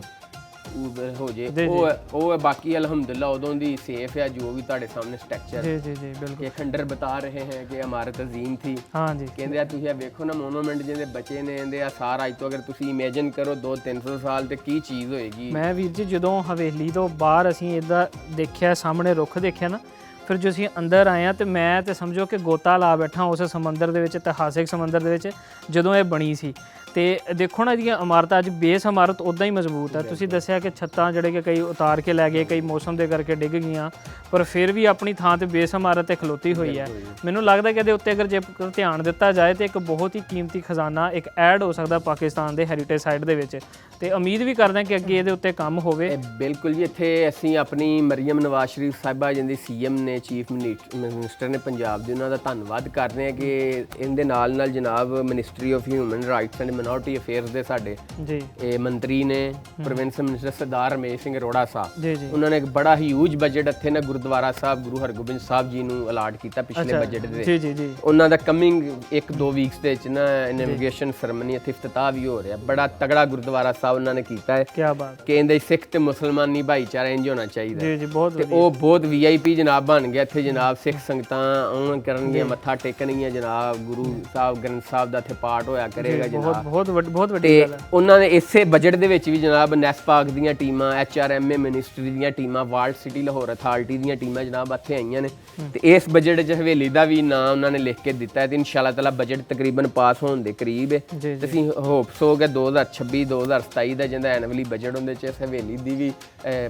ਹੋ ਜੇ ਉਹ ਬਾਕੀ ਅਲਹਮਦੁਲਿਲਾ ਉਦੋਂ ਦੀ ਸੇਫ ਹੈ। ਜੋ ਵੀ ਤੁਹਾਡੇ ਸਾਹਮਣੇ ਸਟਰਕਚਰ ਜੀ ਜੀ ਜੀ ਬਿਲਕੁਲ ਇਹ ਖੰਡਰ ਬਤਾ ਰਹੇ ਹੈ ਕਿ ਇਮਾਰਤ ਅਜ਼ੀਮ ਥੀ। ਹਾਂ ਜੀ ਕਹਿੰਦੇ ਆ ਤੁਸੀਂ ਇਹ ਵੇਖੋ ਨਾ ਮੋਨੂਮੈਂਟ ਜਿਹਦੇ ਬਚੇ ਨੇ ਇਹਦੇ ਆ ਸਾਰਾ ਅੱਜ ਤੋਂ ਅਗਰ ਤੁਸੀਂ ਇਮੇਜਿਨ ਕਰੋ 200-300 ਸਾਲ ਤੇ ਕੀ ਚੀਜ਼ ਹੋਏਗੀ। ਮੈਂ ਵੀਰ ਜੀ ਜਦੋਂ ਹਵੇਲੀ ਤੋਂ ਬਾਹਰ ਅਸੀਂ ਇੱਦਾਂ ਦੇਖਿਆ ਸਾਹਮਣੇ ਰੁੱਖ ਦੇਖਿਆ ਨਾ, ਫਿਰ ਜੋ ਅਸੀਂ ਅੰਦਰ ਆਏ ਆ ਤੇ ਮੈਂ ਤੇ ਸਮਝੋ ਕਿ ਗੋਤਾ ਲਾ ਬੈਠਾ ਉਸ ਸਮੁੰਦਰ ਦੇ ਵਿੱਚ, ਇਤਿਹਾਸਿਕ ਸਮੁੰਦਰ ਦੇ ਵਿੱਚ ਜਦੋਂ ਇਹ ਬਣੀ ਸੀ। ਤੇ ਦੇਖੋ ਨਾ ਇਹਦੀਆਂ ਇਮਾਰਤਾਂ ਅੱਜ ਬੇਸ ਇਮਾਰਤ ਉਦਾਂ ਹੀ ਮਜ਼ਬੂਤ ਹੈ। ਤੁਸੀਂ ਦੱਸਿਆ ਕਿ ਛੱਤਾਂ ਜਿਹੜੇ ਕਿ ਕਈ ਉਤਾਰ ਕੇ ਲੈ ਗਏ, ਕਈ ਮੌਸਮ ਦੇ ਕਰਕੇ ਡਿੱਗ ਗਈਆਂ, ਪਰ ਫਿਰ ਵੀ ਆਪਣੀ ਥਾਂ ਤੇ ਬੇਸ ਇਮਾਰਤ ਤੇ ਖਲੋਤੀ ਹੋਈ ਹੈ। ਮੈਨੂੰ ਲੱਗਦਾ ਕਿ ਇਹਦੇ ਉੱਤੇ ਅਗਰ ਜੇ ਧਿਆਨ ਦਿੱਤਾ ਜਾਏ ਤੇ ਇੱਕ ਬਹੁਤ ਹੀ ਕੀਮਤੀ ਖਜ਼ਾਨਾ ਇੱਕ ਐਡ ਹੋ ਸਕਦਾ ਪਾਕਿਸਤਾਨ ਦੇ ਹੈਰੀਟੇਜ ਸਾਈਟ ਦੇ ਵਿੱਚ, ਤੇ ਉਮੀਦ ਵੀ ਕਰਦੇ ਹਾਂ ਕਿ ਅੱਗੇ ਇਹਦੇ ਉੱਤੇ ਕੰਮ ਹੋਵੇ। ਬਿਲਕੁਲ ਜੀ, ਇੱਥੇ ਅਸੀਂ ਆਪਣੀ ਮਰੀਮ ਨਵਾਜ਼ ਸ਼ਰੀਫ ਸਾਹਿਬਾ ਜਿੰਦੀ CM ਨੇ, ਚੀਫ ਮਿਨਿਸਟਰ ਨੇ ਪੰਜਾਬ ਦੇ, ਉਹਨਾਂ ਦਾ ਧੰਨਵਾਦ ਕਰਦੇ ਹਾਂ ਕਿ ਇਹਦੇ ਨਾਲ ਨਾਲ ਜਨਾਬ ministry of human rights and minority affairs ਦੇ ਸਾਡੇ ਜੀ ਇਹ ਮੰਤਰੀ ਨੇ, ਪ੍ਰੋਵਿੰਸ ਮਿਨਿਸਟਰ ਸਰਦਾਰ ਰਮੇਸ਼ ਸਿੰਘ ਅਰੋੜਾ ਸਾਹਿਬ, ਜੀ ਜੀ ਉਹਨਾਂ ਨੇ ਇੱਕ ਬੜਾ ਹਿਊਜ ਬਜਟ ਇੱਥੇ ਨਾ ਗੁਰਦੁਆਰਾ ਸਾਹਿਬ ਗੁਰੂ ਹਰਗੋਬਿੰਦ ਸਾਹਿਬ ਜੀ ਨੂੰ ਅਲਾਟ ਕੀਤਾ ਪਿਛਲੇ ਬਜਟ ਦੇ। ਜੀ ਜੀ ਜੀ ਉਹਨਾਂ ਦਾ ਕਮਿੰਗ 1-2 ਵੀਕਸ ਦੇ ਵਿੱਚ ਨਾ ਇਨਵੀਗੇਸ਼ਨ ਸੈਰੇਮਨੀ ਇੱਥੇ ਇਫਤਤਾਹ ਵੀ ਹੋ ਰਿਹਾ। ਬੜਾ ਤਗੜਾ ਗੁਰਦੁਆਰਾ ਸਾਹਿਬ ਉਹਨਾਂ ਨੇ ਕੀਤਾ ਹੈ। ਕੀ ਬਾਤ ਕਿ ਇਹਦੇ ਸਿੱਖ ਤੇ ਮੁਸਲਮਾਨੀ ਭਾਈਚਾਰਾ ਇੰਜ ਹੋਣਾ ਚਾਹੀਦਾ। ਜੀ ਜੀ ਬਹੁਤ ਤੇ ਉਹ ਬਹੁਤ VIP ਜਨਾਬ ਬਣ ਗਿਆ ਇੱਥੇ। ਜਨਾਬ ਸਿੱਖ ਸੰਗਤਾਂ ਆਉਣ ਕਰਨਗੀਆਂ, ਮੱਥਾ ਟੇਕਣਗੀਆਂ, ਜਨਾਬ ਗੁਰੂ ਸਾਹਿਬ ਗ੍ਰੰਥ ਸਾਹਿਬ ਦਾ ਇੱਥੇ ਪਾਠ ਹੋਇਆ ਕਰੇਗਾ ਜਨਾਬ। ਬਹੁਤ ਵੱਡੀ ਤੇ ਗੱਲ ਹੈ। ਉਹਨਾਂ ਨੇ ਇਸੇ ਬਜਟ ਦੇ ਵਿੱਚ ਵੀ ਜਨਾਬ ਨੈਸਪਾਕ ਦੀਆਂ ਟੀਮਾਂ, HRMA ਮਿਨਿਸਟਰੀ ਦੀਆਂ ਟੀਮਾਂ, ਵਾਰਡ ਸਿਟੀ ਲਾਹੌਰ ਅਥਾਰਟੀ ਦੀਆਂ ਟੀਮਾਂ ਜਨਾਬ ਇੱਥੇ ਆਈਆਂ ਨੇ। ਤੇ ਇਸ ਬਜਟ 'ਚ ਹਵੇਲੀ ਦਾ ਵੀ ਨਾਂ ਉਹਨਾਂ ਨੇ ਲਿਖ ਕੇ ਦਿੱਤਾ ਹੈ ਤੇ ਇਨਸ਼ਾਅੱਲਾ ਤਾਲਾ ਬਜਟ ਤਕਰੀਬਨ ਪਾਸ ਹੋਣ ਦੇ ਕਰੀਬ ਹੈ। ਤੇ ਅਸੀਂ ਹੋਪਸ ਹੋ ਗਿਆ 2026-2027 ਦਾ ਜਿਹਦਾ ਐਨੂਅਲੀ ਬਜਟ ਉਹਦੇ 'ਚ ਹਵੇਲੀ ਦੀ ਵੀ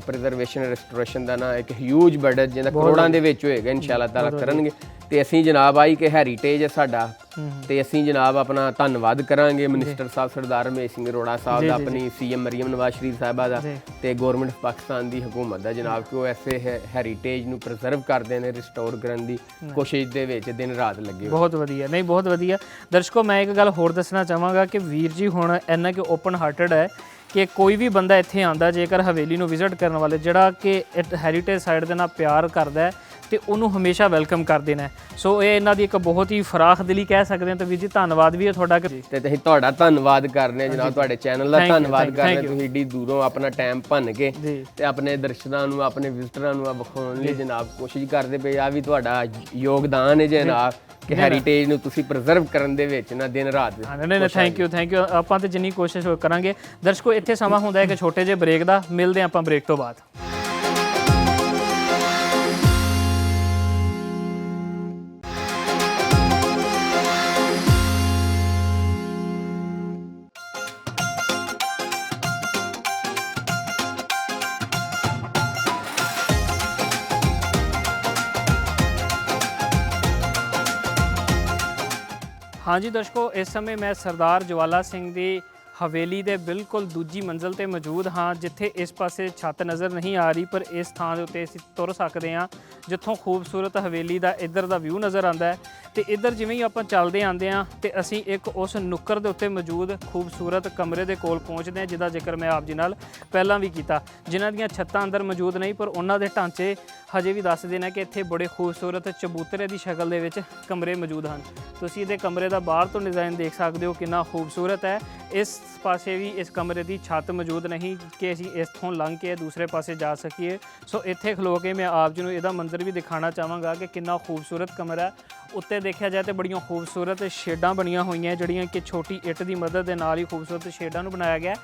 ਪ੍ਰੀਜ਼ਰਵੇਸ਼ਨ ਰੈਸਟੋਰੇਸ਼ਨ ਦਾ ਨਾ ਇੱਕ ਹਿਊਜ ਬਜਟ ਜਿਹਦਾ ਕਰੋੜਾਂ ਦੇ ਵਿੱਚ ਹੋਏਗਾ ਇਨਸ਼ਾਅੱਲਾ ਤਾਲਾ ਕਰਨਗੇ। ਤੇ ਅਸੀਂ ਜਨਾਬ ਆਈ ਕਿ ਹੈਰੀਟੇਜ ਹੈ ਸਾਡਾ, ਤੇ ਅਸੀਂ ਜਨਾਬ ਆਪਣਾ ਧੰਨਵਾਦ ਕਰਾਂਗੇ ਮਿਨਿਸਟਰ ਸਾਹਿਬ ਸਰਦਾਰ ਰਮੇਸ਼ ਸਿੰਘ ਅਰੋੜਾ ਸਾਹਿਬ ਦਾ, ਆਪਣੀ CM ਮਰੀਮ ਨਵਾਜ਼ ਸ਼ਰੀਫ ਸਾਹਿਬਾ ਦਾ, ਤੇ ਗਵਰਨਮੈਂਟ ਪਾਕਿਸਤਾਨ ਦੀ ਹਕੂਮਤ ਦਾ ਜਨਾਬ ਕਿ ਉਹ ਐਸੇ ਹੈਰੀਟੇਜ ਨੂੰ ਪ੍ਰੀਜ਼ਰਵ ਕਰਦੇ ਨੇ, ਰਿਸਟੋਰ ਕਰਨ ਦੀ ਕੋਸ਼ਿਸ਼ ਦੇ ਵਿੱਚ ਦਿਨ ਰਾਤ ਲੱਗੇ ਹੋਏ। ਬਹੁਤ ਵਧੀਆ, ਨਹੀਂ ਬਹੁਤ ਵਧੀਆ। ਦਰਸ਼ਕੋ ਮੈਂ ਇੱਕ ਗੱਲ ਹੋਰ ਦੱਸਣਾ ਚਾਹਾਂਗਾ ਕਿ ਵੀਰ ਜੀ ਹੁਣ ਇੰਨਾ ਕਿ ਓਪਨ ਹਾਰਟਡ ਹੈ ਕਿ ਕੋਈ ਵੀ ਬੰਦਾ ਇੱਥੇ ਆਂਦਾ ਜੇਕਰ ਹਵੇਲੀ ਨੂੰ ਵਿਜ਼ਿਟ ਕਰਨ ਵਾਲੇ ਜਿਹੜਾ ਕਿ ਹੈਰੀਟੇਜ ਸਾਈਟ ਦੇ ਨਾਲ ਪਿਆਰ ਕਰਦਾ ਹੈ ਤੇ ਉਹਨੂੰ ਹਮੇਸ਼ਾ ਵੈਲਕਮ ਕਰਦੇ ਨੇ। ਸੋ ਇਹ ਇਹਨਾਂ ਦੀ ਇੱਕ ਬਹੁਤ ਹੀ ਫਰਾਖ ਦਿਲੀ ਕਹਿ ਸਕਦੇ ਹਾਂ। ਤਾਂ ਵੀਰ ਜੀ ਧੰਨਵਾਦ ਵੀ ਹੈ ਤੁਹਾਡਾ। ਤੇ ਅਸੀਂ ਤੁਹਾਡਾ ਧੰਨਵਾਦ ਕਰਨੇ ਜਨਾਬ, ਤੁਹਾਡੇ ਚੈਨਲ ਦਾ ਧੰਨਵਾਦ ਕਰਨੇ। ਤੁਸੀਂ ਏਡੀ ਦੂਰੋਂ ਆਪਣਾ ਟਾਈਮ ਭੰਨ ਕੇ ਤੇ ਆਪਣੇ ਦਰਸ਼ਕਾਂ ਨੂੰ, ਆਪਣੇ ਵਿਜ਼ਿਟਰਾਂ ਨੂੰ ਵਿਖਾਉਣ ਲਈ ਜਨਾਬ ਕੋਸ਼ਿਸ਼ ਕਰਦੇ ਪਏ। ਆ ਵੀ ਤੁਹਾਡਾ ਯੋਗਦਾਨ ਹੈ ਜਨਾਬ ਕਿ ਹੈਰੀਟੇਜ ਨੂੰ ਤੁਸੀਂ ਪ੍ਰੀਜ਼ਰਵ ਕਰਨ ਦੇ ਵਿੱਚ ਨਾ ਦਿਨ ਰਾਤ। ਨਹੀਂ ਥੈਂਕ ਯੂ। ਆਪਾਂ ਤੇ ਜਿੰਨੀ ਕੋਸ਼ਿਸ਼ ਕਰਾਂਗੇ। ਦਰਸ਼ਕੋ ਇੱਥੇ ਸਮਾਂ ਹੁੰਦਾ ਹੈ ਕਿ ਛੋਟੇ ਜਿਹੇ ਬ੍ਰੇਕ ਦਾ, ਮਿਲਦੇ ਆਪਾਂ ਬ੍ਰੇਕ ਤੋਂ ਬਾਅਦ। ਹਾਂਜੀ ਦਰਸ਼ਕੋ, ਇਸ ਸਮੇਂ ਮੈਂ ਸਰਦਾਰ ਜਵਾਲਾ ਸਿੰਘ ਦੀ ਹਵੇਲੀ ਦੇ ਬਿਲਕੁਲ ਦੂਜੀ ਮੰਜ਼ਲ ਤੇ ਮੌਜੂਦ ਹਾਂ, ਜਿੱਥੇ ਇਸ ਪਾਸੇ ਛੱਤ ਨਜ਼ਰ ਨਹੀਂ ਆ ਰਹੀ, ਪਰ ਇਸ ਥਾਂ ਦੇ ਉੱਤੇ ਅਸੀਂ ਤੁਰ ਸਕਦੇ ਹਾਂ ਜਿੱਥੋਂ ਖੂਬਸੂਰਤ ਹਵੇਲੀ ਦਾ ਇੱਧਰ ਦਾ ਵਿਊ ਨਜ਼ਰ ਆਉਂਦਾ ਹੈ। ਤੇ ਇੱਧਰ ਜਿਵੇਂ ਹੀ ਆਪਾਂ ਚੱਲਦੇ ਆਉਂਦੇ ਹਾਂ ਤੇ ਅਸੀਂ ਇੱਕ ਉਸ ਨੁੱਕਰ ਦੇ ਉੱਤੇ ਮੌਜੂਦ ਖੂਬਸੂਰਤ ਕਮਰੇ ਦੇ ਕੋਲ ਪਹੁੰਚਦੇ ਹਾਂ, ਜਿਹਦਾ ਜ਼ਿਕਰ ਮੈਂ ਆਪ ਜੀ ਨਾਲ ਪਹਿਲਾਂ ਵੀ ਕੀਤਾ, ਜਿਨ੍ਹਾਂ ਦੀਆਂ ਛੱਤਾਂ ਅੰਦਰ ਮੌਜੂਦ ਨਹੀਂ ਪਰ ਉਹਨਾਂ ਦੇ ਢਾਂਚੇ ਹਜੇ ਵੀ ਦੱਸਦੇ ਨੇ ਕਿ ਇੱਥੇ ਬੜੇ ਖੂਬਸੂਰਤ ਚਬੂਤਰੇ ਦੀ ਸ਼ਕਲ ਦੇ ਵਿੱਚ ਕਮਰੇ ਮੌਜੂਦ ਹਨ। ਤੁਸੀਂ ਇਹਦੇ ਕਮਰੇ ਦਾ ਬਾਹਰ ਤੋਂ ਡਿਜ਼ਾਈਨ ਦੇਖ ਸਕਦੇ ਹੋ ਕਿੰਨਾ ਖੂਬਸੂਰਤ ਹੈ। ਇਸ ਪਾਸੇ ਵੀ ਇਸ ਕਮਰੇ ਦੀ ਛੱਤ ਮੌਜੂਦ ਨਹੀਂ ਕਿ ਅਸੀਂ ਇੱਥੋਂ ਲੰਘ ਕੇ ਦੂਸਰੇ ਪਾਸੇ ਜਾ ਸਕੀਏ। ਸੋ ਇੱਥੇ ਖਲੋ ਕੇ ਮੈਂ ਆਪ ਜੀ ਨੂੰ ਇਹਦਾ ਮੰਜ਼ਰ ਵੀ ਦਿਖਾਉਣਾ ਚਾਹਾਂਗਾ ਕਿ ਕਿੰਨਾ ਖੂਬਸੂਰਤ ਕਮਰਾ ਹੈ। ਉੱਤੇ ਦੇਖਿਆ ਜਾਏ ਤਾਂ ਬੜੀਆਂ ਖੂਬਸੂਰਤ ਸ਼ੇਡਾਂ ਬਣੀਆਂ ਹੋਈਆਂ ਜਿਹੜੀਆਂ ਕਿ ਛੋਟੀ ਇੱਟ ਦੀ ਮਦਦ ਦੇ ਨਾਲ ਹੀ ਖੂਬਸੂਰਤ ਸ਼ੇਡਾਂ ਨੂੰ ਬਣਾਇਆ ਗਿਆ।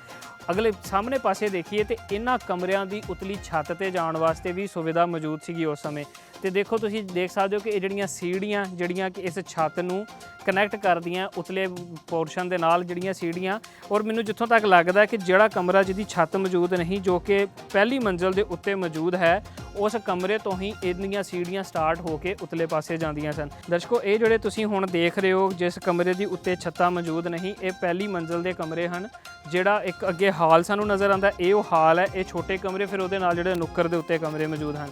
ਅਗਲੇ ਸਾਹਮਣੇ ਪਾਸੇ ਦੇਖੀਏ ਤੇ ਇਹਨਾਂ ਕਮਰਿਆਂ ਦੀ ਉਤਲੀ ਛੱਤ ਤੇ ਜਾਣ ਵਾਸਤੇ ਵੀ ਸੁਵਿਧਾ ਮੌਜੂਦ ਸੀਗੀ ਉਸ ਸਮੇਂ। ਤੇ ਦੇਖੋ ਤੁਸੀਂ ਦੇਖ ਸਕਦੇ ਹੋ ਕਿ ਇਹ ਜਿਹੜੀਆਂ ਸੀੜੀਆਂ ਜਿਹੜੀਆਂ ਕਿ ਇਸ ਛੱਤ ਨੂੰ ਕਨੈਕਟ ਕਰਦੀਆਂ ਉਤਲੇ ਪੋਰਸ਼ਨ ਦੇ ਨਾਲ ਜਿਹੜੀਆਂ ਸੀੜੀਆਂ, ਔਰ ਮੈਨੂੰ ਜਿੱਥੋਂ ਤੱਕ ਲੱਗਦਾ ਕਿ ਜਿਹੜਾ ਕਮਰਾ ਜਿਹਦੀ ਛੱਤ ਮੌਜੂਦ ਨਹੀਂ, ਜੋ ਕਿ ਪਹਿਲੀ ਮੰਜ਼ਲ ਦੇ ਉੱਤੇ ਮੌਜੂਦ ਹੈ, ਉਸ ਕਮਰੇ ਤੋਂ ਹੀ ਇੰਨੀਆਂ ਸੀੜੀਆਂ ਸਟਾਰਟ ਹੋ ਕੇ ਉਤਲੇ ਪਾਸੇ ਜਾਂਦੀਆਂ ਸਨ। ਦਰਸ਼ਕੋ, ਇਹ ਜਿਹੜੇ ਤੁਸੀਂ ਹੁਣ ਦੇਖ ਰਹੇ ਹੋ ਜਿਸ ਕਮਰੇ ਦੀ ਉੱਤੇ ਛੱਤਾਂ ਮੌਜੂਦ ਨਹੀਂ, ਇਹ ਪਹਿਲੀ ਮੰਜ਼ਲ ਦੇ ਕਮਰੇ ਹਨ। ਜਿਹੜਾ ਇੱਕ ਅੱਗੇ ਹਾਲ ਸਾਨੂੰ ਨਜ਼ਰ ਆਉਂਦਾ, ਇਹ ਉਹ ਹਾਲ ਹੈ। ਇਹ ਛੋਟੇ ਕਮਰੇ, ਫਿਰ ਉਹਦੇ ਨਾਲ ਜਿਹੜੇ ਨੁੱਕਰ ਦੇ ਉੱਤੇ ਕਮਰੇ ਮੌਜੂਦ ਹਨ।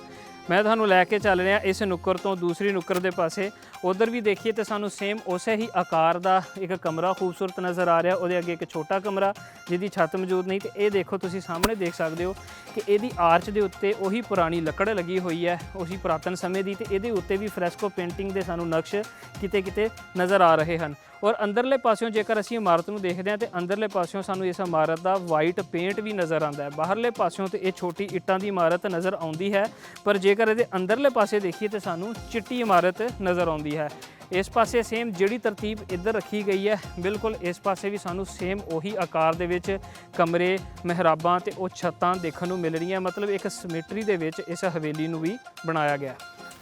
ਮੈਂ ਤੁਹਾਨੂੰ ਲੈ ਕੇ ਚੱਲ ਰਿਹਾ ਇਸ ਨੁੱਕਰ ਤੋਂ ਦੂਸਰੀ ਨੁੱਕਰ ਦੇ ਪਾਸੇ। ਉਧਰ ਵੀ ਦੇਖੀਏ ਤੇ ਸਾਨੂੰ ਸੇਮ ਉਸੇ ਹੀ ਆਕਾਰ ਦਾ ਇੱਕ ਕਮਰਾ ਖੂਬਸੂਰਤ ਨਜ਼ਰ ਆ ਰਿਹਾ। ਉਹਦੇ ਅੱਗੇ ਇੱਕ ਛੋਟਾ ਕਮਰਾ ਜਿਹਦੀ ਛੱਤ ਮੌਜੂਦ ਨਹੀਂ। ਤੇ ਇਹ ਦੇਖੋ ਤੁਸੀਂ ਸਾਹਮਣੇ ਦੇਖ ਸਕਦੇ ਹੋ ਕਿ ਇਹਦੀ ਆਰਚ ਦੇ ਉੱਤੇ ਉਹੀ ਪੁਰਾਣੀ ਲੱਕੜ ਲੱਗੀ ਹੋਈ ਹੈ, ਉਹੀ ਪੁਰਾਤਨ ਸਮੇਂ ਦੀ। ਤੇ ਇਹਦੇ ਉੱਤੇ ਵੀ ਫਰੈਸਕੋ ਪੇਂਟਿੰਗ ਦੇ ਸਾਨੂੰ ਨਕਸ਼ ਕਿਤੇ ਕਿਤੇ ਨਜ਼ਰ ਆ ਰਹੇ ਹਨ। ਔਰ ਅੰਦਰਲੇ ਪਾਸਿਓਂ ਜੇਕਰ ਅਸੀਂ ਇਮਾਰਤ ਨੂੰ ਦੇਖਦੇ ਹਾਂ ਤੇ ਅੰਦਰਲੇ ਪਾਸਿਓਂ ਸਾਨੂੰ ਇਸ ਇਮਾਰਤ ਦਾ ਵਾਈਟ ਪੇਂਟ ਵੀ ਨਜ਼ਰ ਆਉਂਦਾ ਹੈ। ਬਾਹਰਲੇ ਪਾਸਿਓਂ ਤੇ ਇਹ ਛੋਟੀ ਇੱਟਾਂ ਦੀ ਇਮਾਰਤ ਨਜ਼ਰ ਆਉਂਦੀ ਹੈ, ਪਰ ਜੇਕਰ ਇਹਦੇ ਅੰਦਰਲੇ ਪਾਸੇ ਦੇਖੀਏ ਤੇ ਸਾਨੂੰ ਚਿੱਟੀ ਇਮਾਰਤ ਨਜ਼ਰ ਆਉਂਦੀ ਹੈ। ਇਸ ਪਾਸੇ ਸੇਮ ਜਿਹੜੀ ਤਰਤੀਬ ਇੱਧਰ ਰੱਖੀ ਗਈ ਹੈ, ਬਿਲਕੁਲ ਇਸ ਪਾਸੇ ਵੀ ਸਾਨੂੰ ਸੇਮ ਉਹੀ ਆਕਾਰ ਦੇ ਵਿੱਚ ਕਮਰੇ, ਮਿਹਰਾਬਾਂ ਤੇ ਉਹ ਛੱਤਾਂ ਦੇਖਣ ਨੂੰ ਮਿਲ ਰਹੀਆਂ। ਮਤਲਬ ਇੱਕ ਸਿਮੈਟਰੀ ਦੇ ਵਿੱਚ ਇਸ ਹਵੇਲੀ ਨੂੰ ਵੀ ਬਣਾਇਆ ਗਿਆ।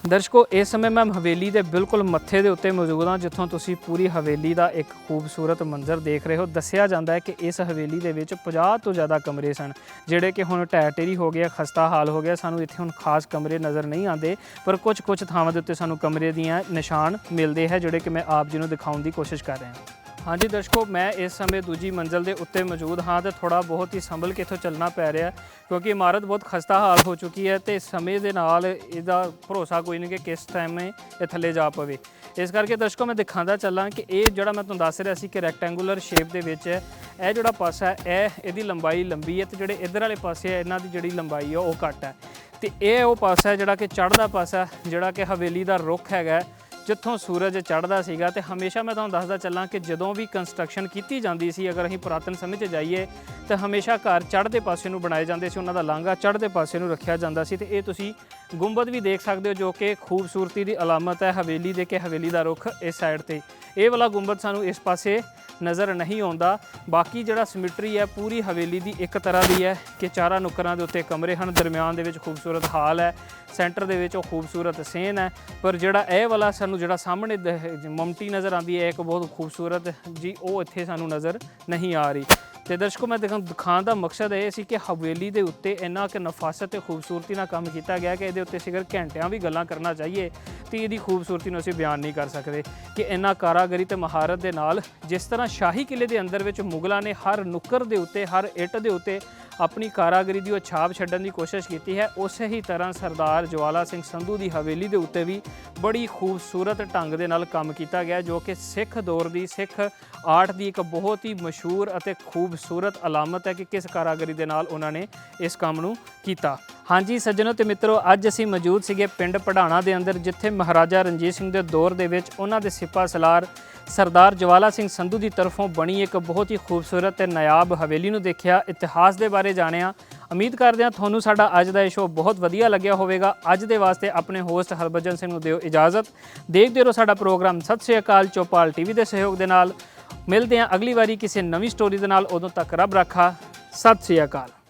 ਦਰਸ਼ਕੋ, ਇਸ ਸਮੇਂ ਮੈਂ ਹਵੇਲੀ ਦੇ ਬਿਲਕੁਲ ਮੱਥੇ ਦੇ ਉੱਤੇ ਮੌਜੂਦ ਹਾਂ, ਜਿੱਥੋਂ ਤੁਸੀਂ ਪੂਰੀ ਹਵੇਲੀ ਦਾ ਇੱਕ ਖੂਬਸੂਰਤ ਮੰਜ਼ਰ ਦੇਖ ਰਹੇ ਹੋ। ਦੱਸਿਆ ਜਾਂਦਾ ਹੈ ਕਿ ਇਸ ਹਵੇਲੀ ਦੇ ਵਿੱਚ 50 ਤੋਂ ਜ਼ਿਆਦਾ ਕਮਰੇ ਸਨ, ਜਿਹੜੇ ਕਿ ਹੁਣ ਢਹਿ ਢੇਰੀ ਹੋ ਗਿਆ, ਖਸਤਾ ਹਾਲ ਹੋ ਗਿਆ। ਸਾਨੂੰ ਇੱਥੇ ਹੁਣ ਖਾਸ ਕਮਰੇ ਨਜ਼ਰ ਨਹੀਂ ਆਉਂਦੇ, ਪਰ ਕੁਝ ਥਾਵਾਂ ਦੇ ਉੱਤੇ ਸਾਨੂੰ ਕਮਰੇ ਦੀਆਂ ਨਿਸ਼ਾਨ ਮਿਲਦੇ ਹੈ, ਜਿਹੜੇ ਕਿ ਮੈਂ ਆਪ ਜੀ ਨੂੰ ਦਿਖਾਉਣ ਦੀ ਕੋਸ਼ਿਸ਼ ਕਰ ਰਿਹਾ ਹਾਂ। ਹਾਂਜੀ ਦਰਸ਼ਕੋ, ਮੈਂ ਇਸ ਸਮੇਂ ਦੂਜੀ ਮੰਜ਼ਲ ਦੇ ਉੱਤੇ ਮੌਜੂਦ ਹਾਂ ਤੇ ਥੋੜ੍ਹਾ ਬਹੁਤ ਹੀ ਸੰਭਲ ਕੇ ਇੱਥੋਂ ਚੱਲਣਾ ਪੈ ਰਿਹਾ, ਕਿਉਂਕਿ ਇਮਾਰਤ ਬਹੁਤ ਖਸਤਾ ਹਾਲ ਹੋ ਚੁੱਕੀ ਹੈ ਤੇ ਸਮੇਂ ਦੇ ਨਾਲ ਇਹਦਾ ਭਰੋਸਾ ਕੋਈ ਨਹੀਂ ਕਿ ਕਿਸ ਟਾਈਮ ਇਹ ਥੱਲੇ ਜਾ ਪਵੇ। ਇਸ ਕਰਕੇ ਦਰਸ਼ਕੋ, ਮੈਂ ਦਿਖਾਉਂਦਾ ਚੱਲਾਂ ਕਿ ਇਹ ਜਿਹੜਾ ਮੈਂ ਤੁਹਾਨੂੰ ਦੱਸ ਰਿਹਾ ਸੀ ਕਿ ਰੈਕਟੈਂਗੂਲਰ ਸ਼ੇਪ ਦੇ ਵਿੱਚ ਹੈ। ਇਹ ਜਿਹੜਾ ਪਾਸਾ ਹੈ ਇਹਦੀ ਲੰਬਾਈ ਲੰਬੀ ਹੈ ਤੇ ਜਿਹੜੇ ਇੱਧਰ ਵਾਲੇ ਪਾਸੇ ਹੈ ਇਹਨਾਂ ਦੀ ਜਿਹੜੀ ਲੰਬਾਈ ਹੈ ਉਹ ਘੱਟ ਹੈ। ਤੇ ਇਹ ਉਹ ਪਾਸਾ ਹੈ ਜਿਹੜਾ ਕਿ ਚੜ੍ਹਦਾ ਪਾਸਾ, ਜਿਹੜਾ ਕਿ ਹਵੇਲੀ ਦਾ ਰੁੱਖ ਹੈਗਾ, ਜਿੱਥੋਂ ਸੂਰਜ ਚੜ੍ਹਦਾ ਸੀਗਾ। ਤੇ ਹਮੇਸ਼ਾ ਮੈਂ ਤੁਹਾਨੂੰ ਦੱਸਦਾ ਚੱਲਾਂ ਕਿ ਜਦੋਂ ਵੀ ਕੰਸਟਰਕਸ਼ਨ ਕੀਤੀ ਜਾਂਦੀ ਸੀ, ਅਗਰ ਅਸੀਂ ਪੁਰਾਤਨ ਸਮੇਂ 'ਚ ਜਾਈਏ ਤਾਂ ਹਮੇਸ਼ਾ ਘਰ ਚੜ੍ਹਦੇ ਪਾਸੇ ਨੂੰ ਬਣਾਏ ਜਾਂਦੇ ਸੀ, ਉਹਨਾਂ ਦਾ ਲਾਂਘਾ ਚੜ੍ਹਦੇ ਪਾਸੇ ਨੂੰ ਰੱਖਿਆ ਜਾਂਦਾ ਸੀ। ਤੇ ਇਹ ਤੁਸੀਂ ਗੁੰਬਦ ਵੀ ਦੇਖ ਸਕਦੇ ਹੋ, ਜੋ ਕਿ ਖੂਬਸੂਰਤੀ ਦੀ ਅਲਾਮਤ ਹੈ ਹਵੇਲੀ ਦੇ, ਕਿ ਹਵੇਲੀ ਦਾ ਰੁੱਖ ਇਸ ਸਾਈਡ ਤੇ। ਇਹ ਵਾਲਾ ਗੁੰਬਦ ਸਾਨੂੰ ਇਸ ਪਾਸੇ ਨਜ਼ਰ ਨਹੀਂ ਆਉਂਦਾ। ਬਾਕੀ ਜਿਹੜਾ ਸਿਮੈਟਰੀ ਹੈ ਪੂਰੀ ਹਵੇਲੀ ਦੀ ਇੱਕ ਤਰ੍ਹਾਂ ਦੀ ਹੈ ਕਿ ਚਾਰਾਂ ਨੁੱਕਰਾਂ ਦੇ ਉੱਤੇ ਕਮਰੇ ਹਨ, ਦਰਮਿਆਨ ਦੇ ਵਿੱਚ ਖੂਬਸੂਰਤ ਹਾਲ ਹੈ, ਸੈਂਟਰ ਦੇ ਵਿੱਚ ਉਹ ਖੂਬਸੂਰਤ ਸੇਨ ਹੈ। ਪਰ ਜਿਹੜਾ ਇਹ ਵਾਲਾ ਸਾਨੂੰ ਜਿਹੜਾ ਸਾਹਮਣੇ ਮਮਟੀ ਨਜ਼ਰ ਆਉਂਦੀ ਹੈ ਇੱਕ ਬਹੁਤ ਖੂਬਸੂਰਤ ਜੀ, ਉਹ ਇੱਥੇ ਸਾਨੂੰ ਨਜ਼ਰ ਨਹੀਂ ਆ ਰਹੀ। ਤੇ ਦਰਸ਼ਕੋ, ਮੈਂ ਦਿਖਾਉਣ ਦਾ ਮਕਸਦ ਇਹ ਸੀ ਕਿ ਹਵੇਲੀ ਦੇ ਉੱਤੇ ਇੰਨਾ ਕਿ ਨਫਾਸਤ ਤੇ ਖੂਬਸੂਰਤੀ ਨਾਲ ਕੰਮ ਕੀਤਾ ਗਿਆ ਕਿ ਇਹਦੇ ਉੱਤੇ ਸਿਰਫ ਘੰਟਿਆਂ ਵੀ ਗੱਲਾਂ ਕਰਨਾ ਚਾਹੀਏ ਤੇ ਇਹਦੀ ਖੂਬਸੂਰਤੀ ਨੂੰ ਅਸੀਂ ਬਿਆਨ ਨਹੀਂ ਕਰ ਸਕਦੇ ਕਿ ਇੰਨਾ ਕਾਰਾਗਰੀ ਤੇ ਮਹਾਰਤ ਦੇ ਨਾਲ ਜਿਸ ਤਰ੍ਹਾਂ ਸ਼ਾਹੀ ਕਿਲੇ ਦੇ ਅੰਦਰ ਵਿੱਚ ਮੁਗਲਾਂ ਨੇ ਹਰ ਨੁੱਕਰ ਦੇ ਉੱਤੇ, ਹਰ ਇੱਟ ਦੇ ਉੱਤੇ ਆਪਣੀ ਕਾਰਾਗਰੀ ਦੀ ਉਹ ਛਾਪ ਛੱਡਣ ਦੀ ਕੋਸ਼ਿਸ਼ ਕੀਤੀ ਹੈ, ਉਸੇ ਹੀ ਤਰ੍ਹਾਂ ਸਰਦਾਰ ਜਵਾਲਾ ਸਿੰਘ ਸੰਧੂ ਦੀ ਹਵੇਲੀ ਦੇ ਉੱਤੇ ਵੀ ਬੜੀ ਖੂਬਸੂਰਤ ਢੰਗ ਦੇ ਨਾਲ ਕੰਮ ਕੀਤਾ ਗਿਆ, ਜੋ ਕਿ ਸਿੱਖ ਦੌਰ ਦੀ, ਸਿੱਖ ਆਰਟ ਦੀ ਇੱਕ ਬਹੁਤ ਹੀ ਮਸ਼ਹੂਰ ਅਤੇ ਖੂਬਸੂਰਤ ਅਲਾਮਤ ਹੈ ਕਿ ਕਿਸ ਕਾਰਾਗਰੀ ਦੇ ਨਾਲ ਉਹਨਾਂ ਨੇ ਇਸ ਕੰਮ ਨੂੰ ਕੀਤਾ। ਹਾਂਜੀ ਸੱਜਣੋ ਤੇ ਮਿੱਤਰੋ, ਅੱਜ ਅਸੀਂ ਮੌਜੂਦ ਸੀਗੇ ਪਿੰਡ ਪੜਾਣਾ ਦੇ ਅੰਦਰ, ਜਿੱਥੇ ਮਹਾਰਾਜਾ ਰਣਜੀਤ ਸਿੰਘ ਦੇ ਦੌਰ ਦੇ ਵਿੱਚ ਉਹਨਾਂ ਦੇ ਸਿਪਾਹ ਸਲਾਰ ਸਰਦਾਰ ਜਵਾਲਾ ਸਿੰਘ ਸੰਧੂ ਦੀ ਤਰਫੋਂ ਬਣੀ ਇੱਕ ਬਹੁਤ ਹੀ ਖੂਬਸੂਰਤ ਤੇ ਨਾਯਾਬ ਹਵੇਲੀ ਨੂੰ ਦੇਖਿਆ, ਇਤਿਹਾਸ ਦੇ ਬਾਰੇ ਜਾਣਿਆ। ਉਮੀਦ ਕਰਦੇ ਹਾਂ ਤੁਹਾਨੂੰ ਸਾਡਾ ਅੱਜ ਦਾ ਇਹ ਸ਼ੋਅ ਬਹੁਤ ਵਧੀਆ ਲੱਗਿਆ ਹੋਵੇਗਾ। ਅੱਜ ਦੇ ਵਾਸਤੇ ਆਪਣੇ ਹੋਸਟ ਹਰਭਜਨ ਸਿੰਘ ਨੂੰ ਦਿਓ ਇਜਾਜ਼ਤ। ਦੇਖਦੇ ਰਹੋ ਸਾਡਾ ਪ੍ਰੋਗਰਾਮ। ਸਤਿ ਸ਼੍ਰੀ ਅਕਾਲ। ਚੌਪਾਲ ਟੀਵੀ ਦੇ ਸਹਿਯੋਗ ਦੇ ਨਾਲ ਮਿਲਦੇ ਹਾਂ ਅਗਲੀ ਵਾਰੀ ਕਿਸੇ ਨਵੀਂ ਸਟੋਰੀ ਦੇ ਨਾਲ। ਉਦੋਂ ਤੱਕ ਰੱਬ ਰਾਖਾ। ਸਤਿ ਸ਼੍ਰੀ ਅਕਾਲ।